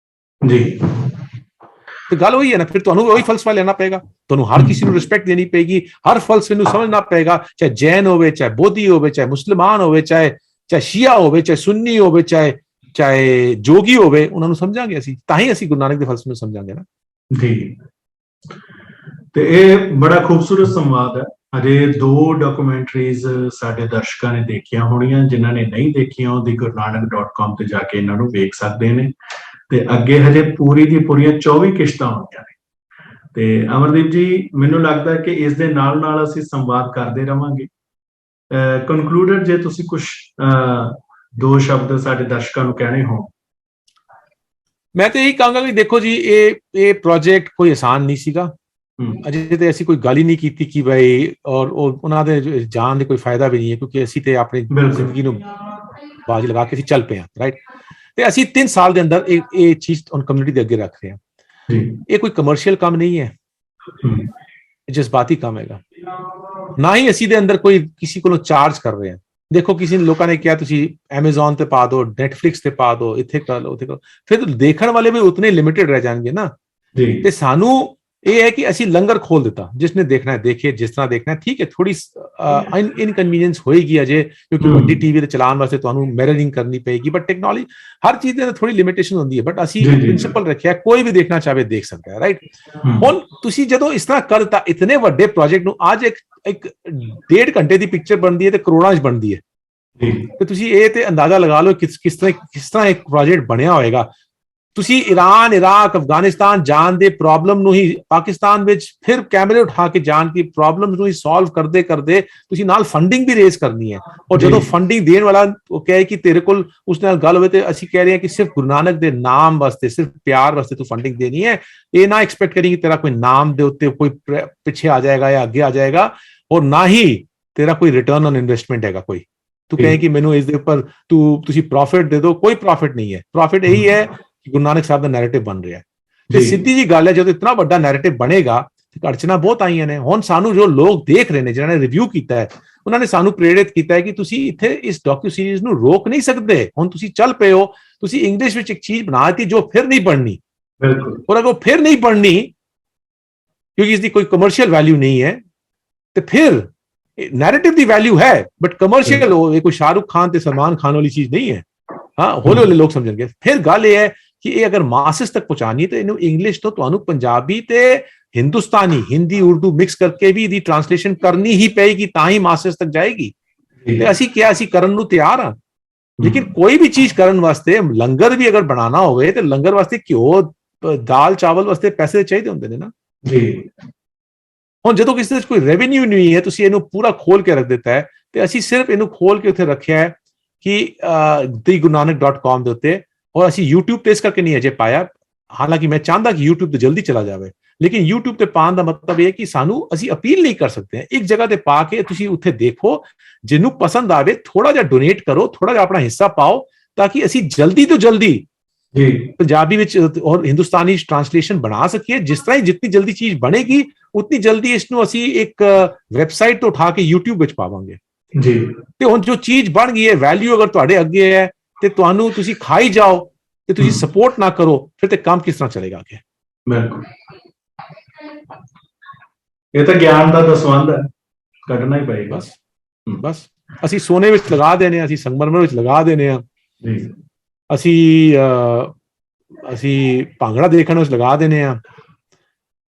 ਜੀ। ਤੇ ਗੱਲ ਉਹੀ ਹੈ ਨਾ, ਫਿਰ ਤੁਹਾਨੂੰ ਉਹੀ ਫਲਸਫਾ ਲੈਣਾ ਪਏਗਾ, ਤੁਹਾਨੂੰ ਹਰ ਕਿਸੇ ਨੂੰ ਰਿਸਪੈਕਟ ਦੇਣੀ ਪਏਗੀ, ਹਰ ਫਲਸਫੇ ਨੂੰ ਸਮਝਣਾ ਪਏਗਾ, ਚਾਹੇ ਜੈਨ ਹੋਵੇ, ਚਾਹੇ ਬੋਧੀ ਹੋਵੇ, ਚਾਹੇ ਮੁਸਲਮਾਨ ਹੋਵੇ, ਚਾਹੇ ਸ਼ੀਆ ਹੋਵੇ, ਚਾਹੇ ਸੁੰਨੀ ਹੋਵੇ, ਚਾਹੇ ਜੋਗੀ ਹੋਵੇ, ਉਹਨਾਂ ਨੂੰ ਸਮਝਾਂਗੇ ਅਸੀਂ, ਤਾਂ ਹੀ ਅਸੀਂ ਗੁਰੂ ਨਾਨਕ ਦੇ ਫਲਸਫੇ ਨੂੰ ਸਮਝਾਂਗੇ ਨਾ ਜੀ। ਤੇ ਇਹ ਬੜਾ ਖੂਬਸੂਰਤ ਸੰਵਾਦ ਹੈ। ਅਜੇ 2 ਡਾਕੂਮੈਂਟਰੀਜ਼ ਸਾਡੇ ਦਰਸ਼ਕਾਂ ਨੇ ਦੇਖੀਆਂ ਹੋਣੀਆਂ, ਜਿਨ੍ਹਾਂ ਨੇ ਨਹੀਂ ਦੇਖੀਆਂ ਉਹ ਦੀ gurnanak.com ਤੇ ਜਾ ਕੇ ਇਹਨਾਂ ਨੂੰ ਵੇਖ ਸਕਦੇ ਨੇ। ਤੇ ਅੱਗੇ ਹਜੇ ਪੂਰੀ ਦੀ ਪੂਰੀਆਂ 24 ਕਿਸ਼ਤਾਂ ਹੋਣੀਆਂ ਨੇ। ਤੇ ਅਮਰਦੀਪ ਜੀ, ਮੈਨੂੰ ਲੱਗਦਾ ਹੈ ਕਿ ਇਸ ਦੇ ਨਾਲ ਨਾਲ ਅਸੀਂ ਸੰਵਾਦ ਕਰਦੇ ਰਵਾਂਗੇ। ਕਨਕਲੂਡਡ ਜੇ ਤੁਸੀਂ ਕੁਝ 2 ਸ਼ਬਦ ਸਾਡੇ ਦਰਸ਼ਕਾਂ ਨੂੰ ਕਹਿਣੇ ਹੋਣ। ਮੈਂ ਤੇ ਇਹੀ ਕਹਾਂਗਾ ਕਿ ਦੇਖੋ ਜੀ, ਇਹ ਪ੍ਰੋਜੈਕਟ ਕੋਈ ਆਸਾਨ ਨਹੀਂ ਸੀਗਾ। ਅਜੇ ਤੇ ਅਸੀਂ ਕੋਈ ਗੱਲ ਹੀ ਨਹੀਂ ਕੀਤੀ ਕਿ ਭਾਈ ਔਰ ਉਹਨਾਂ ਦੇ ਜਾਣ ਦੇ ਕੋਈ ਫਾਇਦਾ ਵੀ ਨਹੀਂ ਹੈ, ਕਿਉਂਕਿ ਅਸੀਂ ਤੇ ਆਪਣੀ ਜ਼ਿੰਦਗੀ ਨੂੰ ਬਾਜੀ ਲਗਾ ਕੇ ਅਸੀਂ ਚੱਲ ਪਏ ਹਾਂ, ਰਾਈਟ। ਤੇ ਅਸੀਂ 3 ਸਾਲ ਦੇ ਅੰਦਰ ਇਹ ਚੀਜ਼ ਕਮਿਊਨਿਟੀ ਦੇ ਅੱਗੇ ਰੱਖ ਰਹੇ ਹਾਂ। ਇਹ ਕੋਈ ਕਮਰਸ਼ੀਅਲ ਕੰਮ ਨਹੀਂ ਹੈ, ਜਜ਼ਬਾਤੀ ਕੰਮ ਹੈਗਾ। ਨਾ ਹੀ ਅਸੀਂ ਦੇ ਅੰਦਰ ਕੋਈ ਕਿਸੇ ਕੋਲੋਂ ਚਾਰਜ ਕਰ ਰਹੇ ਹਾਂ। ਦੇਖੋ ਕਿਸੇ ਲੋਕਾਂ ਨੇ ਕਿਹਾ ਤੁਸੀਂ ਐਮਾਜ਼ਨ ਤੇ ਪਾ ਦਿਓ, ਨੈਟਫਲਿਕਸ ਤੇ ਪਾ ਦਿਓ, ਇੱਥੇ ਕਰ ਲਓ, ਉੱਥੇ ਕਰੋ, ਫਿਰ ਦੇਖਣ ਵਾਲੇ ਵੀ ਉਤਨੇ ਲਿਮਿਟਡ ਰਹਿ ਜਾਣਗੇ ਨਾ। ਤੇ ਸਾਨੂੰ ਇਹ ਹੈ ਕਿ ਅਸੀਂ ਲੰਗਰ ਖੋਲ ਦਿੱਤਾ, ਜਿਸਨੇ ਦੇਖਣਾ ਹੈ ਦੇਖੇ, ਜਿਸ ਤਰ੍ਹਾਂ ਦੇਖਣਾ ਹੈ ਠੀਕ ਹੈ। ਥੋੜੀ ਇਨਕਨਵੀਨੀਅੰਸ ਹੋਏਗੀ ਅਜੇ, ਕਿਉਂਕਿ ਵੱਡੀ ਟੀਵੀ ਤੇ ਚਲਾਉਣ ਵਾਸਤੇ ਤੁਹਾਨੂੰ ਮਿਰਰਿੰਗ ਕਰਨੀ ਪਏਗੀ, ਬਟ ਟੈਕਨੋਲੋਜੀ ਹਰ ਚੀਜ਼ ਦੇ ਅੰਦਰ ਥੋੜੀ ਲਿਮਿਟੇਸ਼ਨ ਹੁੰਦੀ ਹੈ, ਬਟ ਅਸੀਂ ਪ੍ਰਿੰਸੀਪਲ ਰੱਖਿਆ ਕੋਈ ਵੀ ਦੇਖਣਾ ਚਾਹੇ ਦੇਖ ਸਕਦਾ ਹੈ, ਰਾਈਟ। ਹੁਣ ਤੁਸੀਂ ਜਦੋਂ ਇਸ ਤਰ੍ਹਾਂ ਕਰ ਦਿੱਤਾ ਇਤਨੇ ਵੱਡੇ ਪ੍ਰੋਜੈਕਟ ਨੂੰ, ਅੱਜ ਇੱਕ 1.5 ਘੰਟੇ ਦੀ ਪਿਕਚਰ ਬਣਦੀ ਹੈ ਤੇ ਕਰੋੜਾਂ 'ਚ ਬਣਦੀ ਹੈ, ਤੇ ਤੁਸੀਂ ਇਹ ਤੇ ਅੰਦਾਜ਼ਾ ਲਗਾ ਲਓ ਕਿਸ ਤਰ੍ਹਾਂ ਇੱਕ ਪ੍ਰੋਜੈਕਟ ਬਣਿਆ ਹੋਏਗਾ। ਤੁਸੀਂ ਈਰਾਨ, ਇਰਾਕ, ਅਫਗਾਨਿਸਤਾਨ ਜਾਣ ਦੇ ਪ੍ਰੋਬਲਮ ਨੂੰ ਹੀ ਪਾਕਿਸਤਾਨ ਵਿੱਚ ਫਿਰ ਕੈਮਰੇ ਉਠਾ ਕੇ ਜਾਣ ਦੀ ਪ੍ਰੋਬਲਮ ਨੂੰ ਹੀ ਸੋਲਵ ਕਰਦੇ ਕਰਦੇ ਤੁਸੀਂ ਨਾਲ ਫੰਡਿੰਗ ਵੀ ਰੇਜ਼ ਕਰਨੀ ਹੈ। ਔਰ ਜਦੋਂ ਫੰਡਿੰਗ ਦੇਣ ਵਾਲਾ ਉਹ ਕਹੇ ਕਿ ਤੇਰੇ ਕੋਲ ਉਸ ਨਾਲ ਗੱਲ ਹੋਵੇ, ਤੇ ਅਸੀਂ ਕਹਿ ਰਹੇ ਹਾਂ ਕਿ ਸਿਰਫ ਗੁਰੂ ਨਾਨਕ ਦੇ ਨਾਮ ਵਾਸਤੇ, ਸਿਰਫ ਪਿਆਰ ਵਾਸਤੇ ਤੂੰ ਫੰਡਿੰਗ ਦੇਣੀ ਹੈ। ਇਹ ਨਾ ਐਕਸਪੈਕਟ ਕਰੀ ਕਿ ਤੇਰਾ ਕੋਈ ਨਾਮ ਦੇ ਉੱਤੇ ਕੋਈ ਪਿੱਛੇ ਆ ਜਾਏਗਾ ਜਾਂ ਅੱਗੇ ਆ ਜਾਏਗਾ, ਔਰ ਨਾ ਹੀ ਤੇਰਾ ਕੋਈ ਰਿਟਰਨ ਔਨ ਇਨਵੈਸਟਮੈਂਟ ਹੈਗਾ ਕੋਈ। ਤੂੰ ਕਹੇ ਕਿ ਮੈਨੂੰ ਇਸ ਦੇ ਉੱਪਰ ਤੁਸੀਂ ਪ੍ਰੋਫਿਟ ਦੇ ਦਿਓ, ਕੋਈ ਪ੍ਰੋਫਿਟ ਨਹੀਂ ਹੈ। ਪ੍ਰੋਫਿਟ ਇਹੀ ਹੈ ਗੁਰੂ ਨਾਨਕ ਸਾਹਿਬ ਦਾ ਨੈਰੇਟਿਵ ਬਣ ਰਿਹਾ ਹੈ। ਤੇ ਸਿੱਧੀ ਜੀ ਗੱਲ ਹੈ, ਜਦੋਂ ਇਤਨਾ ਵੱਡਾ ਨੈਰੇਟਿਵ ਬਣੇਗਾ ਤੇ ਅੜਚਨਾ ਬਹੁਤ ਆਈਆਂ ਨੇ। ਹੁਣ ਸਾਨੂੰ ਜੋ ਲੋਕ ਦੇਖ ਰਹੇ ਨੇ, ਜਿਹਨਾਂ ਨੇ ਰਿਵਿਊ ਕੀਤਾ ਹੈ, ਉਹਨਾਂ ਨੇ ਸਾਨੂੰ ਪ੍ਰੇਰਿਤ ਕੀਤਾ ਹੈ ਕਿ ਤੁਸੀਂ ਇੱਥੇ ਇਸ ਡਾਕੂ ਸੀਰੀਜ਼ ਨੂੰ ਰੋਕ ਨਹੀਂ ਸਕਦੇ। ਹੁਣ ਤੁਸੀਂ ਚੱਲ ਪਏ ਹੋ, ਤੁਸੀਂ ਇੰਗਲਿਸ਼ ਵਿੱਚ ਇੱਕ ਚੀਜ਼ ਬਣਾ ਦਿੱਤੀ ਜੋ ਫਿਰ ਨਹੀਂ ਬਣਨੀ, ਬਿਲਕੁਲ। ਔਰ ਅਗਰ ਉਹ ਫਿਰ ਨਹੀਂ ਬਣਨੀ ਕਿਉਂਕਿ ਇਸ ਦੀ ਕੋਈ ਕਮਰਸ਼ੀਅਲ ਵੈਲਿਊ ਨਹੀਂ ਹੈ, ਤੇ ਫਿਰ ਨੈਰੇਟਿਵ ਦੀ ਵੈਲਿਊ ਹੈ, ਬਟ ਕਮਰਸ਼ੀਅਲ ਇਹ ਕੋਈ ਸ਼ਾਹਰੁਖ ਖਾਨ ਤੇ ਸਲਮਾਨ ਖਾਨ ਵਾਲੀ ਚੀਜ਼ ਨਹੀਂ ਹੈ। ਹਾਂ, ਹੌਲੇ ਹੌਲੇ ਲੋਕ ਸਮਝਣਗੇ। ਫਿਰ ਗੱਲ ਇਹ ਹੈ ਕਿ ਇਹ ਅਗਰ ਮਾਸਿਸ ਤੱਕ ਪਹੁੰਚਾਣੀ ਹੈ, ਤੇ ਇਹਨੂੰ ਇੰਗਲਿਸ਼ ਤੋਂ ਤੁਹਾਨੂੰ ਪੰਜਾਬੀ ਤੇ ਹਿੰਦੁਸਤਾਨੀ, ਹਿੰਦੀ, ਉਰਦੂ ਮਿਕਸ ਕਰਕੇ ਵੀ ਇਹਦੀ ਟ੍ਰਾਂਸਲੇਸ਼ਨ ਕਰਨੀ ਹੀ ਪਏਗੀ, ਤਾਂ ਹੀ ਮਾਸਿਸ ਤੱਕ ਜਾਏਗੀ। ਤੇ ਅਸੀਂ ਕਿਹਾ ਅਸੀਂ ਕਰਨ ਨੂੰ ਤਿਆਰ ਹਾਂ, ਲੇਕਿਨ ਕੋਈ ਵੀ ਚੀਜ਼ ਕਰਨ ਵਾਸਤੇ, ਲੰਗਰ ਵੀ ਅਗਰ ਬਣਾਉਣਾ ਹੋਵੇ ਤੇ ਲੰਗਰ ਵਾਸਤੇ ਘਿਓ, ਦਾਲ, ਚਾਵਲ ਵਾਸਤੇ ਪੈਸੇ ਚਾਹੀਦੇ ਹੁੰਦੇ ਨੇ ਨਾ ਜੀ। ਹੁਣ ਜਦੋਂ ਕਿਸੇ ਦੇ ਕੋਈ ਰੈਵਨਿਊ ਨਹੀਂ ਹੈ, ਤੁਸੀਂ ਇਹਨੂੰ ਪੂਰਾ ਖੋਲ ਕੇ ਰੱਖ ਦਿੱਤਾ ਹੈ, ਤੇ ਅਸੀਂ ਸਿਰਫ ਇਹਨੂੰ ਖੋਲ ਕੇ ਉੱਥੇ ਰੱਖਿਆ ਹੈ ਕਿ thegurunanak.com ਦੇ ਉੱਤੇ। ਔਰ ਅਸੀਂ YouTube ਤੇ ਇਸ ਕਰਕੇ ਨਹੀਂ ਅਜੇ ਪਾਇਆ, ਹਾਲਾਂਕਿ ਮੈਂ ਚਾਹੁੰਦਾ ਕਿ YouTube ਤੇ ਜਲਦੀ ਚਲਾ ਜਾਵੇ, ਲੇਕਿਨ YouTube ਤੇ ਪਾਉਣ ਦਾ ਮਤਲਬ ਇਹ ਹੈ ਕਿ ਸਾਨੂੰ, ਅਸੀਂ ਅਪੀਲ ਨਹੀਂ ਕਰ ਸਕਦੇ। ਇੱਕ ਜਗ੍ਹਾ ਤੇ ਪਾ ਕੇ ਤੁਸੀਂ ਉੱਥੇ ਦੇਖੋ, ਜਿਹਨੂੰ ਪਸੰਦ ਆਵੇ ਥੋੜਾ ਜਿਹਾ ਡੋਨੇਟ ਕਰੋ, ਥੋੜਾ ਜਿਹਾ ਆਪਣਾ ਹਿੱਸਾ ਪਾਓ, ਤਾਂ ਕਿ ਅਸੀਂ ਜਲਦੀ ਤੋਂ ਜਲਦੀ ਪੰਜਾਬੀ ਵਿੱਚ ਔਰ ਹਿੰਦੁਸਤਾਨੀ ਟ੍ਰਾਂਸਲੇਸ਼ਨ ਬਣਾ ਸਕੀਏ। ਜਿਸ ਤਰ੍ਹਾਂ ਹੀ ਜਿੰਨੀ ਜਲਦੀ ਚੀਜ਼ ਬਣੇਗੀ, ਉਤਨੀ ਜਲਦੀ ਇਸ ਨੂੰ ਅਸੀਂ ਇੱਕ ਵੈਬਸਾਈਟ ਤੋਂ ਉਠਾ ਕੇ YouTube ਵਿੱਚ ਪਾਵਾਂਗੇ ਜੀ। ਤੇ ਹੁਣ ਜੋ ਚੀਜ਼ ਬਣ ਗਈ ਹੈ, ਵੈਲਿਊ ਅਗਰ ਤੁਹਾਡੇ ਅੱਗੇ ਹੈ, ਤੇ ਤੁਹਾਨੂੰ ਤੁਸੀਂ ਖਾਈ ਜਾਓ ਤੇ ਤੁਸੀਂ ਸਪੋਰਟ ਨਾ ਕਰੋ, ਫਿਰ ਤੇ ਕੰਮ ਕਿਸ ਤਰ੍ਹਾਂ ਚਲੇਗਾ ਅੱਗੇ? ਬਿਲਕੁਲ, ਇਹ ਤਾਂ ਗਿਆਨ ਦਾ ਦਸਵੰਧ ਹੈ, ਕੱਢਣਾ ਹੀ ਪਏਗਾ। ਬਸ ਅਸੀਂ ਸੋਨੇ ਵਿੱਚ ਲਗਾ ਦੇਣੇ, ਅਸੀਂ ਸੰਗਮਰਮਰ ਵਿੱਚ ਲਗਾ ਦੇਣੇ ਆ, ਅਸੀਂ ਭਾਂਗੜਾ ਦੇਖਣ ਵਿੱਚ ਲਗਾ ਦੇਣੇ ਆ।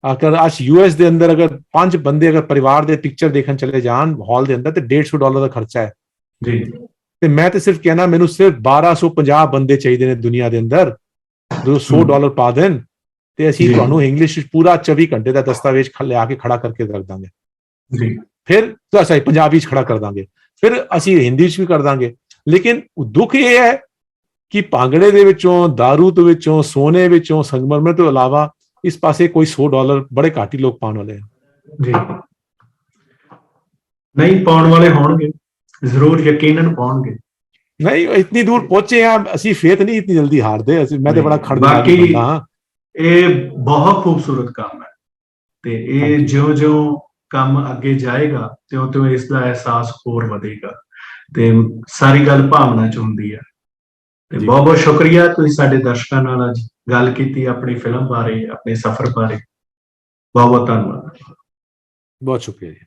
ਅਗਰ ਅੱਜ US ਦੇ ਅੰਦਰ ਅਗਰ 5 ਬੰਦੇ ਅਗਰ ਪਰਿਵਾਰ ਦੇ ਪਿਕਚਰ ਦੇਖਣ ਚਲੇ ਜਾਣ ਹਾਲ ਦੇ ਅੰਦਰ, ਤੇ $150 ਦਾ ਖਰਚਾ ਹੈ ਜੀ। ਤੇ ਮੈਂ ਤੇ ਸਿਰਫ ਕਹਿਣਾ, ਮੈਨੂੰ ਸਿਰਫ 1250 ਬੰਦੇ ਚਾਹੀਦੇ ਨੇ ਦੁਨੀਆ ਦੇ ਅੰਦਰ, ਜੋ $100 ਪਾ ਦੇਣ, ਤੇ ਅਸੀਂ ਤੁਹਾਨੂੰ ਇੰਗਲਿਸ਼ ਵਿੱਚ ਪੂਰਾ 24 ਘੰਟੇ ਦਾ ਦਸਤਾਵੇਜ਼ ਲਿਆ ਕੇ ਖੜਾ ਕਰਕੇ ਰੱਖ ਦਾਂਗੇ ਜੀ। ਫਿਰ ਅਸੀਂ ਪੰਜਾਬੀ ਚ ਖੜਾ ਕਰ ਦਾਂਗੇ, ਫਿਰ ਅਸੀਂ ਹਿੰਦੀ ਚ ਵੀ ਕਰ ਦਾਂਗੇ। ਲੇਕਿਨ ਦੁੱਖ ਇਹ ਹੈ ਕਿ ਭਾਂਗੜੇ ਦੇ ਵਿੱਚੋਂ, ਦਾਰੂ ਦੇ ਵਿੱਚੋਂ, ਸੋਨੇ ਵਿੱਚੋਂ, ਸੰਗਮਰਮਰ ਤੋਂ ਇਲਾਵਾ ਇਸ ਪਾਸੇ ਕੋਈ $100 ਬੜੇ ਘੱਟ ਹੀ ਲੋਕ ਪਾਉਣ ਵਾਲੇ ਹਨ ਜੀ। ਨਹੀਂ ਪਾਉਣ ਵਾਲੇ ਹੋਣਗੇ, ਜ਼ਰੂਰ, ਯਕੀਨਨ ਪਾਉਣਗੇ। ਨਹੀਂ, ਇਤਨੀ ਦੂਰ ਪਹੁੰਚੇ ਆ ਅਸੀਂ, ਫੇਥ ਨਹੀਂ ਇਤਨੀ ਜਲਦੀ ਹਾਰਦੇ ਅਸੀਂ। ਮੈਂ ਤੇ ਬੜਾ ਖੜਦਾ ਹਾਂ। ਇਹ ਬਹੁਤ ਖੂਬਸੂਰਤ ਕੰਮ ਹੈ, ਤੇ ਇਹ ਜਿਉਂ-ਜਿਉਂ ਕੰਮ ਅੱਗੇ ਜਾਏਗਾ, ਤਿਉਂ-ਤਿਉਂ ਇਸ ਦਾ ਅਹਿਸਾਸ ਹੋਰ ਵਧੇਗਾ, ਤੇ ਸਾਰੀ ਗੱਲ ਭਾਵਨਾ ਚ ਹੁੰਦੀ ਹੈ। ਤੇ ਬਹੁਤ ਬਹੁਤ ਸ਼ੁਕਰੀਆ, ਤੁਸੀਂ ਸਾਡੇ ਦਰਸ਼ਕਾਂ ਨਾਲ ਅੱਜ ਗੱਲ ਕੀਤੀ ਆਪਣੀ ਫਿਲਮ ਬਾਰੇ, ਆਪਣੇ ਸਫ਼ਰ ਬਾਰੇ। ਬਹੁਤ ਬਹੁਤ ਧੰਨਵਾਦ। ਬਹੁਤ ਸ਼ੁਕਰੀਆ ਜੀ।